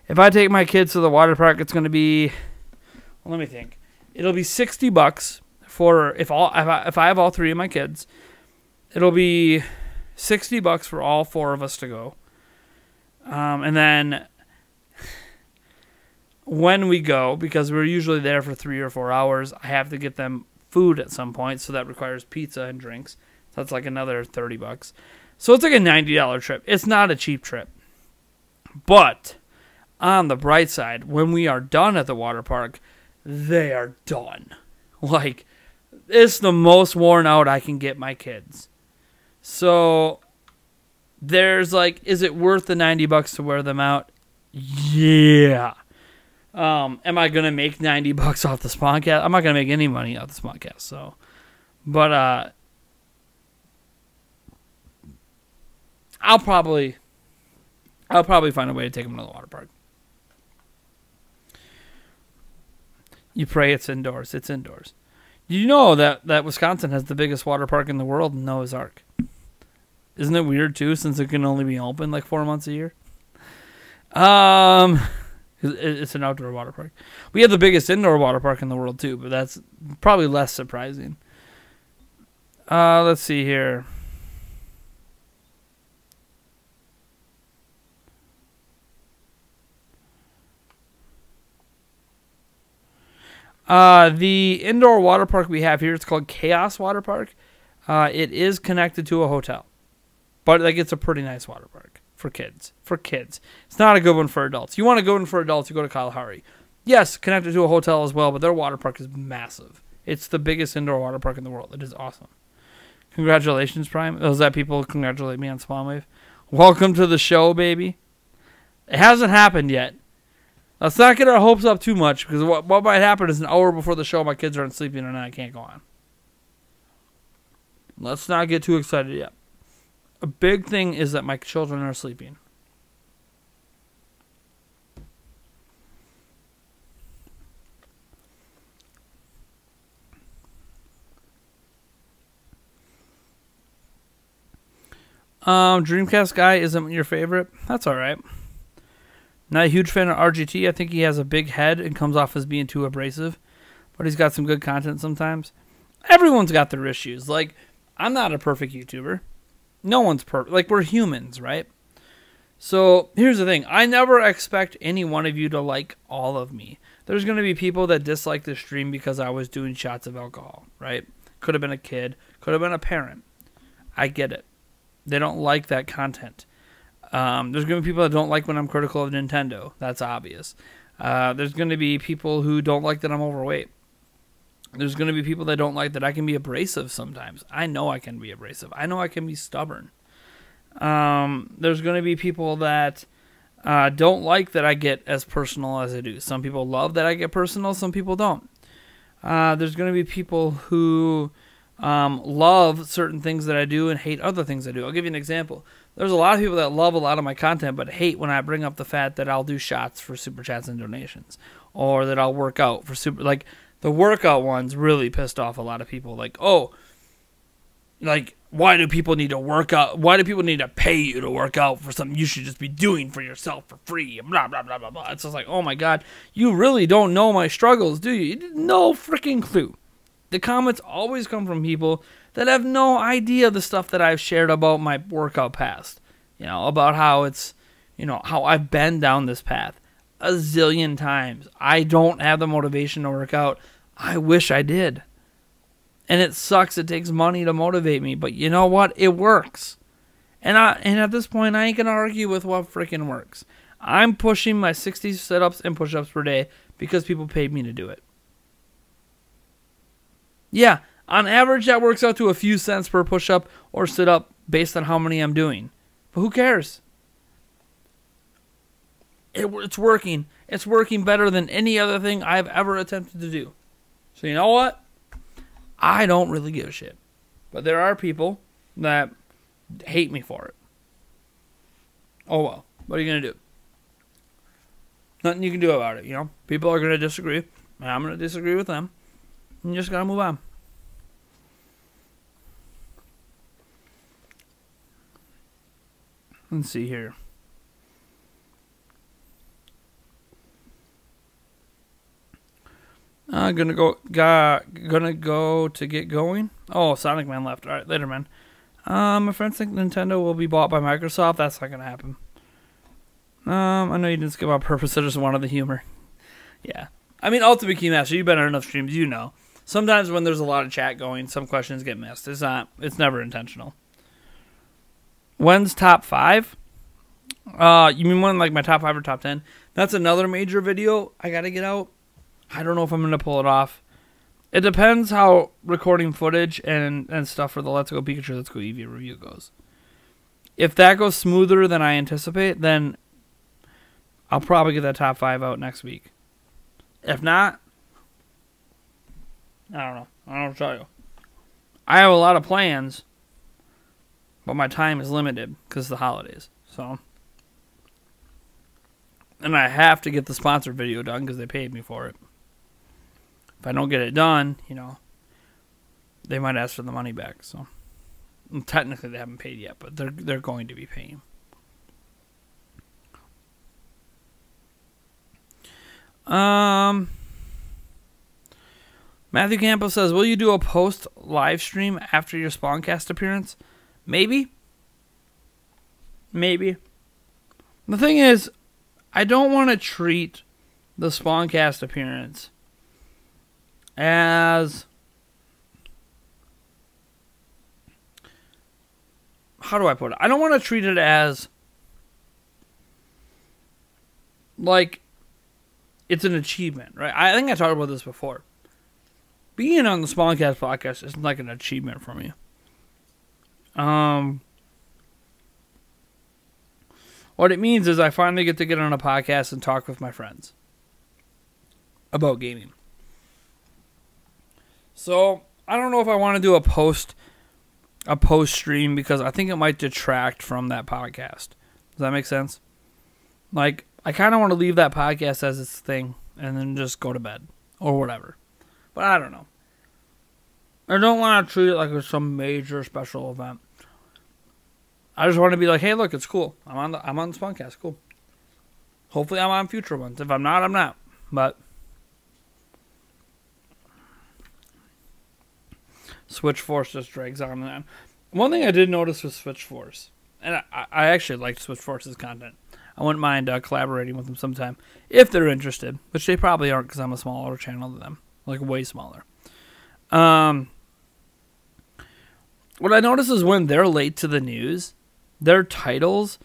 If I take my kids to the water park, it's going to be... Well, let me think. It'll be $60 for... If I have all three of my kids, it'll be $60 for all four of us to go. And then... When we go, because we're usually there for 3 or 4 hours, I have to get them food at some point, so that requires pizza and drinks. So that's like another $30. So it's like a $90 trip. It's not a cheap trip. But on the bright side, when we are done at the water park, they are done. Like, it's the most worn out I can get my kids. So there's like, is it worth the $90 to wear them out? Yeah. Am I gonna make $90 off this podcast? I'm not gonna make any money off this podcast. So, but I'll probably find a way to take them to the water park. You pray it's indoors. It's indoors. You know that Wisconsin has the biggest water park in the world, Noah's Ark. Isn't it weird too, since it can only be open like 4 months a year? It's an outdoor water park. We have the biggest indoor water park in the world too, but that's probably less surprising. Let's see here. The indoor water park we have here, it's called Chaos Water Park. It is connected to a hotel, but like it's a pretty nice water park. For kids. It's not a good one for adults. You want a good one for adults, you go to Kalahari. Yes, connected to a hotel as well, but their water park is massive. It's the biggest indoor water park in the world. It is awesome. Congratulations, Prime. Those that people congratulate me on Spawn Wave. Welcome to the show, baby. It hasn't happened yet. Let's not get our hopes up too much, because what might happen is an hour before the show, my kids aren't sleeping and I can't go on. Let's not get too excited yet. A big thing is that my children are sleeping. Dreamcast guy isn't your favorite. That's alright. Not a huge fan of RGT. I think he has a big head and comes off as being too abrasive. But he's got some good content sometimes. Everyone's got their issues. Like, I'm not a perfect YouTuber. No one's perfect. Like, we're humans, right? So, here's the thing. I never expect any one of you to like all of me. There's going to be people that dislike the stream because I was doing shots of alcohol, right? Could have been a kid. Could have been a parent. I get it. They don't like that content. There's going to be people that don't like when I'm critical of Nintendo. That's obvious. There's going to be people who don't like that I'm overweight. There's going to be people that don't like that I can be abrasive sometimes. I know I can be abrasive. I know I can be stubborn. There's going to be people that don't like that I get as personal as I do. Some people love that I get personal. Some people don't. There's going to be people who love certain things that I do and hate other things I do. I'll give you an example. There's a lot of people that love a lot of my content but hate when I bring up the fact that I'll do shots for super chats and donations, or that I'll work out for super, like, the workout ones really pissed off a lot of people. Like, oh, like, why do people need to work out? Why do people need to pay you to work out for something you should just be doing for yourself for free? Blah, blah, blah, blah, blah. It's just like, oh my God, you really don't know my struggles, do you? No freaking clue. The comments always come from people that have no idea the stuff that I've shared about my workout past. You know, about how it's, you know, how I've been down this path a zillion times. I don't have the motivation to work out. I wish I did. And it sucks. It takes money to motivate me. But you know what? It works. And at this point, I ain't going to argue with what freaking works. I'm pushing my 60 sit-ups and push-ups per day because people paid me to do it. Yeah, on average, that works out to a few cents per push-up or sit-up based on how many I'm doing. But who cares? It's working. It's working better than any other thing I've ever attempted to do. So you know what? I don't really give a shit. But there are people that hate me for it. Oh well. What are you going to do? Nothing you can do about it, you know? People are going to disagree. And I'm going to disagree with them. And you just got to move on. Let's see here. Gonna go to get going. Oh, Sonic Man left. All right, later, man. My friends think Nintendo will be bought by Microsoft. That's not gonna happen. I know you didn't skip on purpose. I just wanted the humor. Yeah. I mean, Ultimate Keymaster, you've been on enough streams, you know. Sometimes when there's a lot of chat going, some questions get missed. It's never intentional. When's top 5? You mean one like my top 5 or top 10? That's another major video I gotta get out. I don't know if I'm gonna pull it off. It depends how recording footage and stuff for the Let's Go Pikachu, Let's Go Eevee review goes. If that goes smoother than I anticipate, then I'll probably get that top 5 out next week. If not, I don't know. I don't know what to tell you. I have a lot of plans, but my time is limited because of the holidays. So, and I have to get the sponsored video done because they paid me for it. If I don't get it done, you know, they might ask for the money back. So, and technically they haven't paid yet, but they're going to be paying. Matthew Campos says, will you do a post live stream after your Spawncast appearance? Maybe. Maybe. The thing is, I don't want to treat the Spawncast appearance as, how do I put it? I don't want to treat it as like it's an achievement, right? I think I talked about this before. Being on the Spawncast podcast is like an achievement for me. What it means is I finally get to get on a podcast and talk with my friends about gaming. So I don't know if I want to do a post stream because I think it might detract from that podcast. Does that make sense? Like, I kind of want to leave that podcast as its thing and then just go to bed or whatever. But I don't know. I don't want to treat it like it's some major special event. I just want to be like, hey, look, it's cool. I'm on the Spawncast. Cool. Hopefully I'm on future ones. If I'm not, I'm not. But Switch Force just drags on and on. One thing I did notice was Switch Force. And I actually liked Switch Force's content. I wouldn't mind collaborating with them sometime. If they're interested. Which they probably aren't because I'm a smaller channel than them. Like, way smaller. What I notice is when they're late to the news, their titles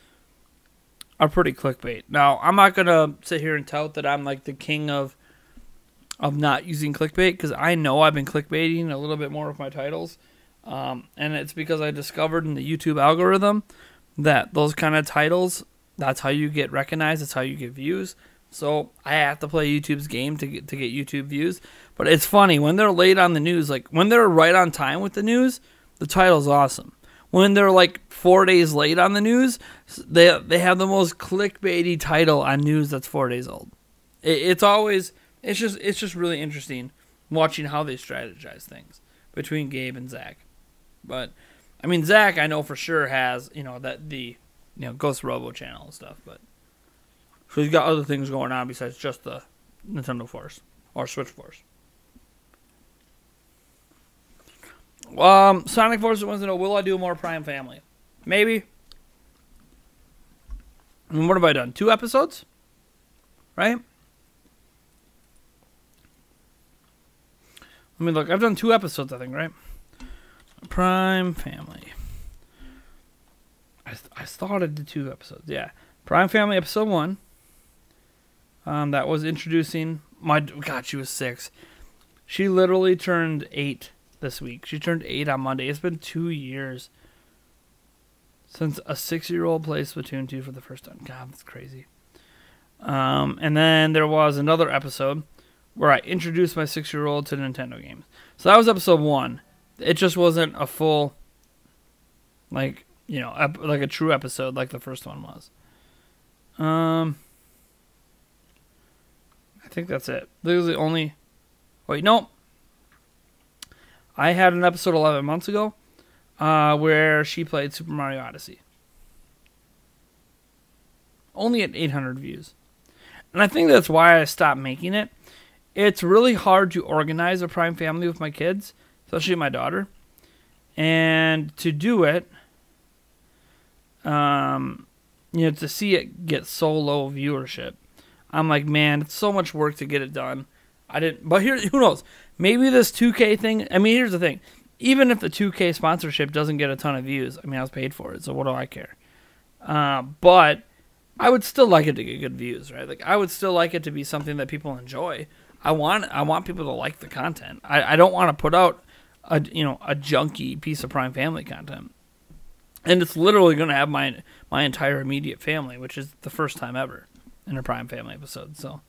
are pretty clickbait. Now, I'm not going to sit here and tout that I'm like the king of not using clickbait, because I know I've been clickbaiting a little bit more with my titles. And it's because I discovered in the YouTube algorithm that those kind of titles, that's how you get recognized, that's how you get views. So I have to play YouTube's game to get YouTube views. But it's funny, when they're late on the news, like when they're right on time with the news, the title's awesome. When they're like 4 days late on the news, they have the most clickbaity title on news that's 4 days old. It's just really interesting watching how they strategize things between Gabe and Zach. But I mean, Zach, I know for sure has the Ghost Robo channel and stuff, but so he's got other things going on besides just the Nintendo Force or Switch Force. Sonic Force wants to know, will I do more Prime Family? Maybe. I mean, what have I done? 2 episodes? Right? Let me look. I've done 2 episodes, I think, right? Prime Family. I thought I did 2 episodes. Yeah. Prime Family episode 1. That was introducing God, she was 6. She literally turned 8 this week. She turned 8 on Monday. It's been 2 years Since a 6-year-old plays Splatoon 2 for the first time. God, that's crazy. And then there was another episode where I introduced my 6-year-old to Nintendo games. So that was episode 1. It just wasn't a full, like, you know, like a true episode like the first one was. I think that's it. This is the only... Wait, no. I had an episode 11 months ago where she played Super Mario Odyssey. Only at 800 views. And I think that's why I stopped making it. It's really hard to organize a Prime family with my kids, especially my daughter. And to do it, you know, to see it get so low viewership, I'm like, man, it's so much work to get it done. But here, who knows? Maybe this 2K thing, I mean, here's the thing. Even if the 2K sponsorship doesn't get a ton of views, I mean, I was paid for it, so what do I care? But I would still like it to get good views, right? Like, I would still like it to be something that people enjoy. I want people to like the content. I don't want to put out a junky piece of Prime Family content. And it's literally going to have my entire immediate family, which is the first time ever in a Prime Family episode. So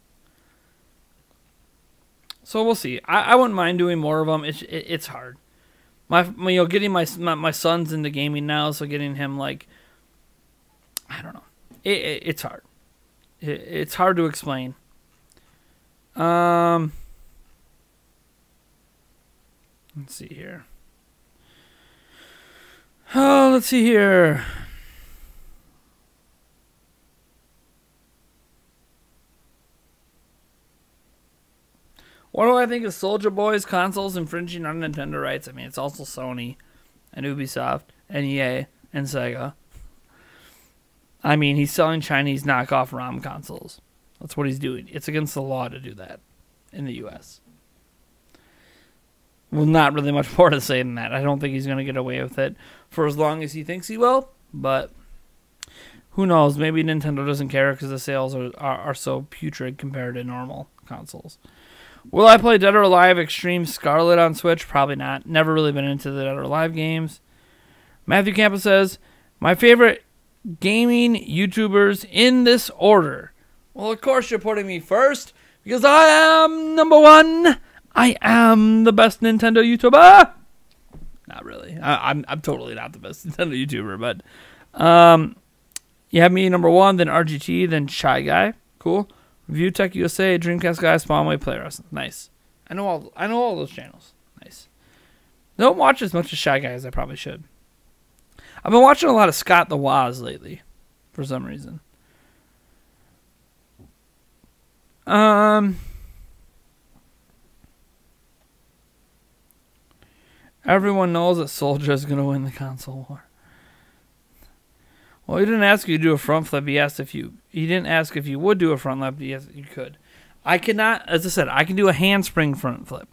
we'll see. I wouldn't mind doing more of them. It's hard. Getting my son's into gaming now, so getting him, like, I don't know. It's hard. It's hard to explain. Let's see here. Oh, let's see here. What do I think of Soulja Boy's consoles infringing on Nintendo rights? I mean, it's also Sony and Ubisoft and EA and Sega. I mean, he's selling Chinese knockoff ROM consoles. That's what he's doing. It's against the law to do that in the U.S. Well, not really much more to say than that. I don't think he's going to get away with it for as long as he thinks he will. But who knows? Maybe Nintendo doesn't care because the sales are so putrid compared to normal consoles. Will I play Dead or Alive Extreme Scarlet on Switch? Probably not. Never really been into the Dead or Alive games. Matthew Campos says, my favorite gaming YouTubers in this order. Well, of course you're putting me first, because I am number one. I am the best Nintendo YouTuber. Not really. I'm totally not the best Nintendo YouTuber, but you have me number one, then RGT, then Shy Guy. Cool. Review Tech USA, Dreamcast Guy, Spawnway, Player Wrestling. Nice. I know all those channels. Nice. Don't watch as much as Shy Guy as I probably should. I've been watching a lot of Scott the Woz lately, for some reason. Everyone knows that Soulja is going to win the console war. Well, he didn't ask you to do a front flip. He didn't ask if you would do a front flip. Yes, you could. I cannot, as I said, I can do a handspring front flip.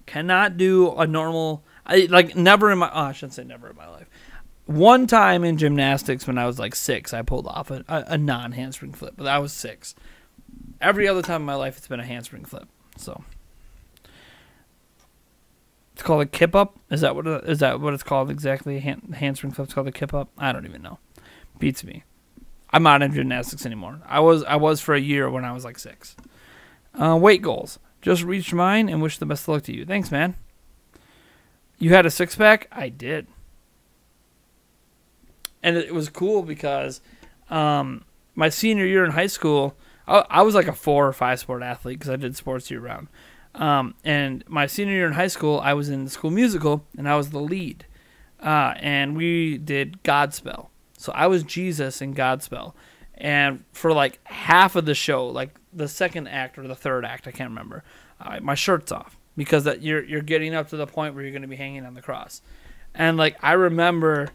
Cannot do a normal, never in my, I shouldn't say never in my life. One time in gymnastics when I was like 6, I pulled off a non-handspring flip, but I was 6. Every other time in my life, it's been a handspring flip. So it's called a kip up. Is that what it's called exactly? Handspring flip. It's called a kip up. I don't even know. Beats me. I'm not in gymnastics anymore. I was for a year when I was like 6. Weight goals. Just reached mine and wish the best of luck to you. Thanks, man. You had a 6-pack? I did. And it was cool because my senior year in high school, I was like a 4 or 5 sport athlete because I did sports year round. And my senior year in high school, I was in the school musical and I was the lead. And we did Godspell. So I was Jesus in Godspell. And for like half of the show, like the second act or the third act, I can't remember, my shirt's off because that you're getting up to the point where you're going to be hanging on the cross. And like I remember,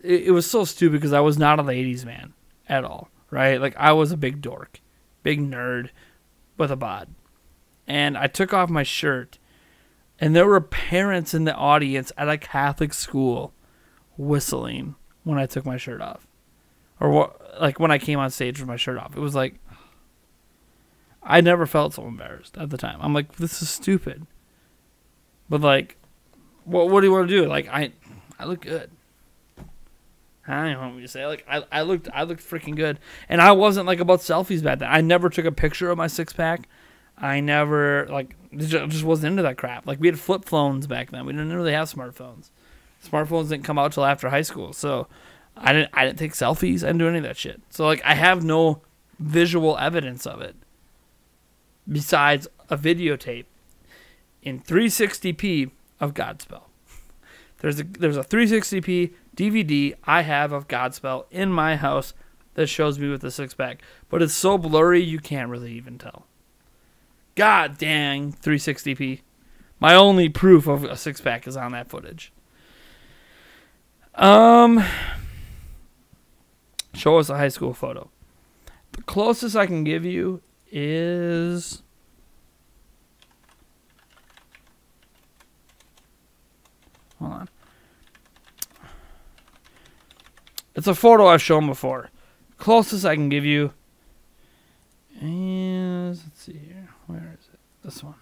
it was so stupid because I was not a ladies' man at all, right? Like I was a big dork, big nerd with a bod. And I took off my shirt, and there were parents in the audience at a Catholic school whistling when I took my shirt off. Or what, like when I came on stage with my shirt off. It was like, I never felt so embarrassed at the time. I'm like, this is stupid. But like, what do you want to do? Like, I look good. I don't know what you say. Like I looked freaking good, and I wasn't like about selfies back then. I never took a picture of my 6-pack. I never just wasn't into that crap. Like we had flip phones back then. We didn't really have smartphones. Smartphones didn't come out till after high school, so I didn't take selfies. I didn't do any of that shit. So like I have no visual evidence of it besides a videotape in 360p of Godspell. There's a 360p DVD I have of Godspell in my house that shows me with the 6-pack, but it's so blurry you can't really even tell. God dang 360p. My only proof of a 6-pack is on that footage. Show us a high school photo. The closest I can give you is hold on. It's a photo I've shown before. Closest I can give you is, let's see here. Where is it? This one.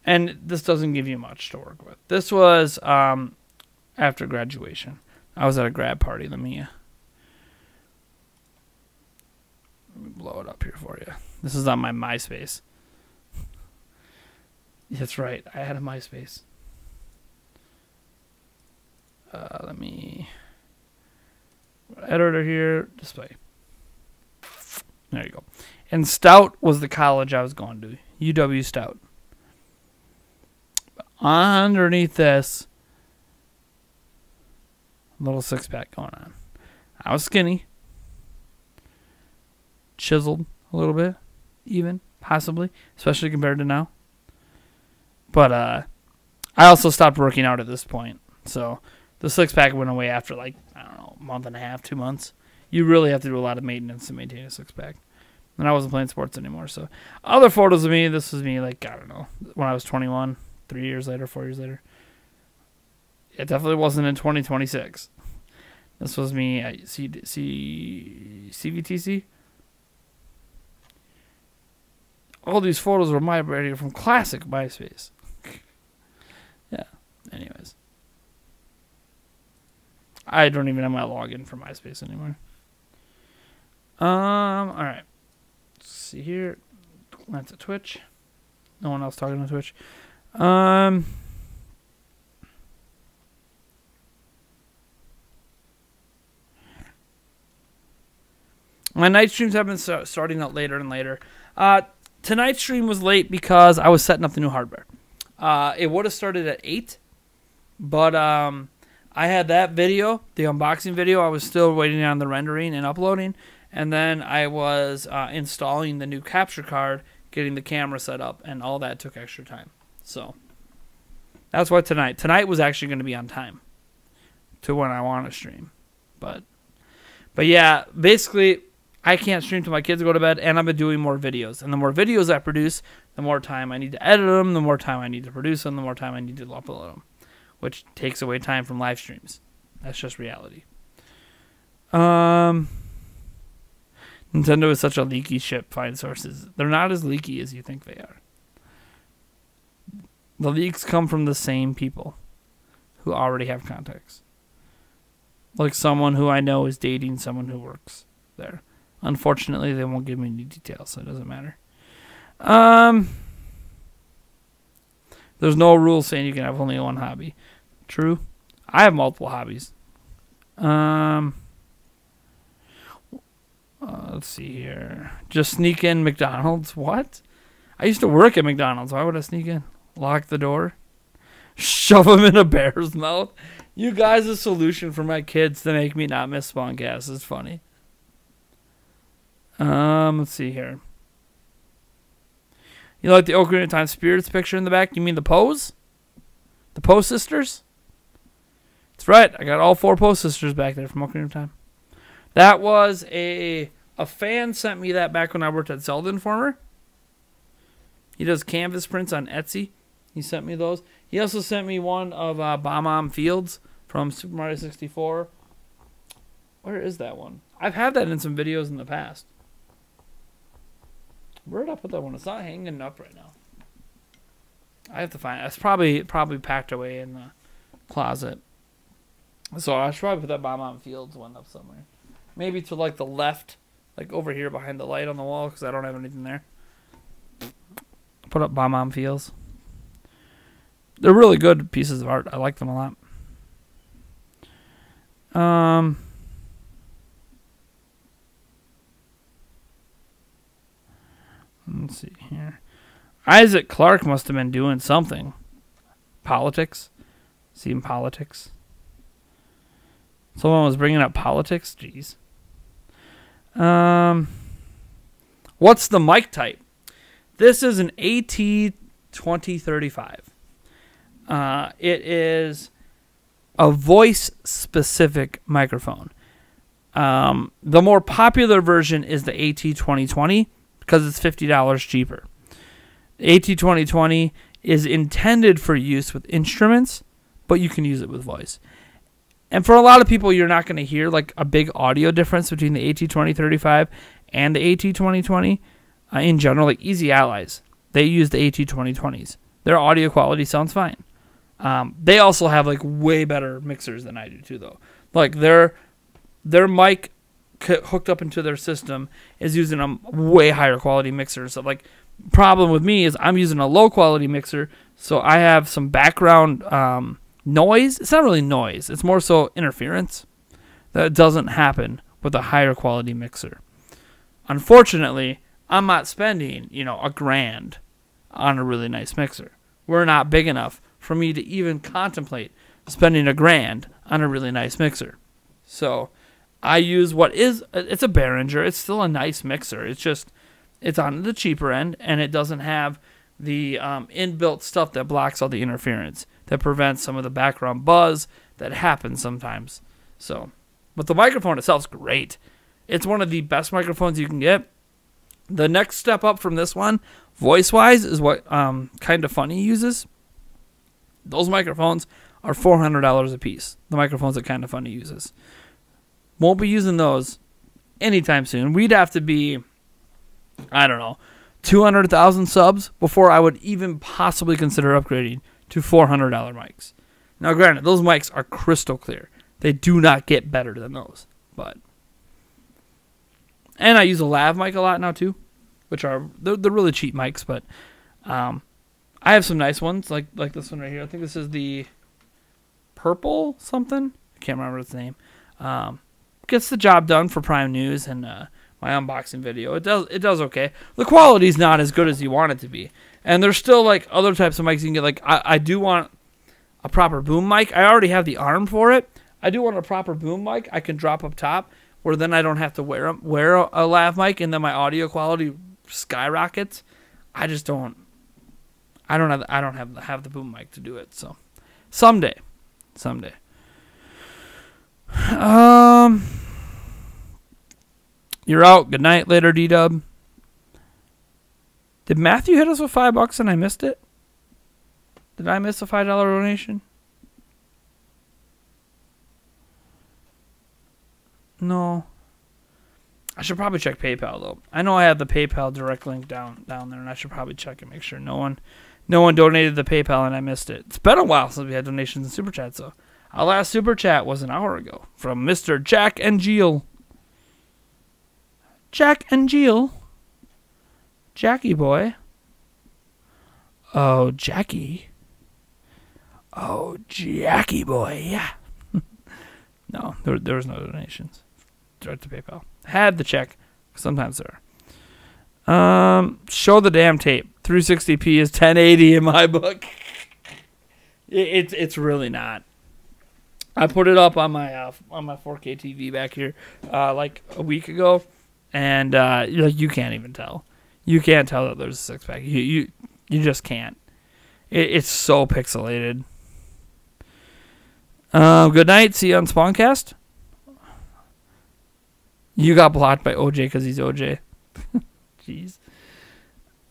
And this doesn't give you much to work with. This was after graduation. I was at a grad party. Let me blow it up here for you. This is on my MySpace. That's right. I had a MySpace. Let me editor here, display. There you go. And Stout was the college I was going to. UW Stout. Underneath this, little 6-pack going on. I was skinny. Chiseled a little bit, even, possibly, especially compared to now. But I also stopped working out at this point. So the 6-pack went away after, like, I don't know, a month and a half, 2 months. You really have to do a lot of maintenance to maintain a 6-pack. And I wasn't playing sports anymore. So other photos of me, this was me, like, I don't know, when I was 21, 3 years later, 4 years later. It definitely wasn't in 2026. This was me at CVTC. All these photos were migrated from classic MySpace. Yeah. Anyways. I don't even have my login for MySpace anymore. Alright. Let's see here. That's a Twitch. No one else talking on Twitch. My night streams have been starting out later and later. Tonight's stream was late because I was setting up the new hardware. It would have started at 8, but I had that video, the unboxing video. I was still waiting on the rendering and uploading, and then I was installing the new capture card, getting the camera set up, and all that took extra time. So that's why tonight was actually going to be on time to when I want to stream. But yeah, basically I can't stream till my kids go to bed, and I've been doing more videos. And the more videos I produce, the more time I need to edit them, the more time I need to produce them, the more time I need to upload them, which takes away time from live streams. That's just reality. Nintendo is such a leaky ship, find sources. They're not as leaky as you think they are. The leaks come from the same people who already have contacts. Like someone who I know is dating someone who works there. Unfortunately, they won't give me any details, so it doesn't matter. There's no rule saying you can have only one hobby. True. I have multiple hobbies. Let's see here. Just sneak in McDonald's. What? I used to work at McDonald's. Why would I sneak in? Lock the door? Shove them in a bear's mouth? You guys, a solution for my kids to make me not miss Spawncast is funny. Let's see here. You like the Ocarina of Time Spirits picture in the back? You mean the Pose? The Pose sisters? That's right. I got all 4 Pose sisters back there from Ocarina of Time. That was a fan sent me that back when I worked at Zelda Informer. He does canvas prints on Etsy. He sent me those. He also sent me one of Bomb Fields from Super Mario 64. Where is that one? I've had that in some videos in the past. Where did I put that one? It's not hanging up right now. I have to find it. It's probably packed away in the closet. So I should probably put that Beaumont Fields one up somewhere. Maybe to like the left, like over here behind the light on the wall, because I don't have anything there. Put up Beaumont Fields. They're really good pieces of art. I like them a lot. Let's see here. Isaac Clarke must have been doing something. Politics. See him politics. Someone was bringing up politics. Jeez. What's the mic type? This is an AT-2035. It is a voice-specific microphone. The more popular version is the AT-2020 because it's $50 cheaper. The AT-2020 is intended for use with instruments, but you can use it with voice. And for a lot of people, you're not going to hear like a big audio difference between the AT-2035 and the AT-2020. In general, like Easy Allies, they use the AT-2020s. Their audio quality sounds fine. They also have like way better mixers than I do too, though. Like their mic hooked up into their system is using a way higher quality mixer. So like, problem with me is I'm using a low quality mixer, so I have some background noise. It's not really noise. It's more so interference that doesn't happen with a higher quality mixer. Unfortunately, I'm not spending, $1,000 on a really nice mixer. We're not big enough for me to even contemplate spending $1,000 on a really nice mixer. So I use it's a Behringer. It's still a nice mixer. It's on the cheaper end, and it doesn't have the inbuilt stuff that blocks all the interference, that prevents some of the background buzz that happens sometimes. So, but the microphone itself is great. It's one of the best microphones you can get. The next step up from this one, voice-wise, is what Kind of Funny uses. Those microphones are $400 a piece. The microphones that Kind of Funny uses. Won't be using those anytime soon. We'd have to be, I don't know, 200,000 subs before I would even possibly consider upgrading to $400 mics. Now, granted, those mics are crystal clear. They do not get better than those. And I use a lav mic a lot now too, which they're really cheap mics, but I have some nice ones like this one right here. I think this is the purple something. I can't remember its name. Gets the job done for Prime News and my unboxing video. It does okay. The quality's not as good as you want it to be. And there's still like other types of mics you can get. Like I do want a proper boom mic. I already have the arm for it. I do want a proper boom mic I can drop up top, where then I don't have to wear a lav mic and then my audio quality skyrockets. I don't have the boom mic to do it. So someday. You're out. Good night later, D-Dub. Did Matthew hit us with $5 and I missed it? Did I miss a $5 donation? No. I should probably check PayPal though. I know I have the PayPal direct link down there, and I should probably check and make sure no one donated the PayPal and I missed it. It's been a while since we had donations and super chats though. Our last super chat was an hour ago from Mr. Jack and Jill. Jack and Jill. Jackie boy. Oh, Jackie. Oh, Jackie boy. Yeah. No, there was no donations. Direct to PayPal. Had the check. Sometimes there are. Show the damn tape. 360p is 1080 in my book. It's really not. I put it up on my 4K TV back here like a week ago, and you can't even tell. You can't tell that there's a 6-pack. You just can't. It's so pixelated. Good night. See you on Spawncast. You got blocked by OJ because he's OJ. Jeez.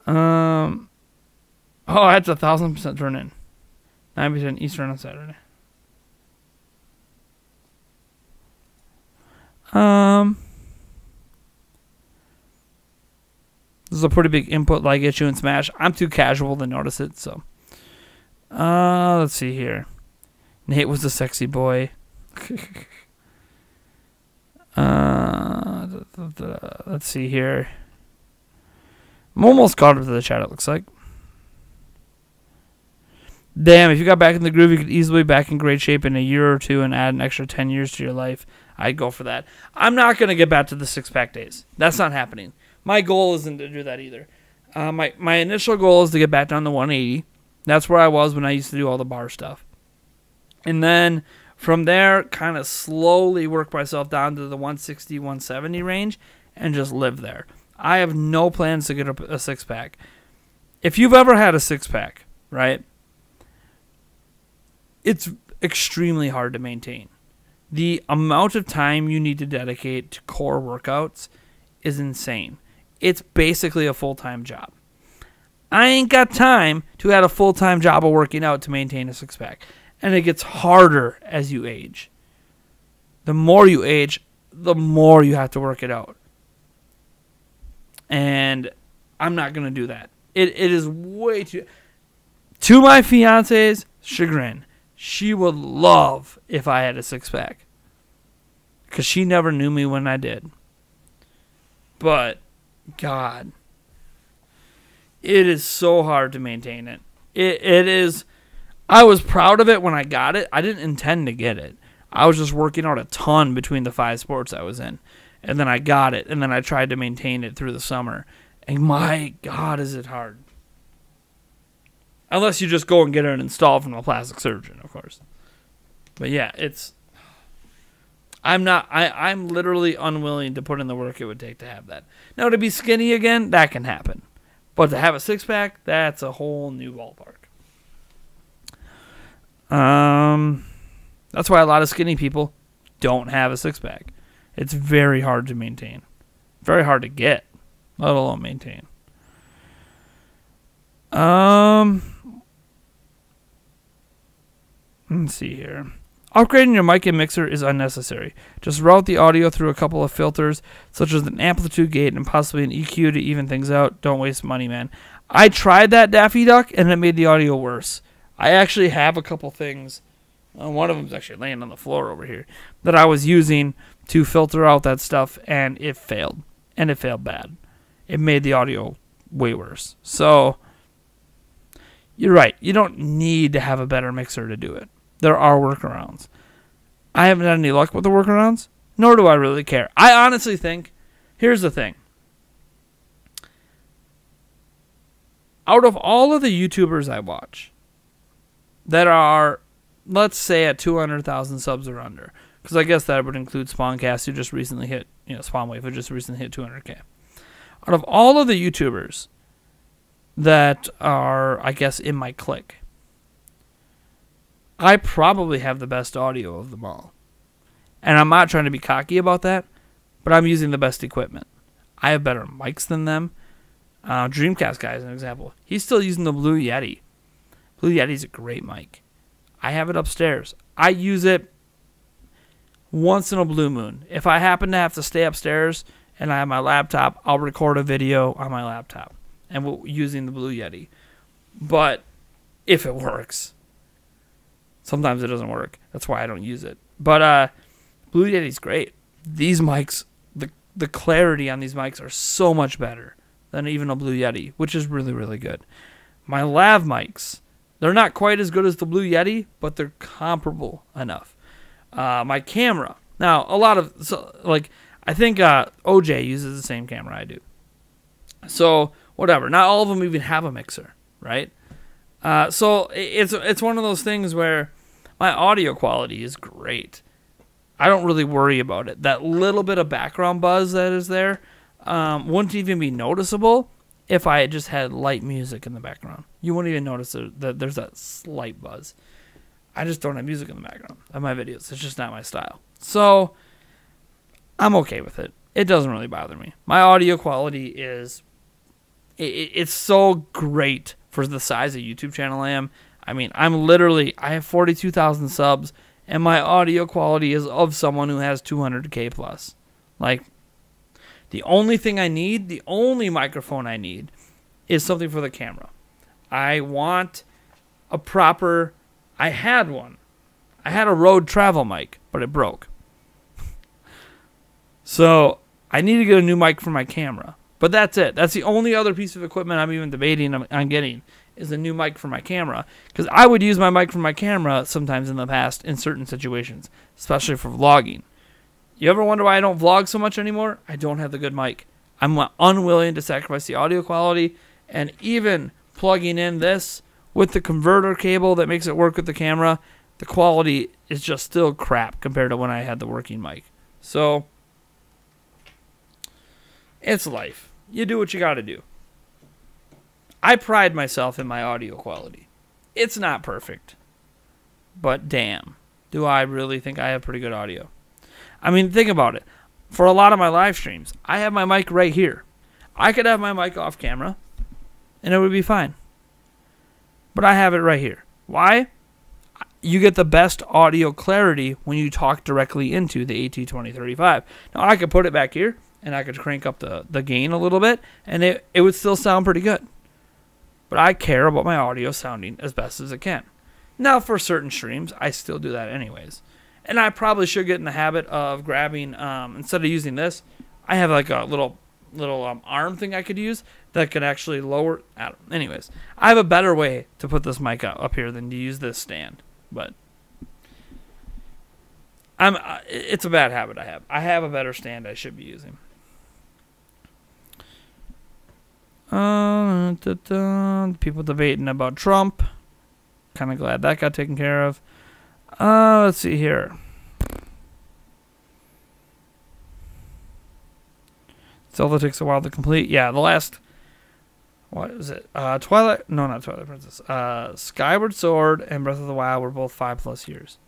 Oh, that's 1,000% turn in. 9% Eastern on Saturday. This is a pretty big input like issue in Smash. I'm too casual to notice it, so. Let's see here. Nate was a sexy boy. Let's see here. I'm almost caught up to the chat, it looks like. Damn, if you got back in the groove, you could easily be back in great shape in a year or two and add an extra 10 years to your life. I'd go for that. I'm not going to get back to the six-pack days. That's not happening. My goal isn't to do that either. My initial goal is to get back down to 180. That's where I was when I used to do all the bar stuff. And then from there, kind of slowly work myself down to the 160, 170 range and just live there. I have no plans to get a six-pack. If you've ever had a six-pack, right, it's extremely hard to maintain. The amount of time you need to dedicate to core workouts is insane. It's basically a full-time job. I ain't got time to add a full-time job of working out to maintain a six-pack. And it gets harder as you age. The more you age, the more you have to work it out. And I'm not going to do that. It is way too... To my fiance's chagrin, she would love if I had a six-pack. Because she never knew me when I did. But, God, it is so hard to maintain it. It is... I was proud of it when I got it. I didn't intend to get it. I was just working out a ton between the 5 sports I was in. And then I got it. And then I tried to maintain it through the summer. And my God, is it hard. Unless you just go and get it installed from a plastic surgeon, of course. But yeah, it's... I'm literally unwilling to put in the work it would take to have that. Now, to be skinny again, that can happen. But to have a six-pack, that's a whole new ballpark. That's why a lot of skinny people don't have a six-pack. It's very hard to maintain. Very hard to get, let alone maintain. Let's see here. Upgrading your mic and mixer is unnecessary. Just route the audio through a couple of filters, such as an amplitude gate and possibly an EQ to even things out. Don't waste money, man. I tried that, Daffy Duck, and it made the audio worse. I actually have a couple things. One of them is actually laying on the floor over here that I was using to filter out that stuff, and it failed. And it failed bad. It made the audio way worse. So, you're right. You don't need to have a better mixer to do it. There are workarounds. I haven't had any luck with the workarounds, nor do I really care. I honestly think, here's the thing. Out of all of the YouTubers I watch that are, let's say, at 200,000 subs or under, because I guess that would include Spawncast, who just recently hit, Spawnwave, who just recently hit 200K. Out of all of the YouTubers that are, I guess, in my clique, I probably have the best audio of them all. And I'm not trying to be cocky about that, but I'm using the best equipment. I have better mics than them. Dreamcast guy is an example. He's still using the Blue Yeti. Blue Yeti's a great mic. I have it upstairs. I use it once in a blue moon. If I happen to have to stay upstairs and I have my laptop, I'll record a video on my laptop and using the Blue Yeti. But if it works... Sometimes it doesn't work. That's why I don't use it. But Blue Yeti's great. These mics, the clarity on these mics are so much better than even a Blue Yeti, which is really, really good. My lav mics, they're not quite as good as the Blue Yeti, but they're comparable enough. My camera. Now, I think OJ uses the same camera I do. So, whatever. Not all of them even have a mixer, right? So it's one of those things where my audio quality is great. I don't really worry about it. That little bit of background buzz that is there wouldn't even be noticeable if I just had light music in the background. You wouldn't even notice that there's that slight buzz. I just don't have music in the background of my videos. It's just not my style. So I'm okay with it. It doesn't really bother me. My audio quality is... It's so great for the size of YouTube channel I am. I mean, I have 42,000 subs, and my audio quality is of someone who has 200K plus. Like, the only thing I need, the only microphone I need, is something for the camera. I want a proper... I had one. I had a Rode travel mic but it broke. So I need to get a new mic for my camera. But that's it. That's the only other piece of equipment I'm even debating on getting is a new mic for my camera. Because I would use my mic for my camera sometimes in the past in certain situations, especially for vlogging. You ever wonder why I don't vlog so much anymore? I don't have the good mic. I'm unwilling to sacrifice the audio quality, and even plugging in this with the converter cable that makes it work with the camera, the quality is just still crap compared to when I had the working mic. So it's life. You do what you got to do. I pride myself in my audio quality. It's not perfect, but damn, do I really think I have pretty good audio. I mean, think about it. For a lot of my live streams, I have my mic right here. I could have my mic off camera, and it would be fine. But I have it right here. Why? You get the best audio clarity when you talk directly into the AT2035. Now, I could put it back here, and I could crank up the gain a little bit, and it would still sound pretty good. But I care about my audio sounding as best as it can. Now, for certain streams, I still do that anyways. And I probably should get in the habit of grabbing, instead of using this, I have like a little arm thing I could use that could actually lower. Anyways, I have a better way to put this mic up here than to use this stand. But it's a bad habit I have. I have a better stand I should be using. People debating about Trump. Kind of glad that got taken care of. Let's see here. Zelda takes a while to complete. Yeah, the last... What is it? Twilight... No, not Twilight Princess. Skyward Sword and Breath of the Wild were both 5+ years.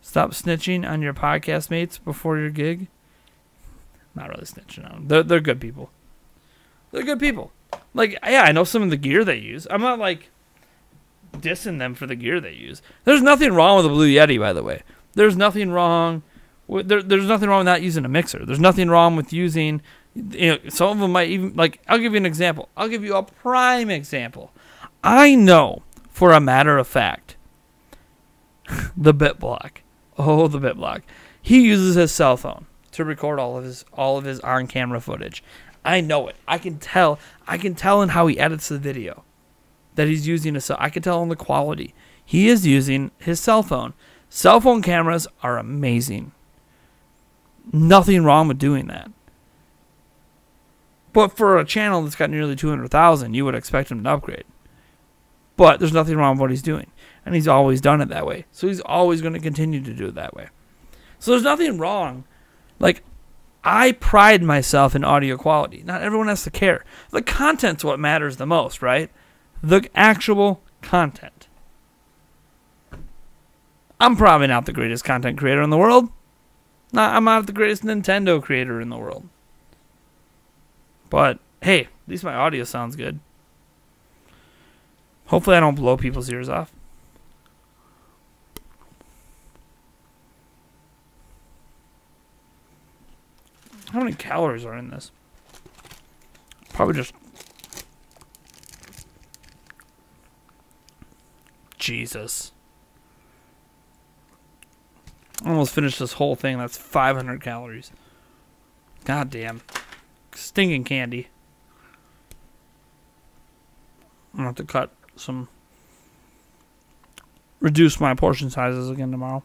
Stop snitching on your podcast mates before your gig. Not really snitching on them. They're good people. They're good people. Like, yeah, I know some of the gear they use. I'm not, like, dissing them for the gear they use. There's nothing wrong with a Blue Yeti, by the way. There's nothing wrong with, there's nothing wrong with not using a mixer. There's nothing wrong with using, some of them might even, like, I'll give you an example. I'll give you a prime example. I know, for a matter of fact, the BitBlock. Oh, the BitBlock. He uses his cell phone to record all of his on-camera footage. I know it. I can tell in how he edits the video that he's using I can tell in the quality. He is using his cell phone. Cell phone cameras are amazing. Nothing wrong with doing that. But for a channel that's got nearly 200,000, you would expect him to upgrade. But there's nothing wrong with what he's doing. And he's always done it that way. So he's always going to continue to do it that way. So there's nothing wrong. Like, I pride myself in audio quality. Not everyone has to care. The content's what matters the most, right? The actual content. I'm probably not the greatest content creator in the world. I'm not the greatest Nintendo creator in the world. But, hey, at least my audio sounds good. Hopefully I don't blow people's ears off. How many calories are in this? Probably just... Jesus. I almost finished this whole thing. That's 500 calories. God damn. Stinking candy. I'm going to have to cut some... Reduce my portion sizes again tomorrow.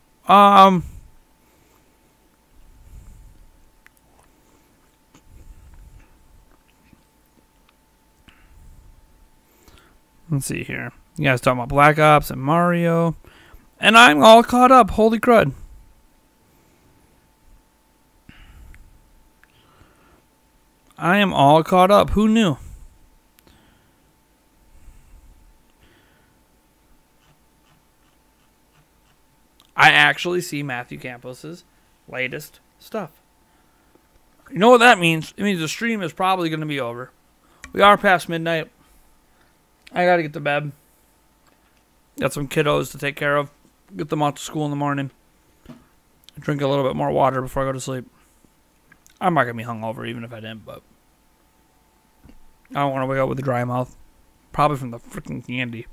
Let's see here. You guys talking about Black Ops and Mario. And I'm all caught up. Holy crud. I am all caught up. Who knew? I actually see Matthew Campos's latest stuff. You know what that means? It means the stream is probably going to be over. We are past midnight. I got to get to bed. Got some kiddos to take care of. Get them off to school in the morning. Drink a little bit more water before I go to sleep. I'm not going to be hungover even if I didn't, but I don't want to wake up with a dry mouth. Probably from the freaking candy.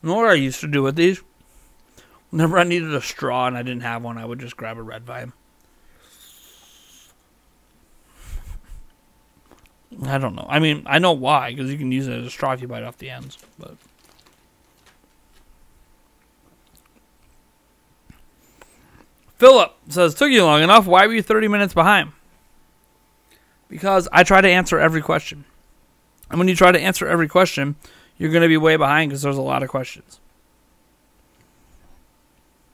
You know what I used to do with these? Whenever I needed a straw and I didn't have one, I would just grab a red vine. I don't know. I mean, I know why, because you can use it as a straw if you bite off the ends. But Philip says, took you long enough. Why were you 30 minutes behind? Because I try to answer every question. And when you try to answer every question, you're going to be way behind because there's a lot of questions.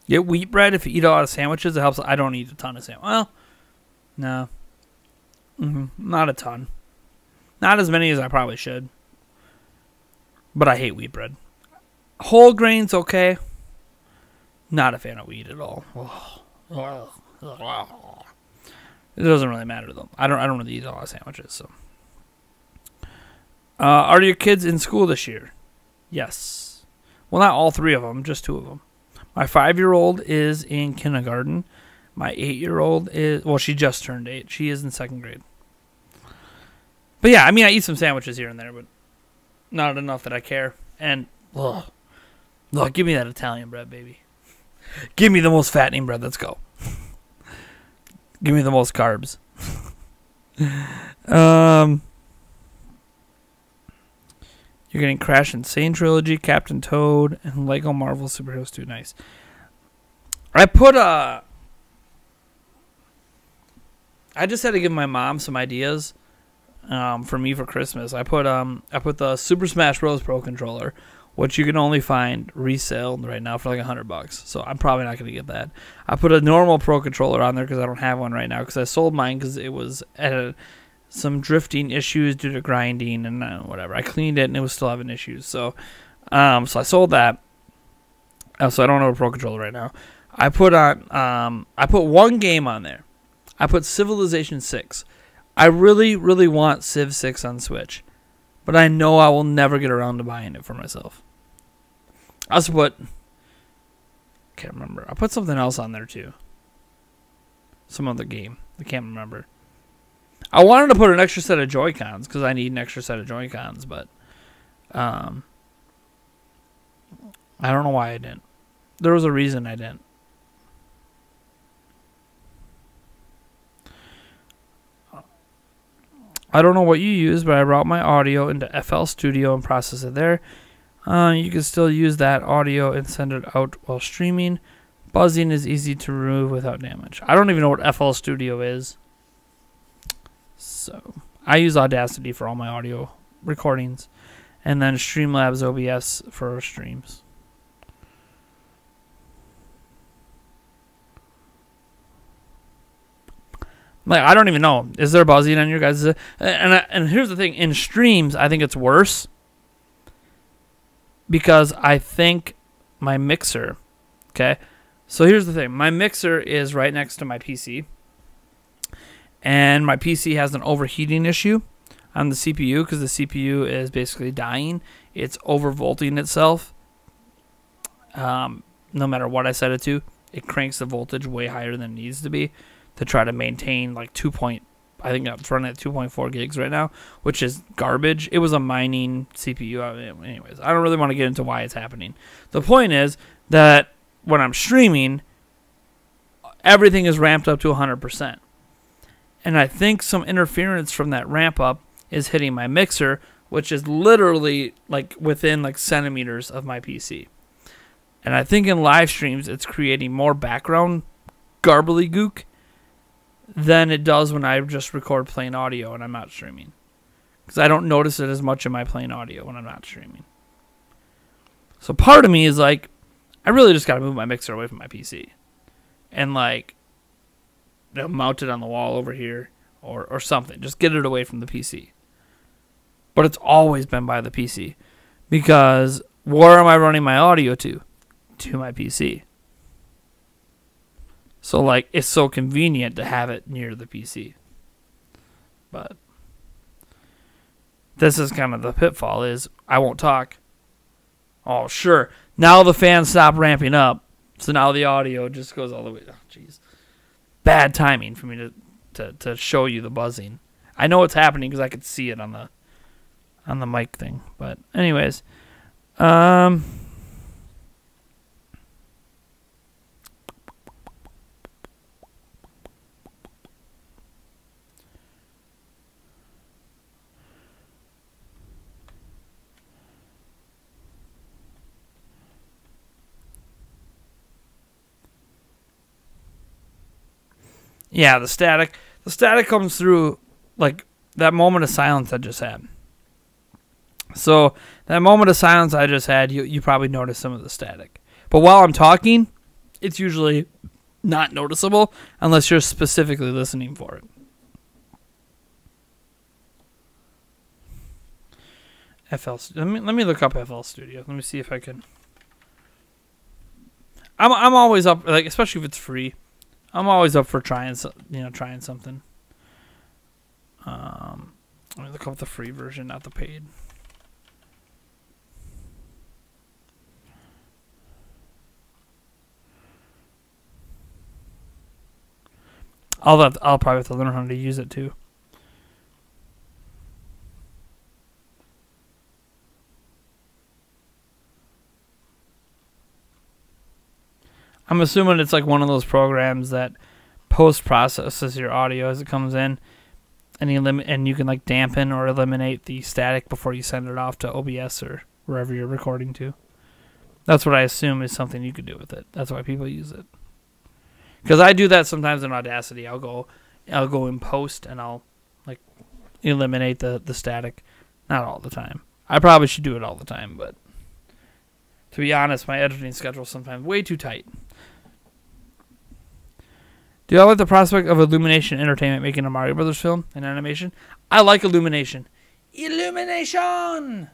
Get wheat bread if you eat a lot of sandwiches. It helps. I don't eat a ton of sandwiches. Well, no. Not a ton. Not as many as I probably should. But I hate wheat bread. Whole grains, okay. Not a fan of wheat at all. It doesn't really matter though. I don't really eat a lot of sandwiches. So, are your kids in school this year? Yes. Well, not all 3 of them, just 2 of them. My 5-year-old is in kindergarten. My 8-year-old is, well, she just turned 8. She is in 2nd grade. But yeah, I mean, I eat some sandwiches here and there, but not enough that I care. And look, give me that Italian bread, baby. Give me the most fattening bread. Let's go. Give me the most carbs. You're getting Crash Insane Trilogy, Captain Toad, and Lego Marvel Superheroes 2. Nice. I just had to give my mom some ideas for me for Christmas. I put the Super Smash Bros. Pro controller, which you can only find resale right now for like $100. So I'm probably not going to get that. I put a normal Pro controller on there because I don't have one right now because I sold mine because it was at some drifting issues due to grinding and whatever. I cleaned it and it was still having issues. So I sold that. So I don't have a Pro controller right now. I put one game on there. I put Civilization 6. I really, really want Civ 6 on Switch, but I know I will never get around to buying it for myself. I also can't remember. I put something else on there too. Some other game. I can't remember. I wanted to put an extra set of Joy-Cons because I need an extra set of Joy-Cons, but I don't know why I didn't. There was a reason I didn't. I don't know what you use, but I route my audio into FL Studio and process it there. You can still use that audio and send it out while streaming. Buzzing is easy to remove without damage. I don't even know what FL Studio is. So I use Audacity for all my audio recordings, and then Streamlabs OBS for streams. Like, I don't even know. Is there buzzing on your guys'? And here's the thing. In streams, I think it's worse. Because I think my mixer... Okay? So here's the thing. My mixer is right next to my PC. And my PC has an overheating issue on the CPU. Because the CPU is basically dying. It's overvolting itself. No matter what I set it to. It cranks the voltage way higher than it needs to be. To try to maintain like I think it's running at 2.4 gigs right now, which is garbage. It was a mining CPU. Anyways, I don't really want to get into why it's happening. The point is that when I'm streaming, everything is ramped up to 100%. And I think some interference from that ramp up is hitting my mixer, which is literally like within like centimeters of my PC. And I think in live streams, it's creating more background garbly gook than it does when I just record plain audio and I'm not streaming. Because I don't notice it as much in my plain audio when I'm not streaming. So part of me is like, I really just got to move my mixer away from my PC. And like, mount it on the wall over here or something. Just get it away from the PC. But it's always been by the PC. Because where am I running my audio to? To my PC. So, like, it's so convenient to have it near the PC. But this is kind of the pitfall is I won't talk. Oh, sure. Now the fans stop ramping up. So now the audio just goes all the way. Oh, jeez. Bad timing for me to show you the buzzing. I know it's happening because I could see it on the mic thing. But anyways. Yeah, the static. The static comes through like that moment of silence I just had. So that moment of silence I just had, you probably notice some of the static. But while I'm talking, it's usually not noticeable unless you're specifically listening for it. Let me look up FL Studio. Let me see if I can. I'm always up, like, especially if it's free. I'm always up for trying something. Let me look up the free version, not the paid. I'll probably have to learn how to use it too. I'm assuming it's like one of those programs that post-processes your audio as it comes in, and you can like dampen or eliminate the static before you send it off to OBS or wherever you're recording to. That's what I assume is something you could do with it. That's why people use it. Because I do that sometimes in Audacity. I'll go in post and I'll like eliminate the static. Not all the time. I probably should do it all the time, but to be honest, my editing schedule is sometimes way too tight. Do you like the prospect of Illumination Entertainment making a Mario Brothers film and animation? I like Illumination. Illumination!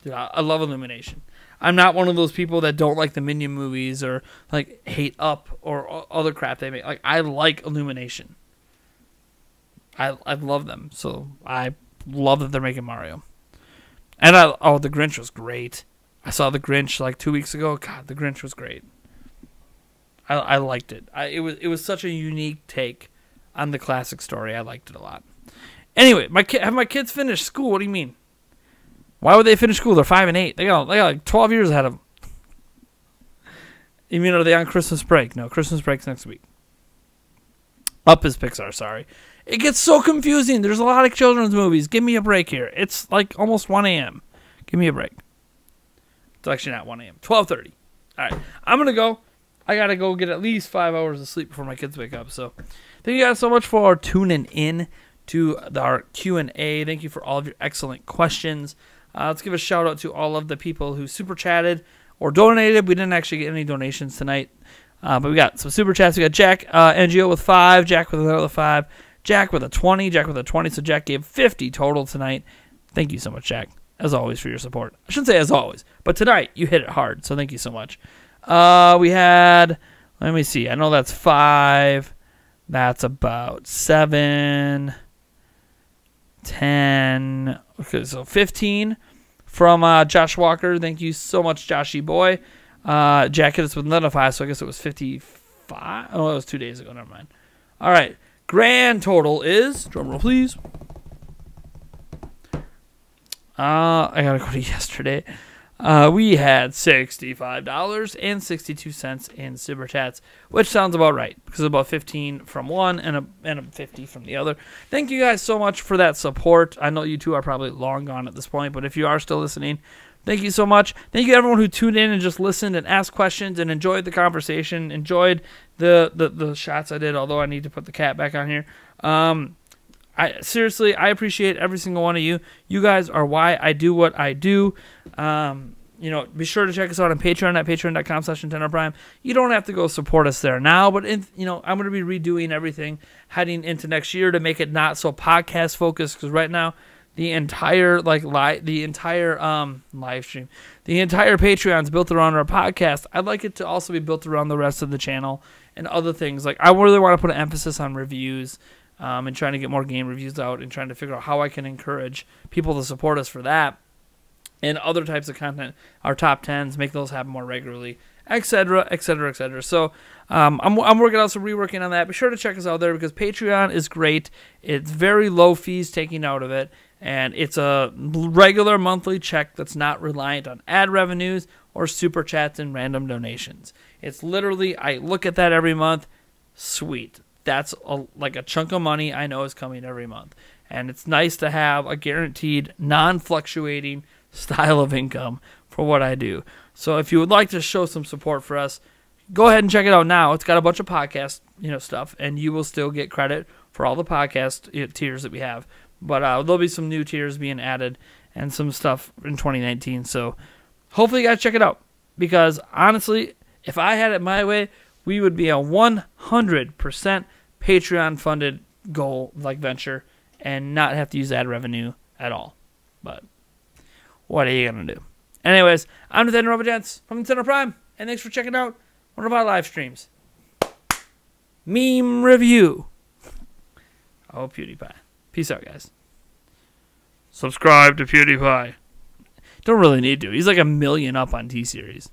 Dude, I love Illumination. I'm not one of those people that don't like the Minion movies or like hate Up or other crap they make. Like, I like Illumination. I love them. So I love that they're making Mario. And the Grinch was great. I saw the Grinch like 2 weeks ago. God, the Grinch was great. I liked it. It was such a unique take on the classic story. I liked it a lot. Anyway, have my kids finished school? What do you mean? Why would they finish school? They're 5 and 8. They got like 12 years ahead of them. You mean, are they on Christmas break? No, Christmas break's next week. Up is Pixar, sorry. It gets so confusing. There's a lot of children's movies. Give me a break here. It's like almost 1 a.m. Give me a break. It's actually not 1 a.m. 12:30. All right, I'm going to go. I got to go get at least 5 hours of sleep before my kids wake up. So thank you guys so much for tuning in to our Q&A. Thank you for all of your excellent questions. Let's give a shout out to all of the people who super chatted or donated. We didn't actually get any donations tonight, but we got some super chats. We got Jack NGO with 5, Jack with another 5, Jack with a 20, Jack with a 20. So Jack gave 50 total tonight. Thank you so much, Jack, as always, for your support. I shouldn't say as always, but tonight you hit it hard. So thank you so much. We had, let me see. I know that's 5. That's about 7, 10. Okay, so 15 from Josh Walker. Thank you so much, Joshy boy. Jack hit us with another 5, so I guess it was 55. Oh, it was 2 days ago. Never mind. All right. Grand total is, drumroll please. I gotta go to yesterday. We had $65.62 in Super Chats, which sounds about right, because it's about 15 from one and a 50 from the other. Thank you guys so much for that support. I know you two are probably long gone at this point, but if you are still listening, thank you so much. Thank you everyone who tuned in and just listened and asked questions and enjoyed the conversation, enjoyed the shots I did, although I need to put the cat back on here. Seriously, I appreciate every single one of you. You guys are why I do what I do. Be sure to check us out on Patreon at patreon.com/NintendoPrime. You don't have to go support us there now, but I'm going to be redoing everything heading into next year to make it not so podcast focused, because right now the entire live stream, the entire Patreon's built around our podcast. I'd like it to also be built around the rest of the channel and other things. Like, I really want to put an emphasis on reviews. And trying to get more game reviews out and trying to figure out how I can encourage people to support us for that and other types of content, our top 10s, make those happen more regularly, etc., etc., etc. So I'm working on some reworking on that. Be sure to check us out there, because Patreon is great. It's very low fees taken out of it, and it's a regular monthly check that's not reliant on ad revenues or super chats and random donations. It's literally, I look at that every month, sweet. That's like a chunk of money I know is coming every month. And it's nice to have a guaranteed, non-fluctuating style of income for what I do. So if you would like to show some support for us, go ahead and check it out now. It's got a bunch of podcast, stuff, and you will still get credit for all the podcast tiers that we have. But there'll be some new tiers being added and some stuff in 2019. So hopefully you guys check it out. Because honestly, if I had it my way, we would be a 100% Patreon-funded goal like venture and not have to use ad revenue at all. But what are you going to do? Anyways, I'm Nathaniel Robogents from Nintendo Prime, and thanks for checking out one of our live streams. Meme review. Oh, PewDiePie. Peace out, guys. Subscribe to PewDiePie. Don't really need to. He's like 1 million up on T-Series.